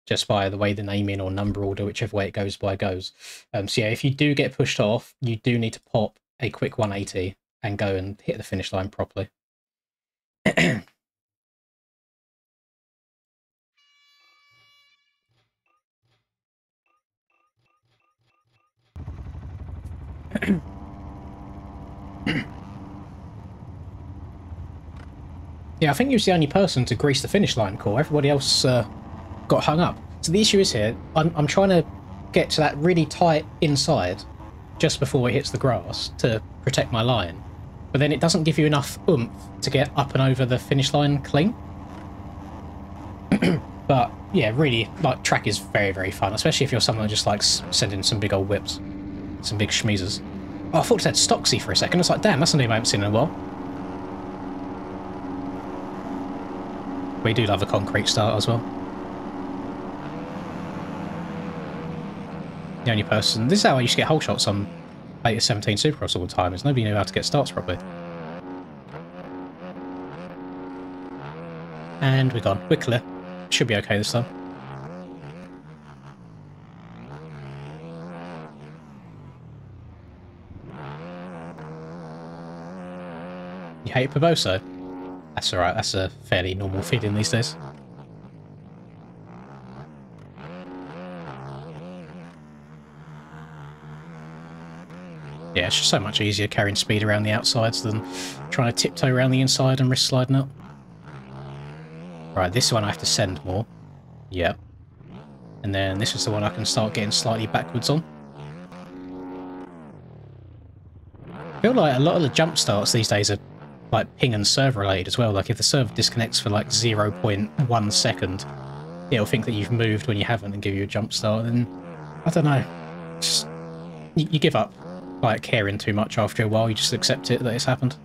Just by the way the naming or number order, whichever way it goes by goes. So yeah, if you do get pushed off, you do need to pop a quick 180 and go and hit the finish line properly. Yeah, I think you was the only person to grease the finish line, Core. Everybody else got hung up. So the issue is here, I'm trying to get to that really tight inside just before it hits the grass to protect my line. But then it doesn't give you enough oomph to get up and over the finish line clean. But yeah, really, like, track is very, very fun, especially if you're someone who just likes sending some big old whips, some big schmeezers. Oh, I thought it said Stocksy for a second. It's like, damn, that's a name I haven't seen in a while. We do love a concrete start as well. The only person... This is how I used to get whole shots on later 17 Supercross all the time, is nobody knew how to get starts properly. And we're gone. We're clear. Should be okay this time. You hate Paboso? That's alright, that's a fairly normal feeling these days. Yeah, it's just so much easier carrying speed around the outsides than trying to tiptoe around the inside and risk sliding up. Right, this one I have to send more. Yep. And then this is the one I can start getting slightly backwards on. I feel like a lot of the jump starts these days are like ping and serve related as well. Like if the serve disconnects for like 0.1 second, it'll think that you've moved when you haven't and give you a jump start. And I don't know, just you give up like caring too much after a while. You just accept it that it's happened.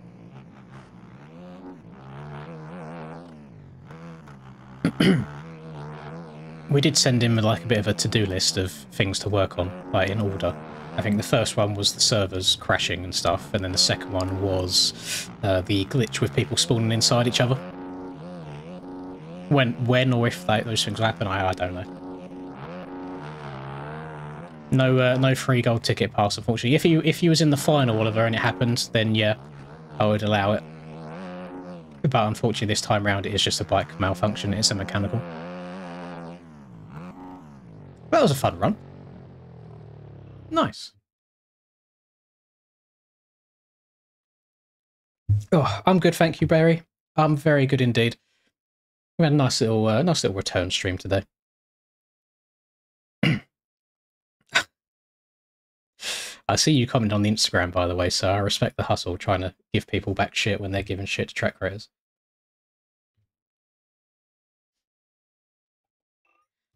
We did send him like a bit of a to-do list of things to work on, like in order. I think the first one was the servers crashing and stuff, and then the second one was the glitch with people spawning inside each other. When or if those things will happen, I don't know. No free gold ticket pass, unfortunately. If you was in the final, Oliver, and it happened, then yeah, I would allow it. But unfortunately, this time round, it is just a bike malfunction. It's a mechanical. That was a fun run. Nice. Oh, I'm good, thank you, Barry. I'm very good indeed. We had a nice little return stream today. I see you comment on the Instagram, by the way, so I respect the hustle, trying to give people back shit when they're giving shit to track creators.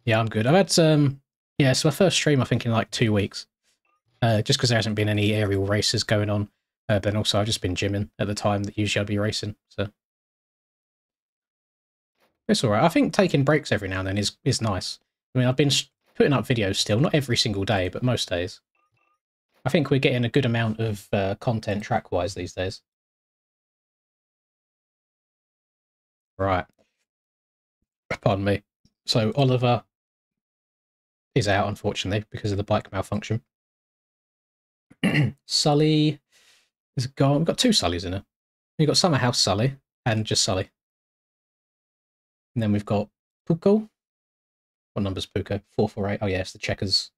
Yeah, I'm good. I've had yeah, it's my first stream, I think, in like 2 weeks. Just because there hasn't been any aerial races going on. But then also I've just been gymming at the time that usually I'd be racing, so it's alright. I think taking breaks every now and then is nice. I mean, I've been putting up videos still, not every single day, but most days. I think we're getting a good amount of content track-wise these days. Right. Pardon me. So Oliver is out, unfortunately, because of the bike malfunction. Sully is gone. We've got 2 Sullys in it. We've got Summer House Sully and just Sully. And then we've got Puko. What number's Puko? 448. Oh yeah, it's the checkers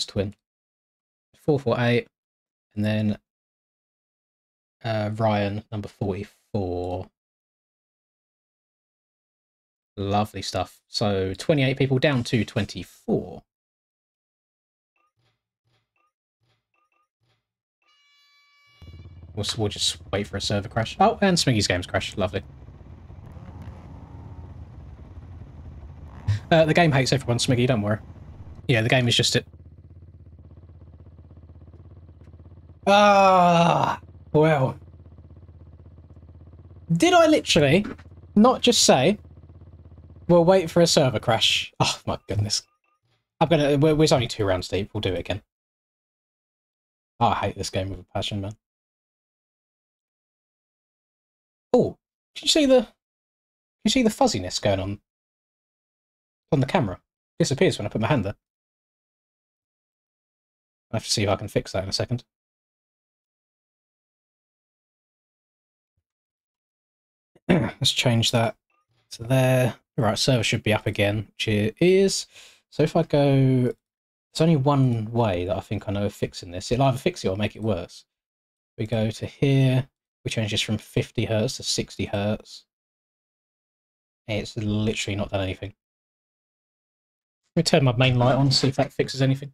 twin. 448, and then Ryan, number 44. Lovely stuff. So 28 people down to 24. We'll just wait for a server crash. Oh, and Smiggy's game's crashed. Lovely. The game hates everyone, Smiggy, don't worry. Yeah, the game is just it. Ah, well. Did I literally not just say, we'll wait for a server crash? Oh, my goodness. We're only 2 rounds deep. We'll do it again. Oh, I hate this game with a passion, man. Oh, did you see the fuzziness going on the camera? Disappears when I put my hand there. I have to see if I can fix that in a second. Let's change that to there. Right, server should be up again, which it is. So if I go, there's only one way that I think I know of fixing this. It'll either fix it or make it worse. We go to here. We change this from 50 Hz to 60 Hz. It's literally not done anything. Let me turn my main light on, see if that fixes anything.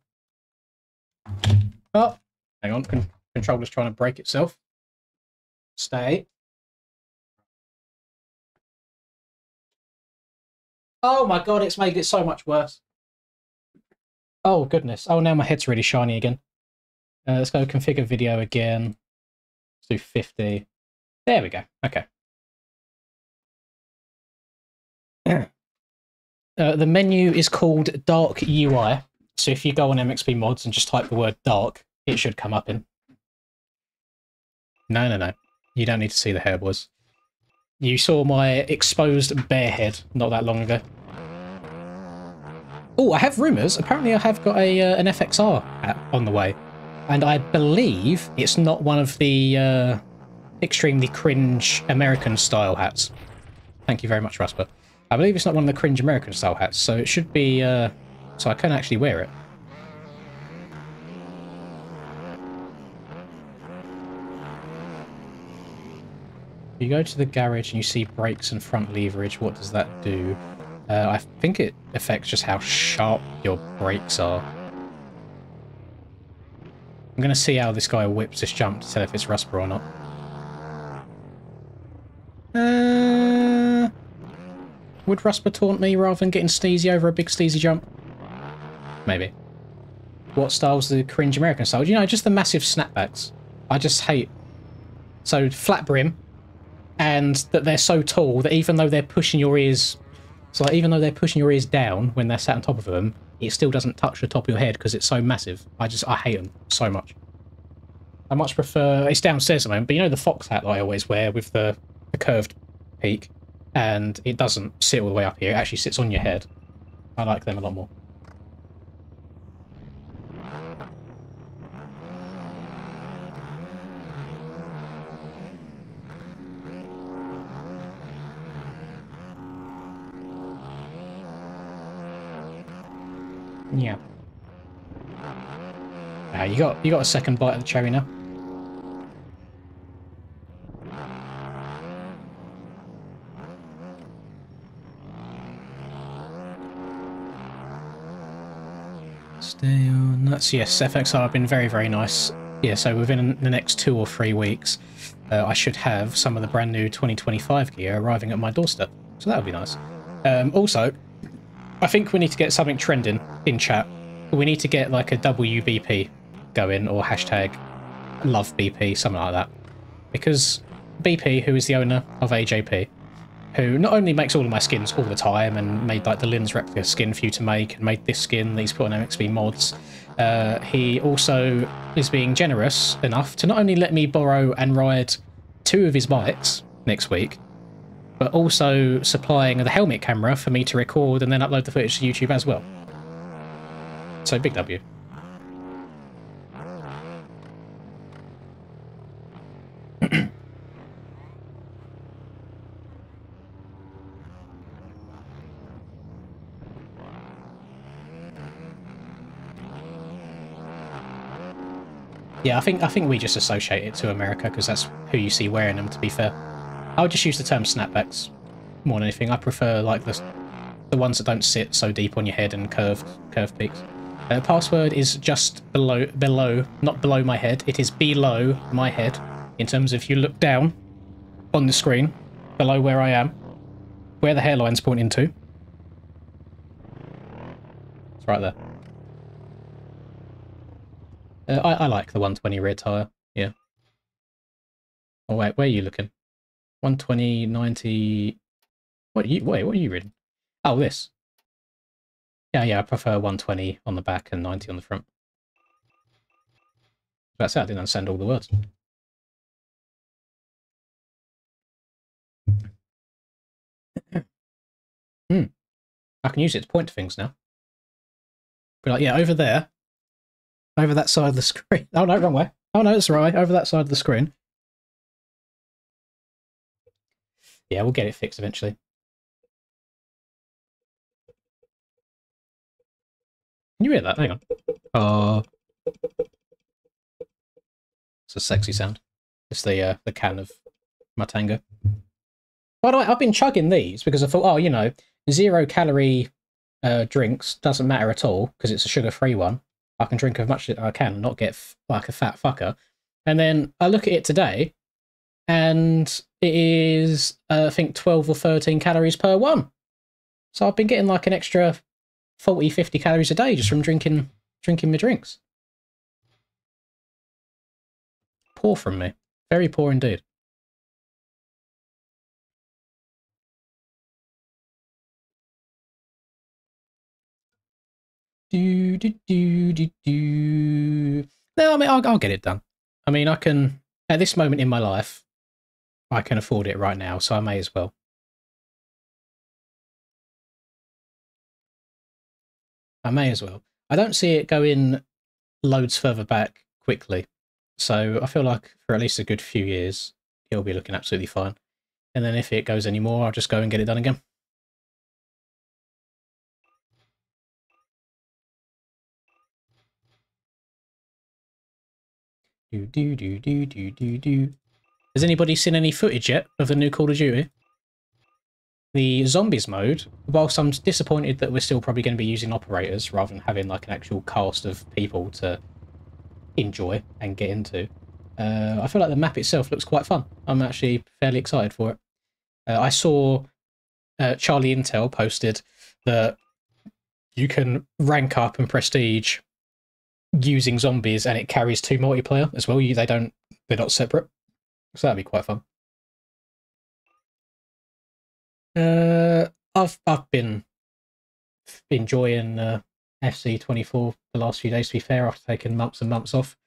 Oh, hang on. Controller's trying to break itself. Stay. Oh my god, it's made it so much worse. Oh goodness. Oh, now my head's really shiny again. Let's go configure video again. Let's do 50. There we go. Okay. The menu is called Dark UI. So if you go on MXP Mods and just type the word dark, it should come up in. No. You don't need to see the hair, boys. You saw my exposed bear head not that long ago. Oh, I have rumours. Apparently I have got an FXR on the way. And I believe it's not one of the extremely cringe American-style hats. Thank you very much, Rasper. I believe it's not one of the cringe American-style hats, so it should be... so I can actually wear it. You go to the garage and you see brakes and front leverage. What does that do? I think it affects just how sharp your brakes are. I'm going to see how this guy whips this jump to tell if it's Rusper or not. Would Rusper taunt me rather than getting steezy over a big steezy jump? Maybe. What style's the cringe American style? You know, just the massive snapbacks. I just hate... So, flat brim, and that they're so tall that even though they're pushing your ears... So, like, even though they're pushing your ears down when they're sat on top of them, it still doesn't touch the top of your head because it's so massive. I hate them so much. I much prefer... It's downstairs at the moment, but you know the fox hat that I always wear with the curved peak? And it doesn't sit all the way up here, it actually sits on your head. I like them a lot more. Yeah. You got a second bite of the cherry now. Stay on. That's, yes, FXR have been very, very nice. Yeah, so within the next 2 or 3 weeks, I should have some of the brand new 2025 gear arriving at my doorstep. So that would be nice. Also, I think we need to get something trending in chat. We need to get like a WBP going, or hashtag love BP, something like that. Because BP, who is the owner of AJP, who not only makes all of my skins all the time and made like the Lynn's replica skin for you to make and made this skin that he's put on MXB mods, he also is being generous enough to not only let me borrow and ride 2 of his bikes next week, but also supplying the helmet camera for me to record and then upload the footage to YouTube as well. So big W. Yeah, I think we just associate it to America because that's who you see wearing them. To be fair, I would just use the term snapbacks more than anything. I prefer like the ones that don't sit so deep on your head and curved peaks. Password is just below, not below my head. It is below my head in terms of if you look down on the screen, below where I am, where the hairline's pointing to. It's right there. I like the 120 rear tyre, yeah. Oh wait, where are you looking? 120, 90... What are you reading? Oh, this. Yeah, I prefer 120 on the back and 90 on the front. That's it, I didn't understand all the words. I can use it to point to things now. Be like, yeah, over there. Over that side of the screen. Oh, no, wrong way. Oh, no, it's right. Over that side of the screen. Yeah, we'll get it fixed eventually. Can you hear that? Hang on. Oh. It's a sexy sound. It's the can of Matango. By the way, I've been chugging these because I thought, oh, you know, 0-calorie drinks doesn't matter at all because it's a sugar-free one. I can drink as much as I can and not get like a fat fucker. And then I look at it today, and it is, I think, 12 or 13 calories per one. So I've been getting like an extra 40, 50 calories a day just from drinking my drinks. Poor from me. Very poor indeed. No, I mean, I'll get it done. I mean, I can, at this moment in my life, I can afford it right now, so I may as well. I don't see it going loads further back quickly. So I feel like for at least a good few years, it'll be looking absolutely fine. And then if it goes any more, I'll just go and get it done again. Has anybody seen any footage yet of the new Call of Duty? The zombies mode, whilst I'm disappointed that we're still probably going to be using operators rather than having like an actual cast of people to enjoy and get into, I feel like the map itself looks quite fun. I'm actually fairly excited for it. I saw Charlie Intel posted that you can rank up and prestige using zombies, and it carries 2 multiplayer as well. They're not separate, so that'd be quite fun. I've been enjoying FC24 the last few days, to be fair, after taking months and months off.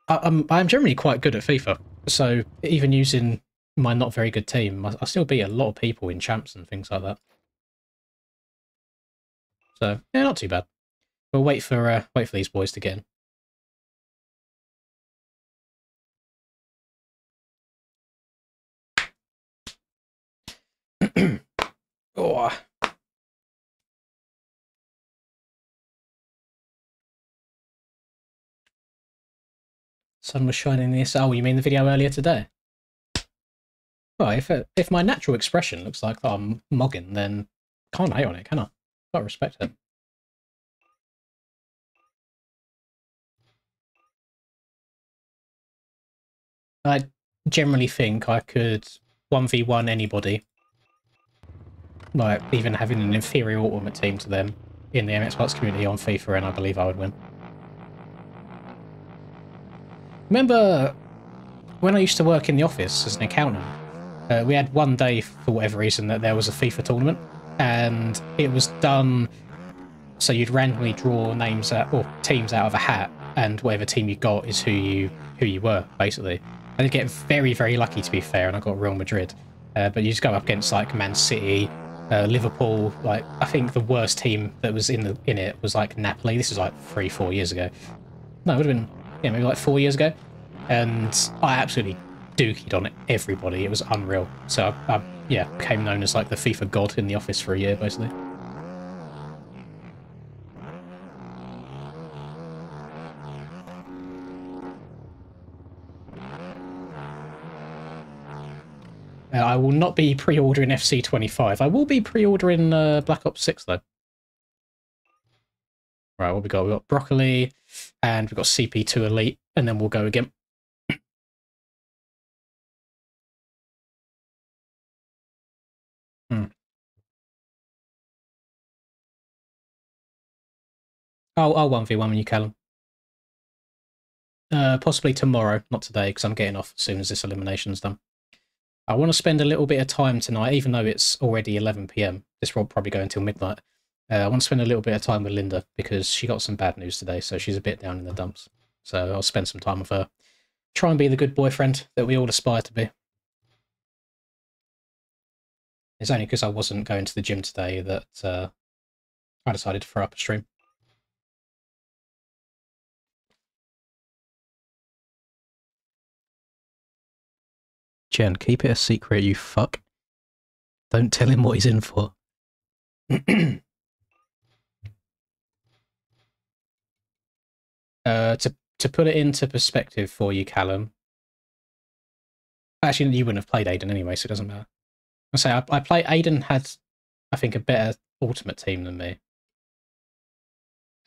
I'm generally quite good at FIFA, so even using my not very good team, I still beat a lot of people in champs and things like that. So yeah, not too bad. We'll wait for these boys to get in. Oh. Sun was shining this. Oh, you mean the video earlier today? Well, if my natural expression looks like I'm mogging, then can't hate on it, can I? Gotta respect it. I generally think I could 1v1 anybody. Like, even having an inferior ultimate team to them in the MXbox community on FIFA, and I believe I would win. Remember when I used to work in the office as an accountant, we had one day, for whatever reason, that there was a FIFA tournament, and it was done so you'd randomly draw names out, or teams out of a hat, and whatever team you got is who you were, basically. I did get very, very lucky, to be fair, and I got Real Madrid. But you just go up against like Man City, Liverpool. Like, I think the worst team that was in it was like Napoli. This was like 3-4 years ago. No, it would have been, yeah, maybe like 4 years ago. And I absolutely dookied on everybody. It was unreal. So I became known as like the FIFA god in the office for a year, basically. I will not be pre-ordering FC25. I will be pre-ordering Black Ops 6, though. Right, what we got? We've got Broccoli, and we've got CP2 Elite, and then we'll go again. I'll 1v1 when you, Callum. Possibly tomorrow, not today, because I'm getting off as soon as this elimination's done. I want to spend a little bit of time tonight, even though it's already 11 PM. This will probably go until midnight. I want to spend a little bit of time with Linda, because she got some bad news today, so she's a bit down in the dumps. So I'll spend some time with her. Try and be the good boyfriend that we all aspire to be. It's only because I wasn't going to the gym today that I decided to throw up a stream. Jen, keep it a secret, you fuck. Don't tell him what he's in for. To put it into perspective for you, Callum. Actually, you wouldn't have played Aiden anyway, so it doesn't matter. I say I play. Aiden had, I think, a better ultimate team than me,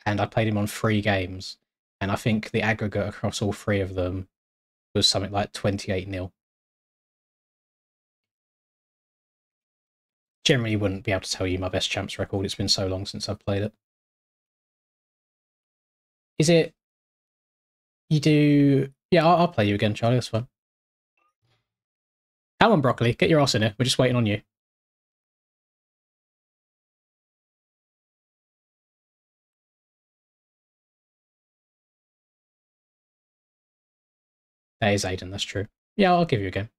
and I played him on 3 games, and I think the aggregate across all 3 of them was something like 28-0. Generally, wouldn't be able to tell you my best champs record. It's been so long since I've played it. Is it? You do? Yeah, I'll play you again, Charlie. That's fine. Come on, Broccoli, get your ass in here. We're just waiting on you. That is Aiden, that's true. Yeah, I'll give you a game.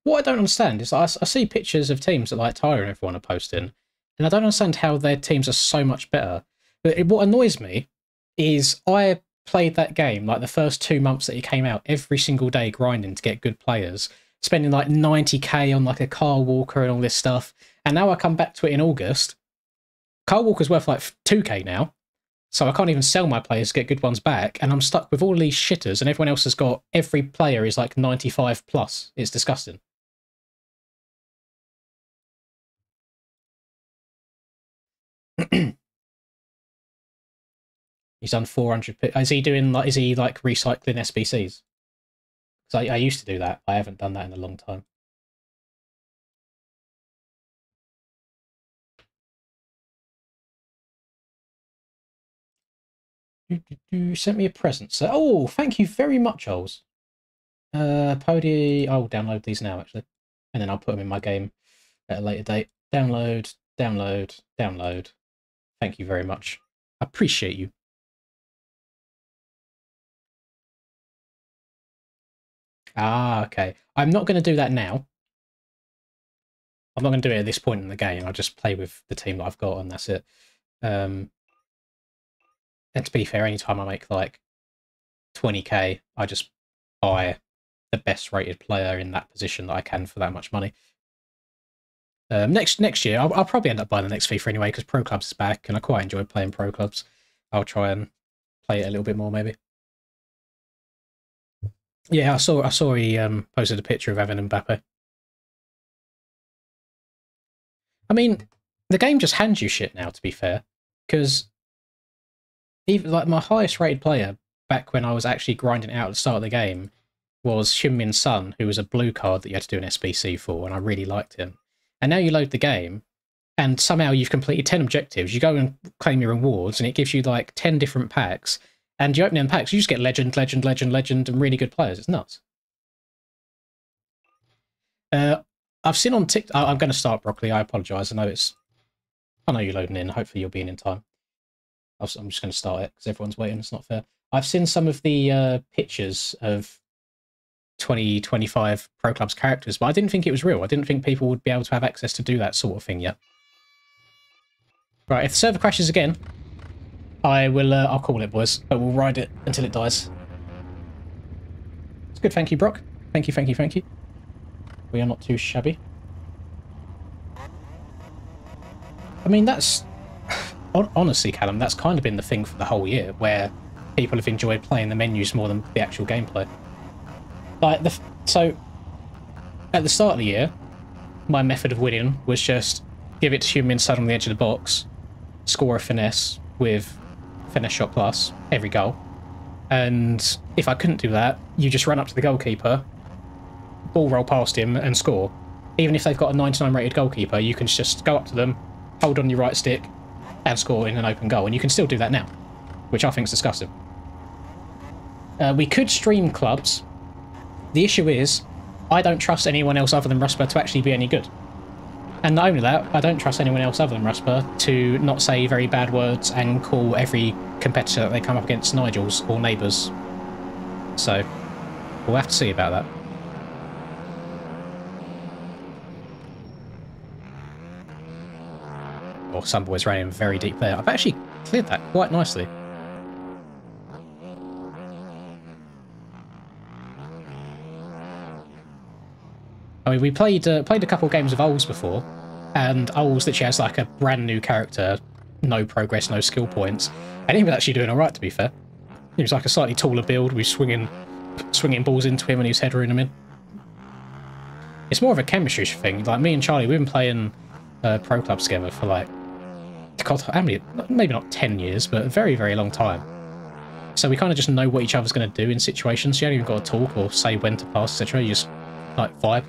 What I don't understand is I see pictures of teams that like Tyra and everyone are posting, and I don't understand how their teams are so much better. But what annoys me is I played that game like the first 2 months that it came out every single day grinding to get good players, spending like 90k on like a Carl Walker and all this stuff, and now I come back to it in August. Carl Walker's worth like 2k now, so I can't even sell my players to get good ones back, and I'm stuck with all these shitters, and everyone else has got, every player is like 95 plus. It's disgusting. He's done 400. Is he doing like? Is he like recycling SBCs? Because I used to do that. I haven't done that in a long time. You sent me a present, so oh, thank you very much, Oles. Pody, I'll download these now actually, and then I'll put them in my game at a later date. Download, download, download. Thank you very much. I appreciate you. Ah, okay. I'm not going to do that now. I'm not going to do it at this point in the game. I'll just play with the team that I've got, and that's it. And to be fair, anytime I make like 20k, I just buy the best rated player in that position that I can for that much money. Next year, I'll probably end up buying the next FIFA anyway, because Pro Clubs is back, and I quite enjoy playing Pro Clubs. I'll try and play it a little bit more, maybe. Yeah, I saw he posted a picture of Evan Mbappe. I mean, the game just hands you shit now, to be fair, because even like my highest rated player back when I was actually grinding it out at the start of the game was Hyunmin Sun, who was a blue card that you had to do an SBC for, and I really liked him. And now you load the game, and somehow you've completed 10 objectives. You go and claim your rewards, and it gives you like 10 different packs. And you open them packs, you just get legend, legend, legend, legend, and really good players. It's nuts. I've seen on TikTok. I'm going to start, Broccoli. I apologise. I know you're loading in. Hopefully you'll be in time. I'm just going to start it because everyone's waiting. It's not fair. I've seen some of the pictures of 2025 Pro Clubs characters, but I didn't think it was real. I didn't think people would be able to have access to do that sort of thing yet. Right, if the server crashes again, I'll call it, boys, but we'll ride it until it dies. It's good, thank you, Brock. Thank you, thank you, thank you. We are not too shabby. I mean, that's... honestly, Callum, that's kind of been the thing for the whole year, where people have enjoyed playing the menus more than the actual gameplay. Like, so, At the start of the year, my method of winning was just give it to human inside on the edge of the box, score a finesse with finesse shot plus every goal. And if I couldn't do that, you just run up to the goalkeeper, ball roll past him and score. Even if they've got a 99 rated goalkeeper, you can just go up to them, hold on your right stick, and score in an open goal. And you can still do that now, which I think is disgusting. We could stream clubs. The issue is, I don't trust anyone else other than Rusper to actually be any good. And not only that, I don't trust anyone else other than Rusper to not say very bad words and call every competitor that they come up against Nigels or neighbours. So, we'll have to see about that. Oh, some boys running very deep there. I've actually cleared that quite nicely. I mean, we played a couple of games of Ols before, and Ols literally has like a brand new character, no progress, no skill points, and he was actually doing alright, to be fair. He was like a slightly taller build, we swinging balls into him and he was headering them in. It's more of a chemistry thing. Like, me and Charlie, we've been playing pro clubs together for like, God, how many, maybe not 10 years, but a very, very long time. So we kind of just know what each other's going to do in situations. You don't even got to talk or say when to pass, etc. You just, like, vibe.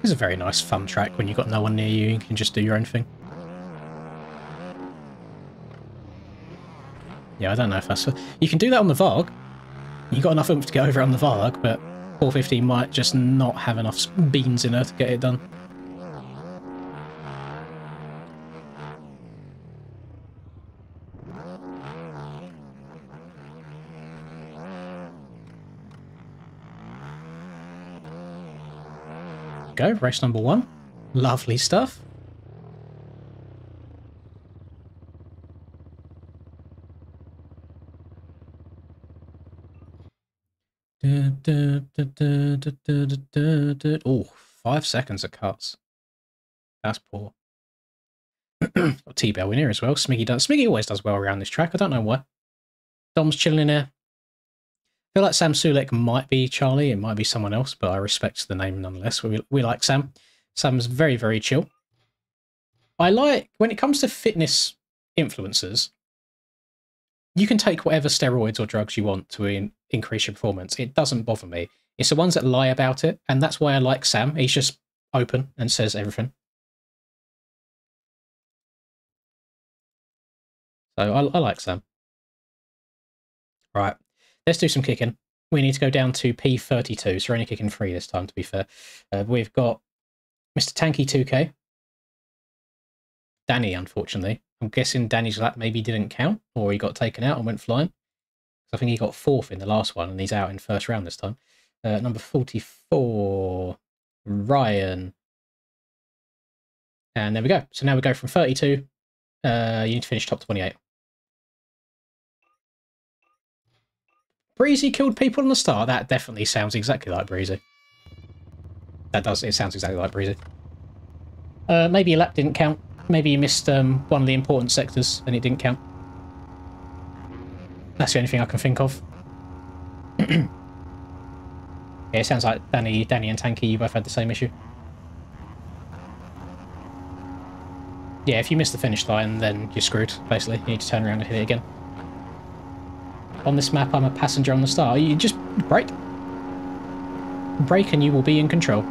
It's a very nice fun track when you've got no one near you, you can just do your own thing. Yeah, I don't know if that's... You can do that on the Varg. You've got enough oomph to get over it on the Varg, but 450 might just not have enough beans in her to get it done. Go, race number 1. Lovely stuff. Oh, 5 seconds of cuts. That's poor. Got T-Bell in here as well. Smiggy always does well around this track. I don't know why. Dom's chilling in here. I feel like Sam Sulek might be Charlie, it might be someone else, but I respect the name nonetheless. We like Sam. Sam's very, very chill. I like, when it comes to fitness influencers, you can take whatever steroids or drugs you want to increase your performance. It doesn't bother me. It's the ones that lie about it, and that's why I like Sam. He's just open and says everything. So I like Sam. Right. Let's do some kicking. We need to go down to P32, so we're only kicking 3 this time, to be fair. We've got Mr. Tanky 2K. Danny, unfortunately. I'm guessing Danny's lap maybe didn't count, or he got taken out and went flying. I think he got 4th in the last one, and he's out in first round this time. Number 44, Ryan. And there we go. So now we go from 32. You need to finish top 28. Breezy killed people on the start. That definitely sounds exactly like Breezy. That does. It sounds exactly like Breezy. Maybe your lap didn't count. Maybe you missed one of the important sectors and it didn't count. That's the only thing I can think of. Yeah, it sounds like Danny and Tanky, you both had the same issue. Yeah, if you miss the finish line, then you're screwed, basically. You need to turn around and hit it again. On this map, I'm a passenger on the start. You just brake. Brake and you will be in control.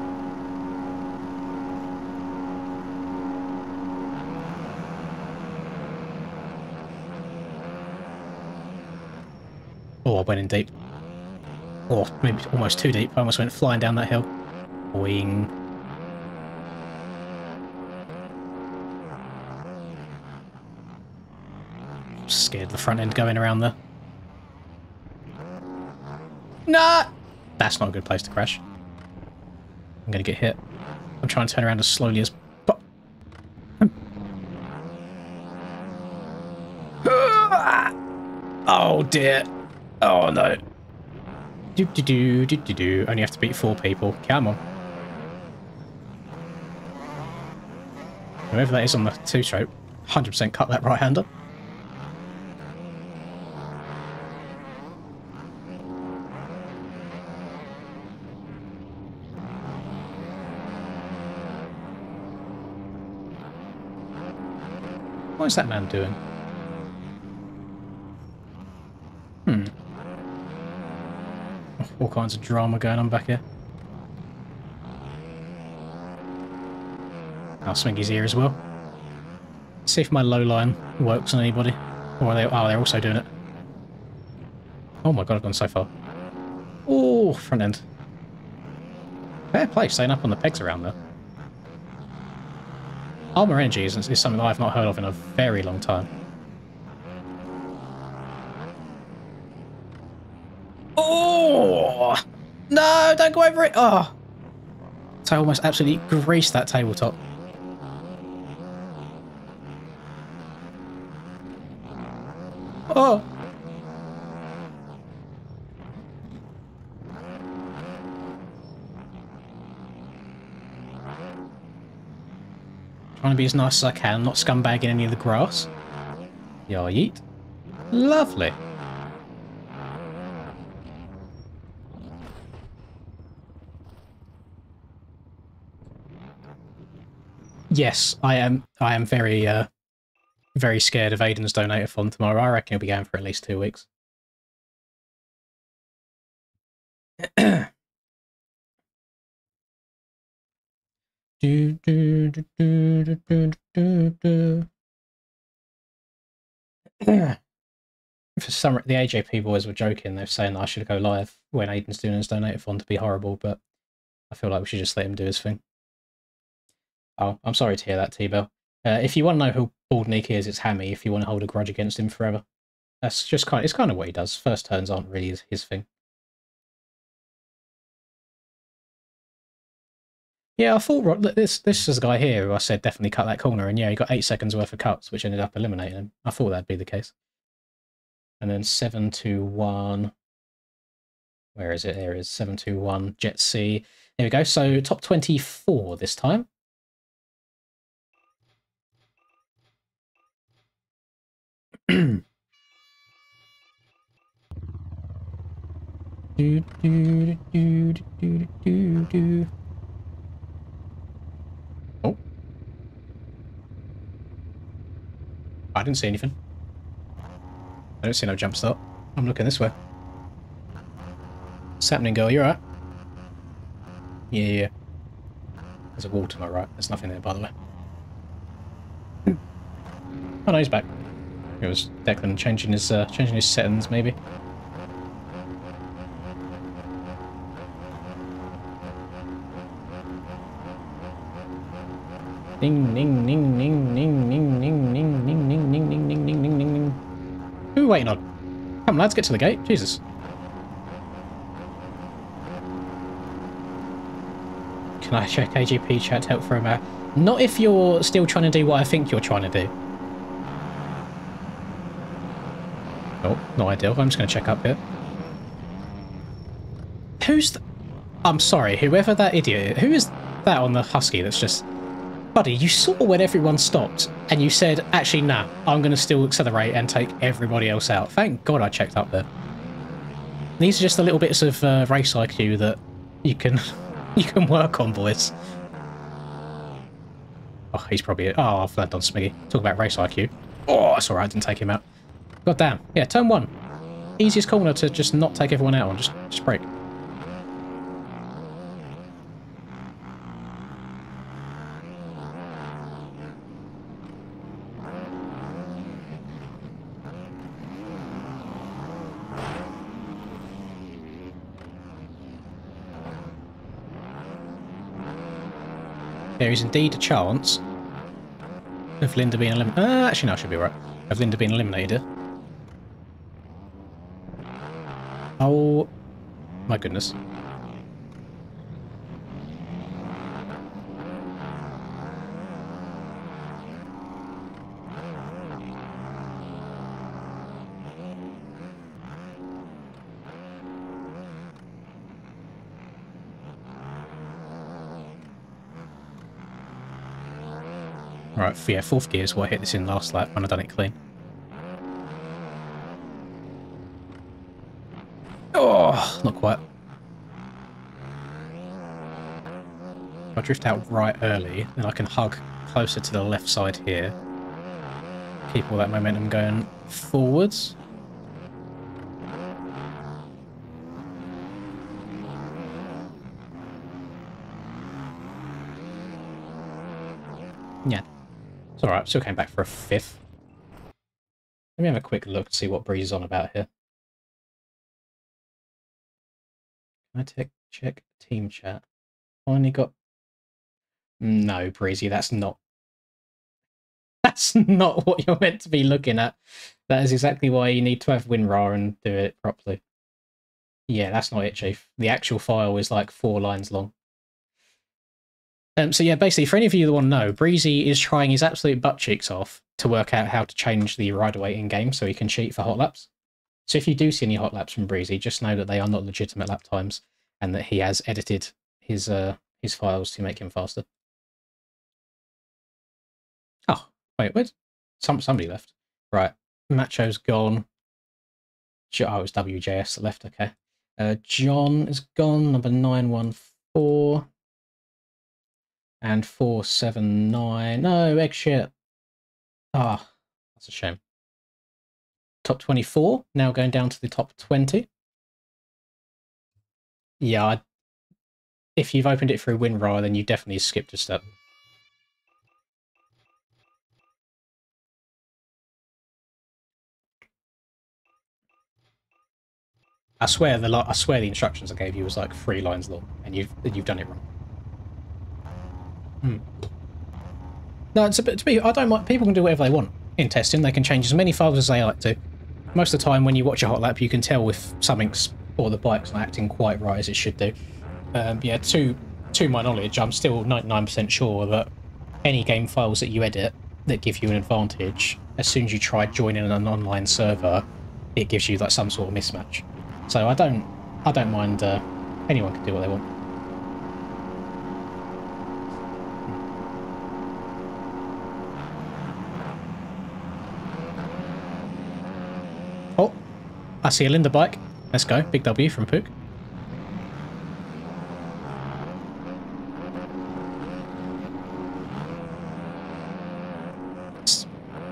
Oh, I went in deep. Or maybe almost too deep. I almost went flying down that hill. Boing. Scared the front end going around there. Nah! That's not a good place to crash. I'm going to get hit. I'm trying to turn around as slowly as... Oh dear. Oh no. Do. Only have to beat 4 people. Come on. Whoever that is on the 2-stroke, 100% cut that right-hander. What is that man doing? All kinds of drama going on back here. I'll swing his ear as well. See if my low line works on anybody. Or are they? Oh, they're also doing it. Oh my god, I've gone so far. Oh, front end. Fair play, staying up on the pegs around there. Armor energy is something that I've not heard of in a very long time. Oh! No, don't go over it! Oh! So I almost absolutely greased that tabletop. Oh! Trying to be as nice as I can, not scumbagging any of the grass. Yeah, yeet. Lovely. Yes, I am very, very scared of Aiden's donate-a-thon tomorrow. I reckon he'll be going for at least 2 weeks. For some, the AJP boys were joking. They're saying that I should go live when Aiden's doing his donate-a-thon to be horrible, but I feel like we should just let him do his thing. Oh, I'm sorry to hear that, T-Bell. If you want to know who Bald Nick is, it's Hammy. If you want to hold a grudge against him forever, that's just it's kind of what he does. First turns aren't really his thing. Yeah, I thought this is a guy here who I said definitely cut that corner, and yeah, he got 8 seconds worth of cuts, which ended up eliminating him. I thought that'd be the case. And then 721. Where is it? There it is 721 Jet C. There we go. So top 24 this time. Oh. I didn't see anything. I don't see no jump start. I'm looking this way. What's happening, girl? You alright? Yeah. There's a wall to my right. There's nothing there, by the way. Oh no, he's back. It was Declan changing his settings, maybe. Ding ding ding ding ding ding ding ding ding ding ding ding ding ding ding ding. Who are we waiting on? Come on, lads, get to the gate. Jesus. Can I check AGP chat to help for a minute? Not if you're still trying to do what I think you're trying to do. Oh, not ideal. I'm just going to check up here. Who's the... I'm sorry, whoever that idiot is. Who is that on the Husky that's just... Buddy, you saw when everyone stopped and you said, actually, nah, I'm going to still accelerate and take everybody else out. Thank God I checked up there. These are just the little bits of race IQ that you can work on, boys. Oh, he's probably... Oh, I've flagged on Smiggy. Talk about race IQ. Oh, that's alright, I didn't take him out. God damn. Yeah, turn 1. Easiest corner to just not take everyone out on. Just brake. There is indeed a chance of Linda being eliminated. Actually, no, I should be right. Of Linda being eliminated. Oh, my goodness. Right, yeah, fourth gear is what I hit this in last lap when I done it clean. Oh, not quite. If I drift out right early, then I can hug closer to the left side here. Keep all that momentum going forwards. Yeah. It's alright, still came back for a 5th. Let me have a quick look and see what Breeze is on about here. Can I check team chat? Finally got... No, Breezy, that's not... That's not what you're meant to be looking at. That is exactly why you need to have WinRAR and do it properly. Yeah, that's not it, Chief. The actual file is like 4 lines long. So yeah, basically, for any of you that want to know, Breezy is trying his absolute butt cheeks off to work out how to change the rider weight in game so he can cheat for hot laps. So if you do see any hot laps from Breezy, just know that they are not legitimate lap times and that he has edited his files to make him faster. Oh, wait, where's somebody left? Right, Macho's gone. Oh, it was WJS that left, okay. John is gone, number 914. And 479. No, egg shit. Ah, that's a shame. Top 24, now going down to the top 20. Yeah, if you've opened it through WinRAR, then you definitely skipped a step. I swear the instructions I gave you was like 3 lines long, and you've done it wrong. No, it's a bit, to me, I don't mind. People can do whatever they want in testing. They can change as many files as they like to. Most of the time, when you watch a hot lap, you can tell if something's or the bike's not acting quite right as it should do. Yeah, to my knowledge, I'm still 99% sure that any game files that you edit that give you an advantage, as soon as you try joining an online server, it gives you like some sort of mismatch. So I don't mind. Anyone can do what they want. Oh, I see a Linda bike. Let's go. Big W from Pook.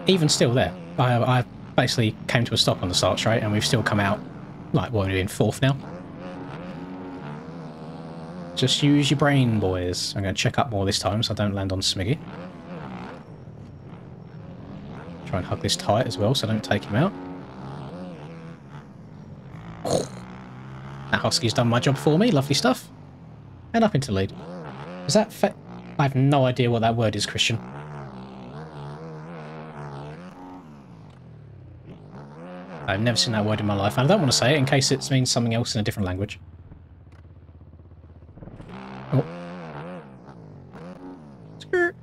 Even still there. I basically came to a stop on the start straight and we've still come out, like, what are we doing, 4th now? Just use your brain, boys. I'm going to check up more this time so I don't land on Smiggy. Try and hug this tight as well so I don't take him out. That Husky's done my job for me. Lovely stuff. And up into lead. Is that I have no idea what that word is, Christian. I've never seen that word in my life, and I don't want to say it in case it means something else in a different language. Oh. Skirt.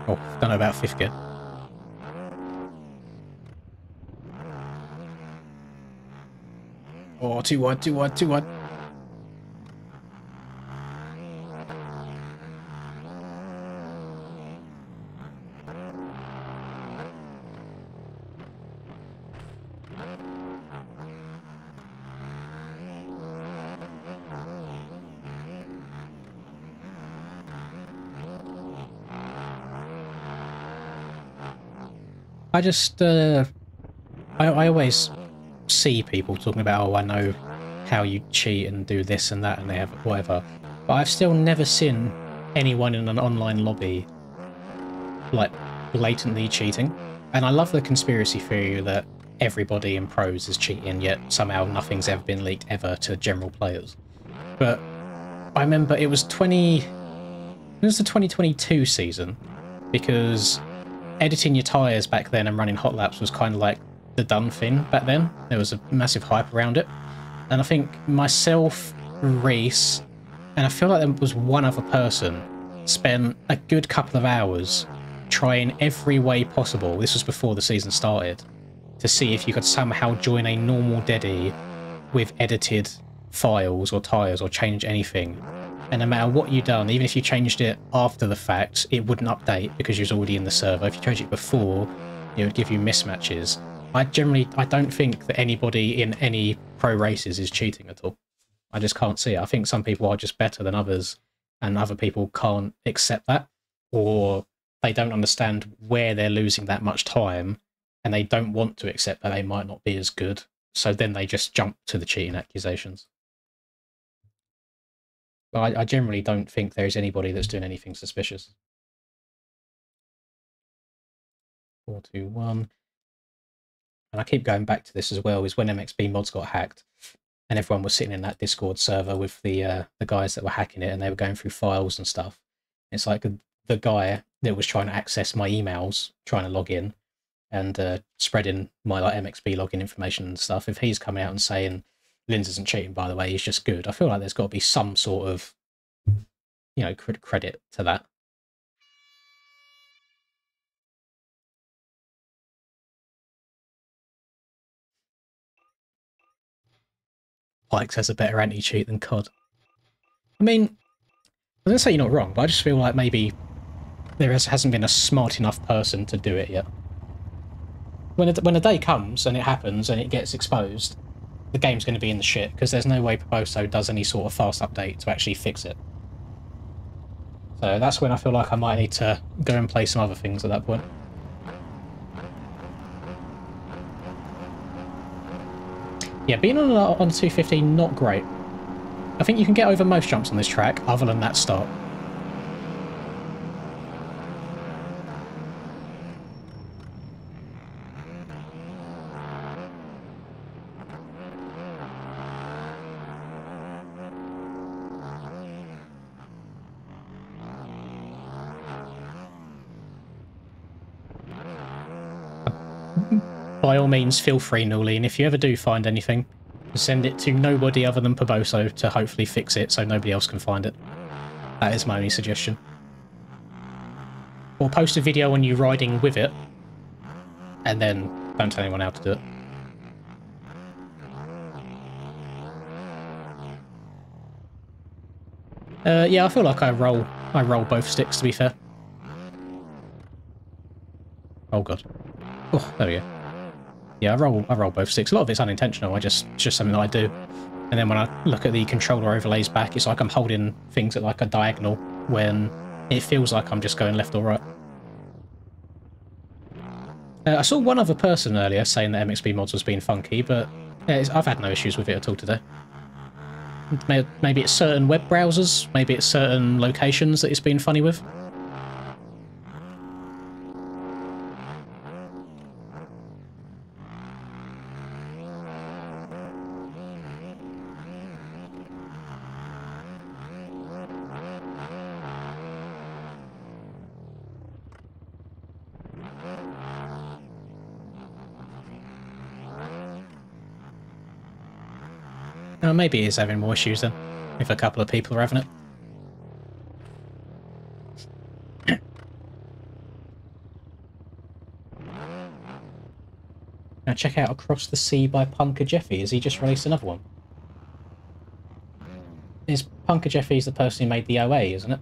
Oh, don't know about 5th gear. Oh, too wide, too wide, too wide. I just, I always see people talking about, oh, I know how you cheat and do this and that and they have whatever, but I've still never seen anyone in an online lobby, like, blatantly cheating. And I love the conspiracy theory that everybody in pros is cheating, yet somehow nothing's ever been leaked ever to general players. But I remember it was the 2022 season, because editing your tyres back then and running hot laps was kind of like the done thing back then. There was a massive hype around it. And I think myself, Reese, and I feel like there was one other person, spent a good couple of hours trying every way possible, this was before the season started, to see if you could somehow join a normal Deddy with edited files or tires or change anything, and no matter what you've done, even if you changed it after the fact, it wouldn't update because you was already in the server. If you changed it before, it would give you mismatches. I don't think that anybody in any pro races is cheating at all. I just can't see it. I think some people are just better than others, and other people can't accept that, or they don't understand where they're losing that much time, and they don't want to accept that they might not be as good. So then they just jump to the cheating accusations. But I generally don't think there is anybody that's doing anything suspicious. 421. And I keep going back to this as well, is when MXB mods got hacked, and everyone was sitting in that Discord server with the guys that were hacking it, and they were going through files and stuff. It's like the guy that was trying to access my emails, trying to log in, and spreading my like MXB login information and stuff. If he's coming out and saying Linz isn't cheating, by the way, he's just good, I feel like there's got to be some sort of, you know, credit to that. Pikes has a better anti-cheat than COD. I mean, I don't say you're not wrong, but I just feel like maybe there hasn't been a smart enough person to do it yet. When a day comes and it happens and it gets exposed, the game's going to be in the shit, because there's no way Proposo does any sort of fast update to actually fix it. So that's when I feel like I might need to go and play some other things at that point. Yeah, being on 215, not great. I think you can get over most jumps on this track, other than that start. By all means, feel free, Nuli, and if you ever do find anything, send it to nobody other than Poboso to hopefully fix it so nobody else can find it. That is my only suggestion. Or post a video on you riding with it, and then don't tell anyone how to do it. Yeah, I feel like I roll both sticks, to be fair. Oh god. Oh, there we go. Yeah, I roll both sticks. A lot of it's unintentional. It's just something that I do. And then when I look at the controller overlays back, it's like I'm holding things at like a diagonal when it feels like I'm just going left or right. I saw one other person earlier saying that MXB mods was being funky, but I've had no issues with it at all today. Maybe it's certain web browsers, maybe it's certain locations that it's been funny with. Maybe he's having more issues then, if a couple of people are having it. Now check out Across the Sea by Punker Jeffy. Has he just released another one? Is Punker Jeffy's the person who made the OA, isn't it?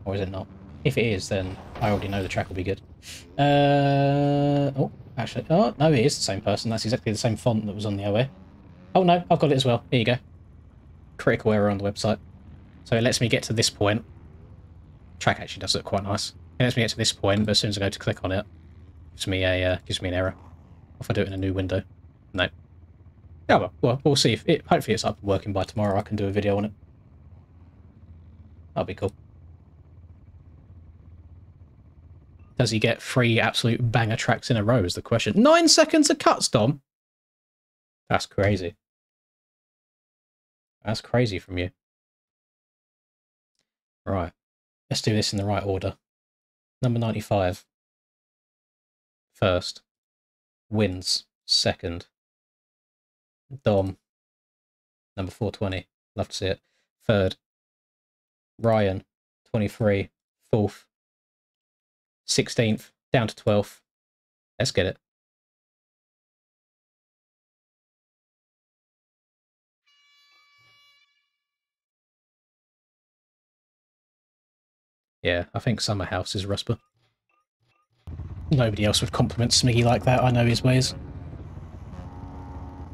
Or is it not? If it is, then I already know the track will be good. Oh, actually, oh, no, it is the same person. That's exactly the same font that was on the OA. Oh no, I've got it as well. Here you go. Critical error on the website. So it lets me get to this point. Track actually does look quite nice. It lets me get to this point, but as soon as I go to click on it, gives me an error. If I do it in a new window, no. Yeah, well, we'll see if it. Hopefully, it's up and working by tomorrow. I can do a video on it. That'll be cool. Does he get 3 absolute banger tracks in a row? Is the question. 9 seconds of cuts, Dom. That's crazy. That's crazy from you. Right. Let's do this in the right order. Number 95. First. Wins. Second. Dom. Number 420. Love to see it. Third. Ryan. 23. Fourth. 16th. Down to 12th. Let's get it. Yeah, I think Summer House is Rusper. Nobody else would compliment Smiggy like that. I know his ways.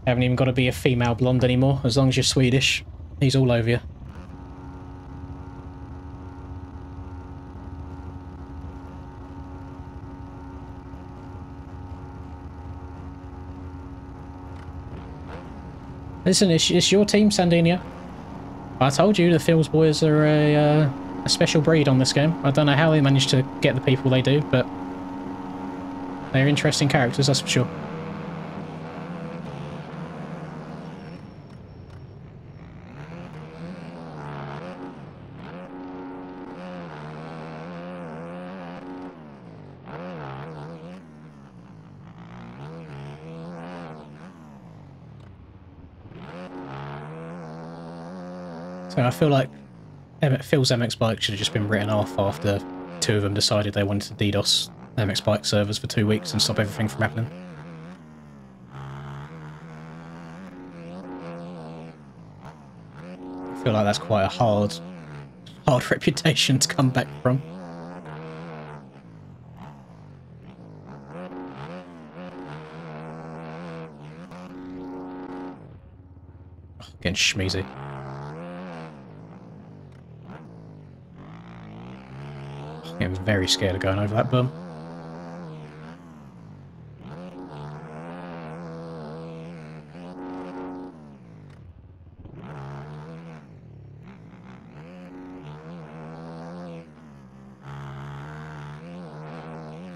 Haven't even got to be a female blonde anymore. As long as you're Swedish, he's all over you. Listen, it's your team, Sandinio. I told you the Fields boys are a special breed on this game. I don't know how they managed to get the people they do, but they're interesting characters, that's for sure. So I feel like Phil's MX Bike should have just been written off after two of them decided they wanted to DDoS MX Bike servers for 2 weeks and stop everything from happening. I feel like that's quite a hard reputation to come back from. Oh, getting schmeezy. I'm very scared of going over that bum.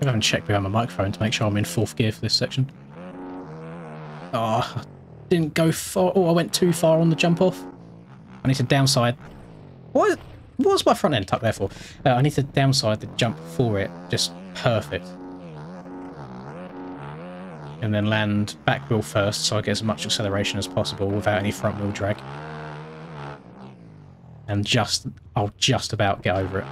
I haven't checked behind my microphone to make sure I'm in 4th gear for this section. Oh, didn't go far. Oh, I went too far on the jump off. I need to downside. What was my front end tucked there for? I need to downside the jump for it, just perfect. And then land back wheel first so I get as much acceleration as possible without any front wheel drag. And I'll just about get over it.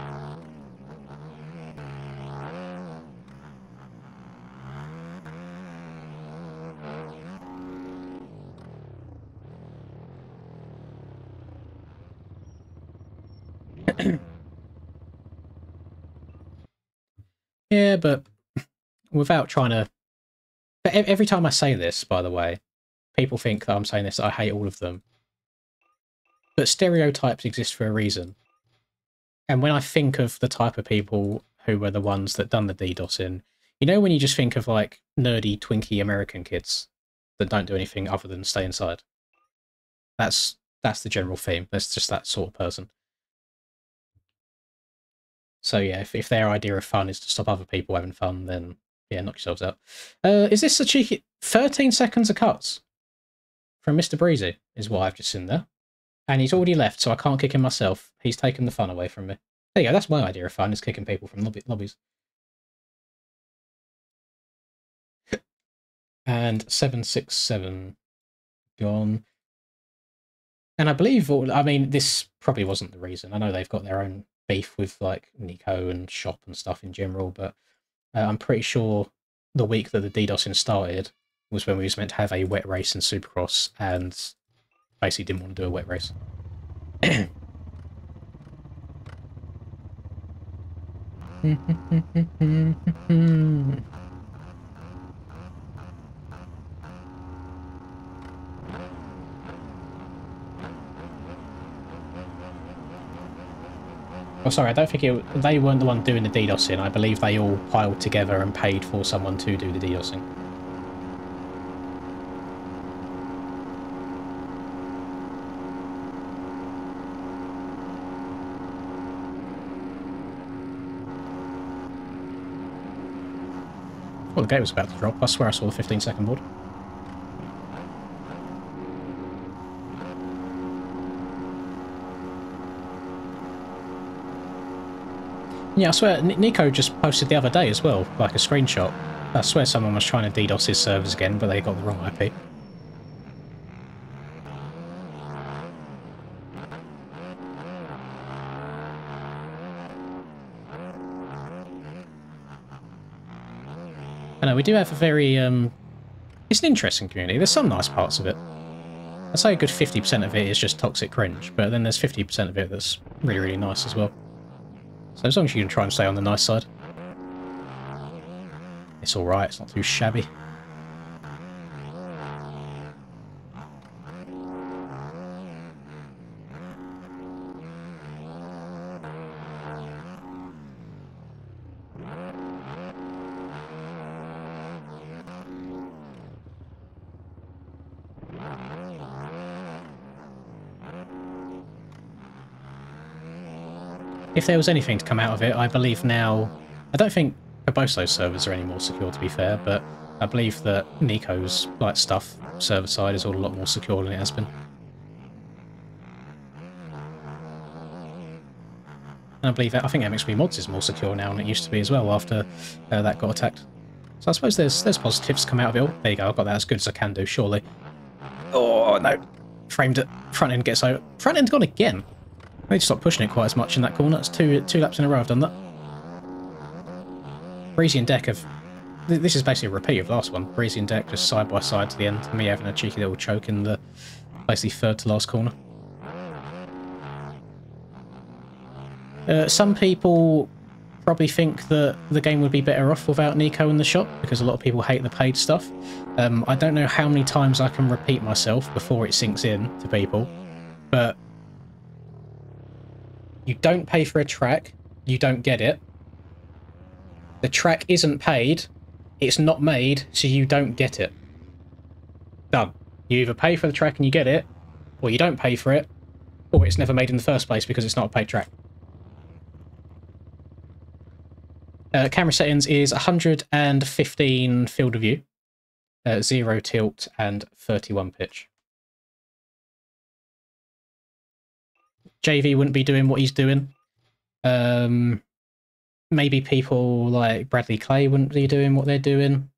Yeah, but without trying to... But every time I say this, by the way, people think that I'm saying this, I hate all of them. But stereotypes exist for a reason. And when I think of the type of people who were the ones that done the DDoSing, you know when you just think of like nerdy, twinky American kids that don't do anything other than stay inside? That's the general theme. That's just that sort of person. So yeah, if their idea of fun is to stop other people having fun, then yeah, knock yourselves out. Is this a cheeky 13 seconds of cuts from Mr. Breezy is what I've just seen there. And he's already left, so I can't kick him myself. He's taken the fun away from me. There you go, that's my idea of fun, is kicking people from lobbies. And 767 gone. And I believe, I mean, this probably wasn't the reason. I know they've got their own beef with like Nico and Shop and stuff in general, but I'm pretty sure the week that the DDoSing started was when we was meant to have a wet race in Supercross and basically didn't want to do a wet race. Oh, sorry, I don't think they weren't the one doing the DDoSing. I believe they all piled together and paid for someone to do the DDoSing. Well, the gate was about to drop. I swear I saw the 15-second board. Yeah, I swear, Nico just posted the other day as well, like a screenshot. I swear someone was trying to DDoS his servers again, but they got the wrong IP. I know, we do have a very, it's an interesting community. There's some nice parts of it. I'd say a good 50% of it is just toxic cringe, but then there's 50% of it that's really, really nice as well. So as long as you can try and stay on the nice side. It's alright, it's not too shabby. If there was anything to come out of it, I believe now... I don't think both those servers are any more secure, to be fair, but I believe that Nico's like stuff, server side, is all a lot more secure than it has been. And I believe that I think MXP Mods is more secure now than it used to be as well after that got attacked. So I suppose there's positives come out of it all. There you go, I've got that as good as I can do, surely. Oh no, framed it. Front end gets over. Front end's gone again. I need to stop pushing it quite as much in that corner. It's two laps in a row I've done that. Breezy and Deck have... This is basically a repeat of the last one. Breezy and Deck just side by side to the end. Me having a cheeky little choke in the basically third to last corner. Some people probably think that the game would be better off without Nico in the shop, because a lot of people hate the paid stuff. I don't know how many times I can repeat myself before it sinks in to people, but you don't pay for a track, you don't get it. The track isn't paid, it's not made, so you don't get it. Done. You either pay for the track and you get it, or you don't pay for it, or it's never made in the first place because it's not a paid track. Camera settings is 115 field of view, 0 tilt and 31 pitch. JV wouldn't be doing what he's doing. Maybe people like Bradley Clay wouldn't be doing what they're doing.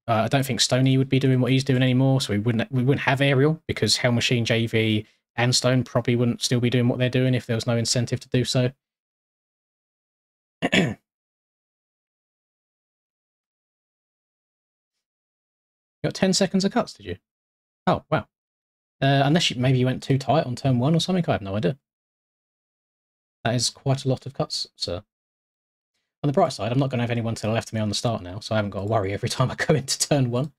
I don't think Stoney would be doing what he's doing anymore, so we wouldn't have Aerial, because Hell Machine, JV and Stone probably wouldn't still be doing what they're doing if there was no incentive to do so. You got 10 seconds of cuts, did you? Oh, wow. Unless maybe you went too tight on turn 1 or something, I have no idea. That is quite a lot of cuts, sir. On the bright side, I'm not going to have anyone to the left of me on the start now, so I haven't got to worry every time I go into turn 1.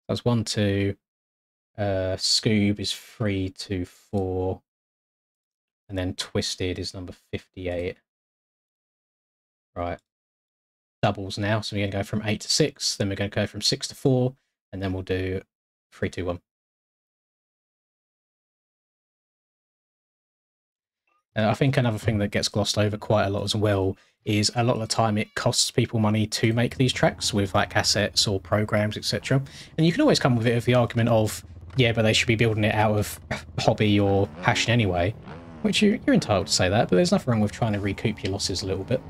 That's 1, 2. Scoob is 3, 2, 4. And then Twisted is number 58. Right. Doubles now, so we're going to go from 8 to 6, then we're going to go from 6 to 4, and then we'll do 3, 2, 1. I think another thing that gets glossed over quite a lot as well is a lot of the time it costs people money to make these tracks with like assets or programs, etc. And you can always come with it with the argument of, yeah, but they should be building it out of hobby or passion anyway, which you're entitled to say that, but there's nothing wrong with trying to recoup your losses a little bit.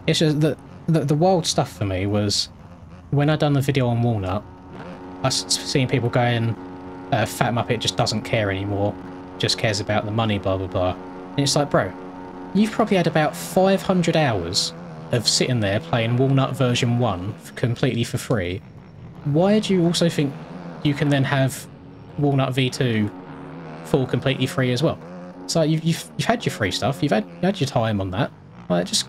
It's just that the wild stuff for me was when I done the video on Walnut, I was seeing people going, Fat Muppet just doesn't care anymore, just cares about the money, blah blah blah. And it's like, bro, you've probably had about 500 hours of sitting there playing Walnut version 1 completely for free. Why do you also think you can then have Walnut V2 full completely free as well? So you've had your free stuff, you've had your time on that. Like, just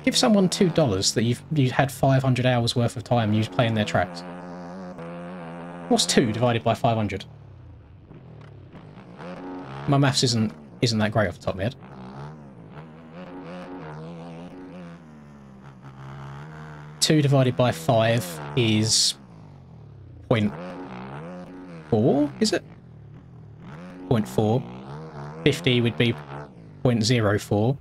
give someone $2 that you've had 500 hours worth of time used playing their tracks. What's 2 divided by 500? My maths isn't that great off the top of my head. Two divided by 5 is 0.4, is it? 0.4. 50 would be 0.04.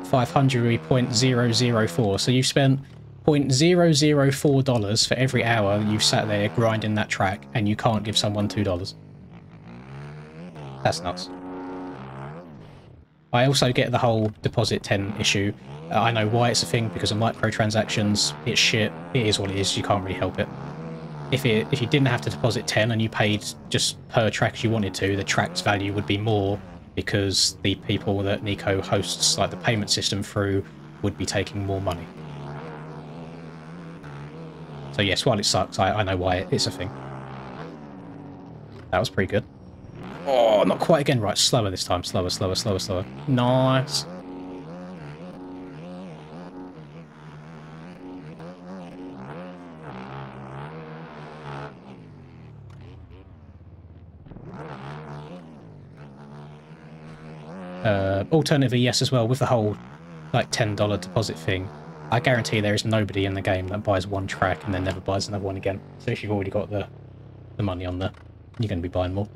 500 would be 0.004. So you've spent $0.004 for every hour you've sat there grinding that track, and you can't give someone $2. That's nuts. I also get the whole deposit 10 issue. I know why it's a thing, because of microtransactions. It's shit. It is what it is. You can't really help it. If you didn't have to deposit 10 and you paid just per track as you wanted to, the track's value would be more, because the people that Nico hosts like the payment system through would be taking more money. So yes, while it sucks, I know why it's a thing. That was pretty good. Oh, not quite again. Right, slower this time. Slower, slower, slower, slower. Nice. Alternatively, yes, as well, with the whole like $10 deposit thing, I guarantee there is nobody in the game that buys one track and then never buys another one again. So if you've already got the money on there, you're going to be buying more.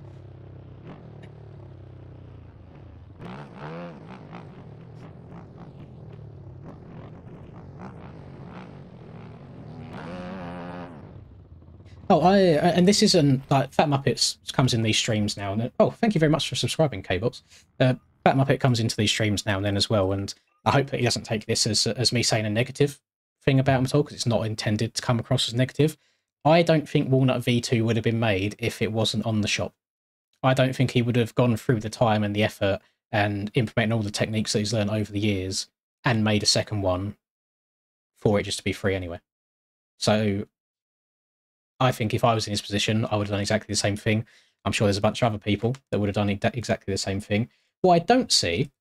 Oh, and this isn't like Fat Muppets comes in these streams now and then. Oh, thank you very much for subscribing, K-Box. Fat Muppet comes into these streams now and then as well, and I hope that he doesn't take this as me saying a negative thing about him at all, because it's not intended to come across as negative. I don't think Walnut V2 would have been made if it wasn't on the shop. I don't think he would have gone through the time and the effort and implementing all the techniques that he's learned over the years and made a second one for it just to be free anyway. So I think if I was in his position, I would have done exactly the same thing. I'm sure there's a bunch of other people that would have done exactly the same thing. What I don't see,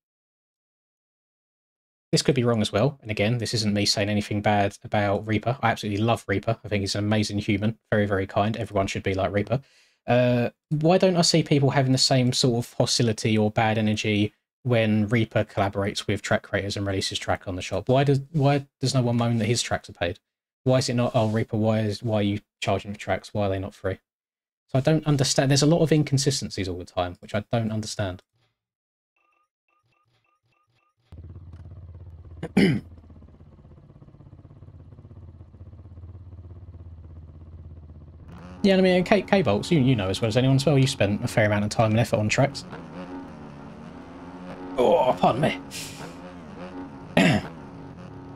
this could be wrong as well, and again, this isn't me saying anything bad about Reaper. I absolutely love Reaper. I think he's an amazing human, very, very kind. Everyone should be like Reaper. Why don't I see people having the same sort of hostility or bad energy when Reaper collaborates with track creators and releases track on the shop? Why does no one moan that his tracks are paid? Why is it not, oh, Reaper, why are you charging for tracks? Why are they not free? So I don't understand. There's a lot of inconsistencies all the time, which I don't understand. Yeah, I mean, K-Bolts, you know as well as anyone as well, you spent a fair amount of time and effort on tracks. Oh, pardon me. I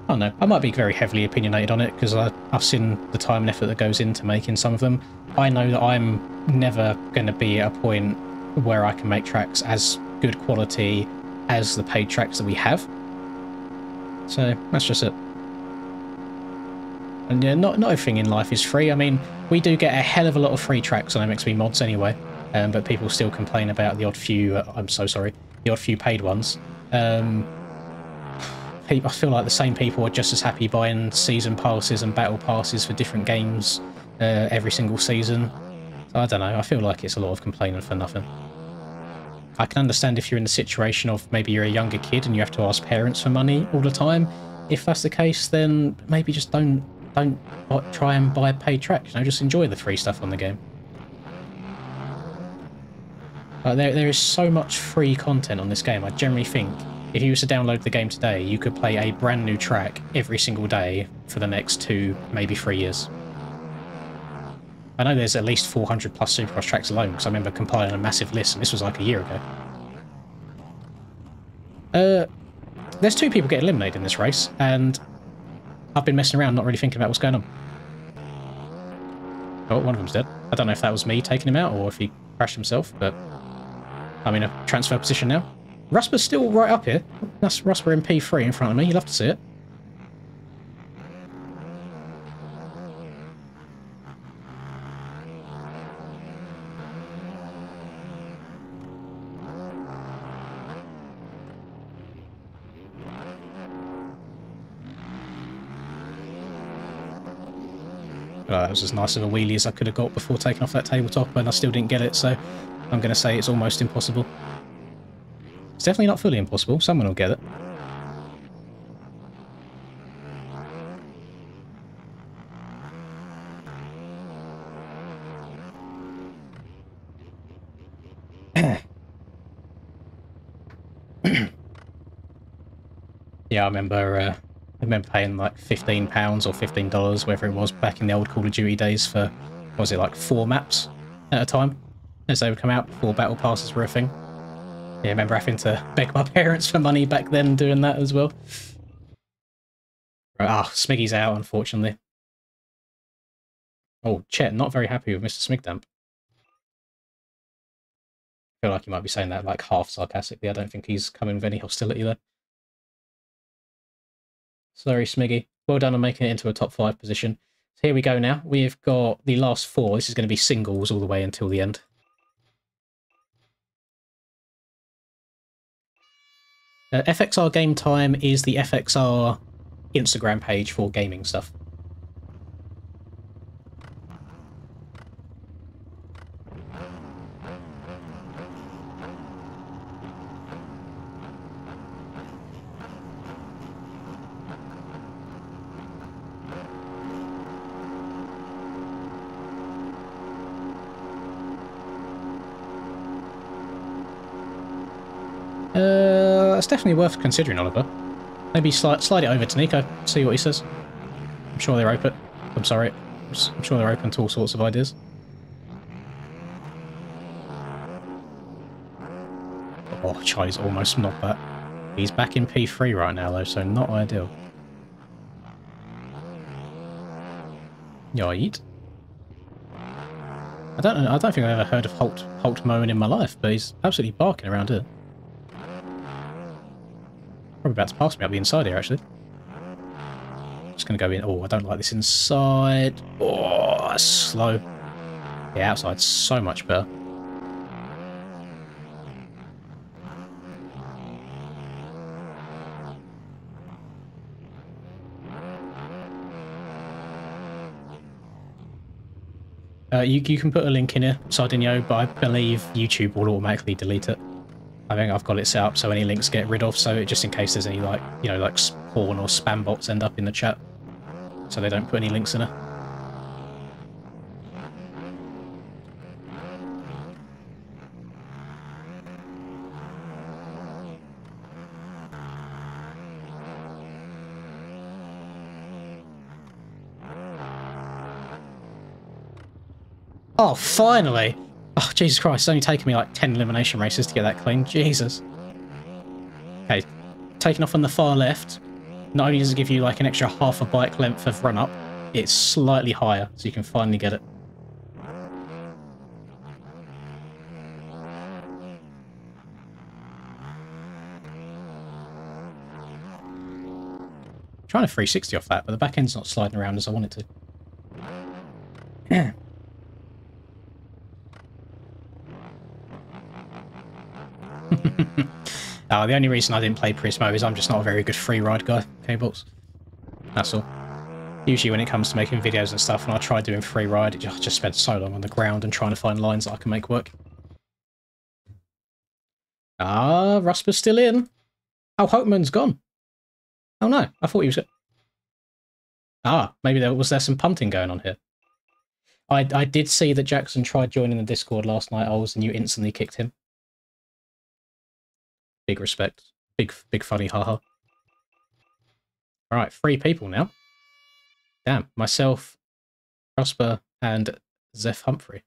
don't know. I might be very heavily opinionated on it because I've seen the time and effort that goes into making some of them. I know that I'm never going to be at a point where I can make tracks as good quality as the paid tracks that we have. So that's just it. And yeah, not everything in life is free. I mean, we do get a hell of a lot of free tracks on MXB mods anyway, but people still complain about the odd few. I'm so sorry, the odd few paid ones. I feel like the same people are just as happy buying season passes and battle passes for different games every single season. So I don't know. I feel like it's a lot of complaining for nothing. I can understand if you're in the situation of maybe you're a younger kid and you have to ask parents for money all the time. If that's the case, then maybe just don't try and buy paid tracks. You know, just enjoy the free stuff on the game. There is so much free content on this game. I generally think if you was to download the game today, you could play a brand new track every single day for the next 2, maybe 3 years. I know there's at least 400 plus Supercross tracks alone, because I remember compiling a massive list, and this was like a year ago. There's 2 people getting eliminated in this race, and I've been messing around, not really thinking about what's going on. Oh, one of them's dead. I don't know if that was me taking him out, or if he crashed himself, but I'm in a transfer position now. Rusper's still right up here. That's Rusper in P3 in front of me. You'll have to see it. That was as nice of a wheelie as I could have got before taking off that tabletop, and I still didn't get it, so I'm going to say it's almost impossible. It's definitely not fully impossible. Someone will get it. Yeah, I remember paying like £15 or $15, whatever it was, back in the old Call of Duty days for, what was it, like 4 maps at a time, as they would come out before battle passes were a thing. Yeah, I remember having to beg my parents for money back then doing that as well. Right, Smiggy's out, unfortunately. Oh, Chet, not very happy with Mr. Smigdamp. I feel like you might be saying that like half sarcastically. I don't think he's coming with any hostility there. Sorry, Smiggy. Well done on making it into a top 5 position. So here we go now. We've got the last 4. This is going to be singles all the way until the end. FXR Game Time is the FXR Instagram page for gaming stuff. It's definitely worth considering, Oliver. Maybe slide it over to Nico, see what he says. I'm sure they're open. I'm sorry. I'm sure they're open to all sorts of ideas. Oh, Charlie's almost knocked that. He's back in P3 right now, though, so not ideal. Yeet. I don't know. I don't think I've ever heard of Holt mowing in my life, but he's absolutely barking around here. Probably about to pass me up the inside here, actually. Just going to go in. Oh, I don't like this inside. Oh, that's slow. Yeah, outside's so much better. You can put a link in here, Sardinio, but I believe YouTube will automatically delete it. I think I've got it set up so any links get rid of, so just in case there's any, like, you know, like porn or spam bots end up in the chat, so they don't put any links in it. Oh, finally! Oh, Jesus Christ, it's only taken me like 10 elimination races to get that clean. Jesus. Okay, taking off on the far left, not only does it give you like an extra half a bike length of run-up, it's slightly higher, so you can finally get it. Trying to 360 off that, but the back end's not sliding around as I want it to. Yeah. The only reason I didn't play Prismo is I'm just not a very good free ride guy, K-Box. That's all. Usually when it comes to making videos and stuff, when I try doing free ride, I just spend so long on the ground and trying to find lines that I can make work. Ah, Rusper's still in. Oh, Hopeman's gone. Oh no, I thought he was... Ah, maybe there was some punting going on here. I did see that Jackson tried joining the Discord last night, Ols, and you instantly kicked him. Big respect. Big funny haha. Alright, 3 people now. Damn, myself, Prosper, and Zeph Humphrey.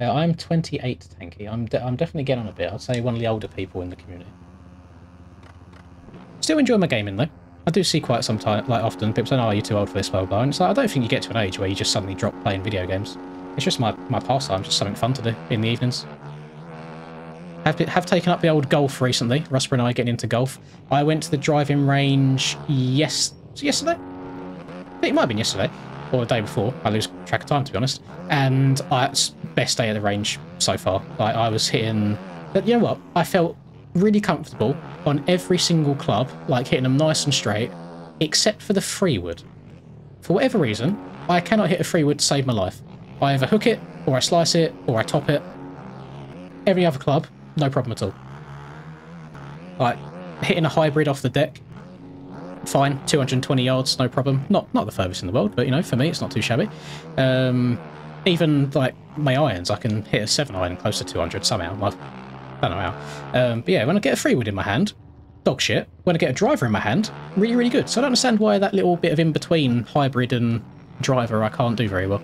I'm 28, Tanky. I'm definitely getting on a bit. I'd say one of the older people in the community. Still enjoy my gaming though. I do see quite sometimes, like often, people say, "Oh, you're too old for this, blah blah." And it's like, I don't think you get to an age where you just suddenly drop playing video games. It's just my pastime, just something fun to do in the evenings. Have taken up the old golf recently. Rusper and I getting into golf. I went to the driving range yesterday. I think it might have been yesterday or the day before. I lose track of time, to be honest. And it's best day at the range so far. Like, I was hitting, but you know what? I felt really comfortable on every single club, like hitting them nice and straight, except for the freewood. For whatever reason, I cannot hit a freewood to save my life. I either hook it, or I slice it, or I top it. Every other club, no problem at all. Like, hitting a hybrid off the deck, fine, 220 yards, no problem. Not the furthest in the world, but, you know, for me, it's not too shabby. Even, like, my irons, I can hit a 7-iron close to 200 somehow. I don't know how. But yeah, when I get a freewood in my hand, dog shit. When I get a driver in my hand, really, really good. So I don't understand why that little bit of in-between hybrid and driver I can't do very well.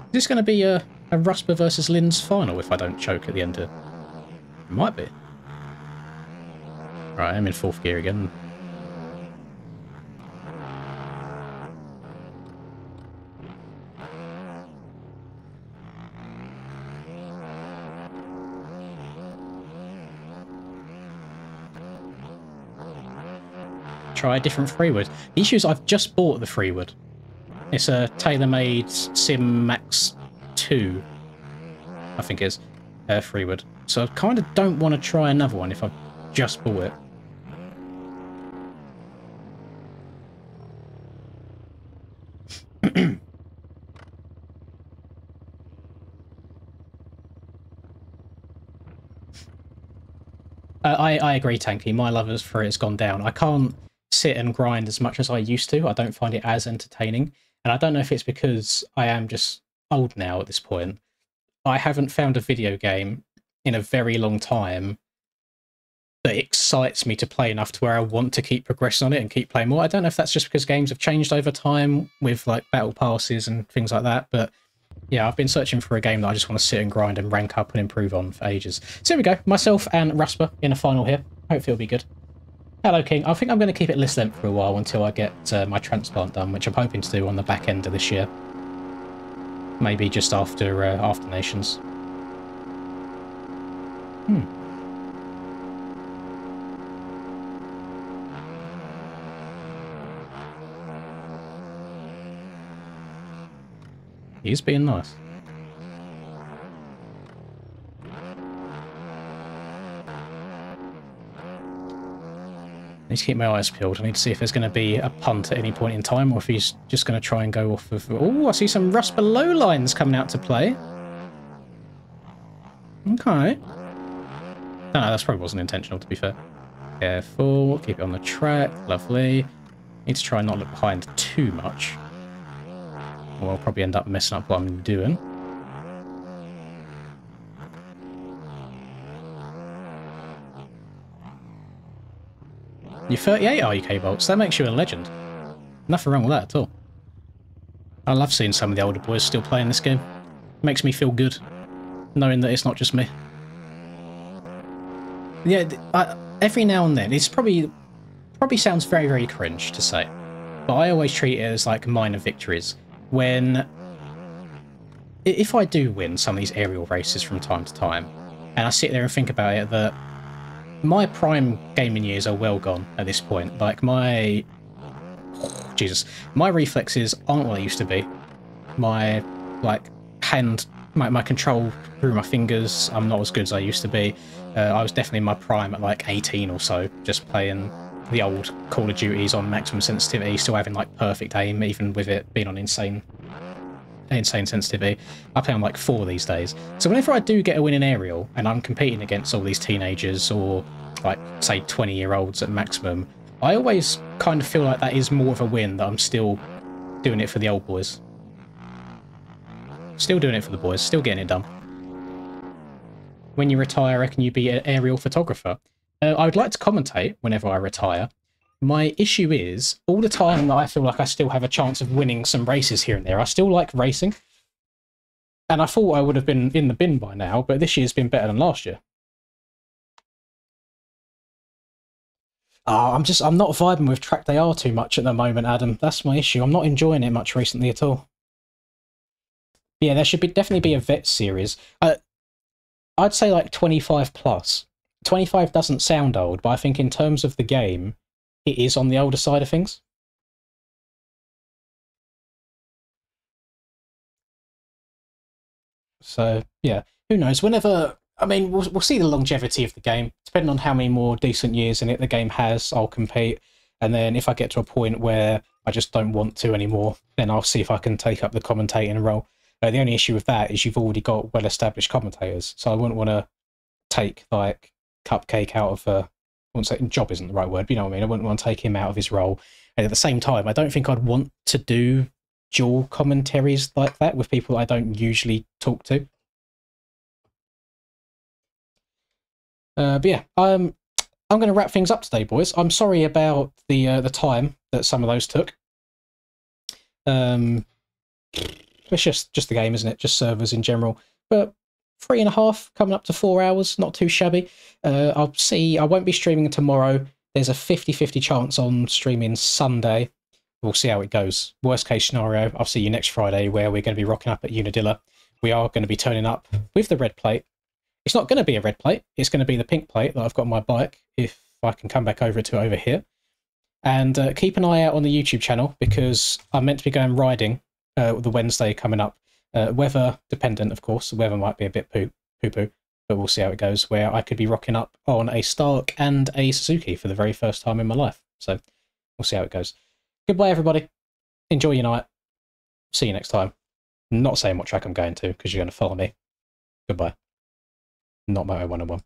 Is this going to be a Rusper versus Linz final if I don't choke at the end of it? It might be. Right, I'm in 4th gear again. try a different Freewood. The issue is I've just bought the Freewood. It's a tailor-made Sim Max 2, I think it is, Freewood. So I kind of don't want to try another one if I've just bought it. I agree, Tanky. My love for it has gone down. I can't sit and grind as much as I used to. I don't find it as entertaining. And I don't know if it's because I am just old now at this point. I haven't found a video game in a very long time that excites me to play enough to where I want to keep progressing on it and keep playing more. I don't know if that's just because games have changed over time with like battle passes and things like that, but yeah, I've been searching for a game that I just want to sit and grind and rank up and improve on for ages. So here we go, myself and Rasper in a final here. Hopefully it'll be good. Hello, King. I think I'm going to keep it list length for a while until I get my transplant done, which I'm hoping to do on the back end of this year. Maybe just after Nations. He's being nice. I need to keep my eyes peeled. I need to see if there's going to be a punt at any point in time, or if he's just going to try and go off of... Oh, I see some Rust Below lines coming out to play. Okay. No, that probably wasn't intentional, to be fair. Careful. Keep it on the track. Lovely. Need to try and not look behind too much, or I'll probably end up messing up what I'm doing. You're 38, are you, K-Bolts? That makes you a legend. Nothing wrong with that at all. I love seeing some of the older boys still playing this game. It makes me feel good, knowing that it's not just me. Yeah, every now and then, it's probably sounds very, very cringe to say, but I always treat it as like minor victories. When, if I do win some of these aerial races from time to time, and I sit there and think about it, that my prime gaming years are well gone at this point. Like my reflexes aren't what they used to be. My my control through my fingers, I'm not as good as I used to be. I was definitely in my prime at like 18 or so, just playing the old Call of Duties on maximum sensitivity, still having like perfect aim, even with it being on insane sensitivity. I play on like 4 these days. So whenever I do get a win in aerial and I'm competing against all these teenagers or like say 20-year-olds at maximum, I always kind of feel like that is more of a win, that I'm still doing it for the old boys. Still doing it for the boys, still getting it done. When you retire, I reckon you be an aerial photographer. I would like to commentate whenever I retire. My issue is, all the time that I feel like I still have a chance of winning some races here and there, I still like racing. And I thought I would have been in the bin by now, but this year's been better than last year. Oh, I'm not vibing with Track They Are too much at the moment, Adam. That's my issue. I'm not enjoying it much recently at all. Yeah, there should definitely be a vet series. I'd say like 25 plus. 25 doesn't sound old, but I think in terms of the game, it is on the older side of things. So, yeah, who knows? Whenever, I mean, we'll see the longevity of the game. Depending on how many more decent years in it the game has, I'll compete. And then if I get to a point where I just don't want to anymore, then I'll see if I can take up the commentating role. The only issue with that is you've already got well-established commentators, so I wouldn't want to take, like, Cupcake out of I wouldn't say job isn't the right word, but you know what I mean. I wouldn't want to take him out of his role. And at the same time, I don't think I'd want to do dual commentaries like that with people I don't usually talk to. But yeah, I'm going to wrap things up today, boys. I'm sorry about the time that some of those took. It's just the game, isn't it? Just servers in general. But 3.5, coming up to 4 hours, not too shabby. I'll see. I won't be streaming tomorrow. There's a 50-50 chance on streaming Sunday. We'll see how it goes. Worst case scenario, I'll see you next Friday, where we're going to be rocking up at Unadilla. We are going to be turning up with the red plate. It's not going to be a red plate. It's going to be the pink plate that I've got on my bike, if I can come back over to over here. And keep an eye out on the YouTube channel because I'm meant to be going riding the Wednesday coming up. Weather dependent, of course. The weather might be a bit poo-poo, but we'll see how it goes, where I could be rocking up on a Stark and a Suzuki for the very first time in my life. So we'll see how it goes. Goodbye, everybody. Enjoy your night. See you next time. I'm not saying what track I'm going to because you're going to follow me. Goodbye. Not Moto 101.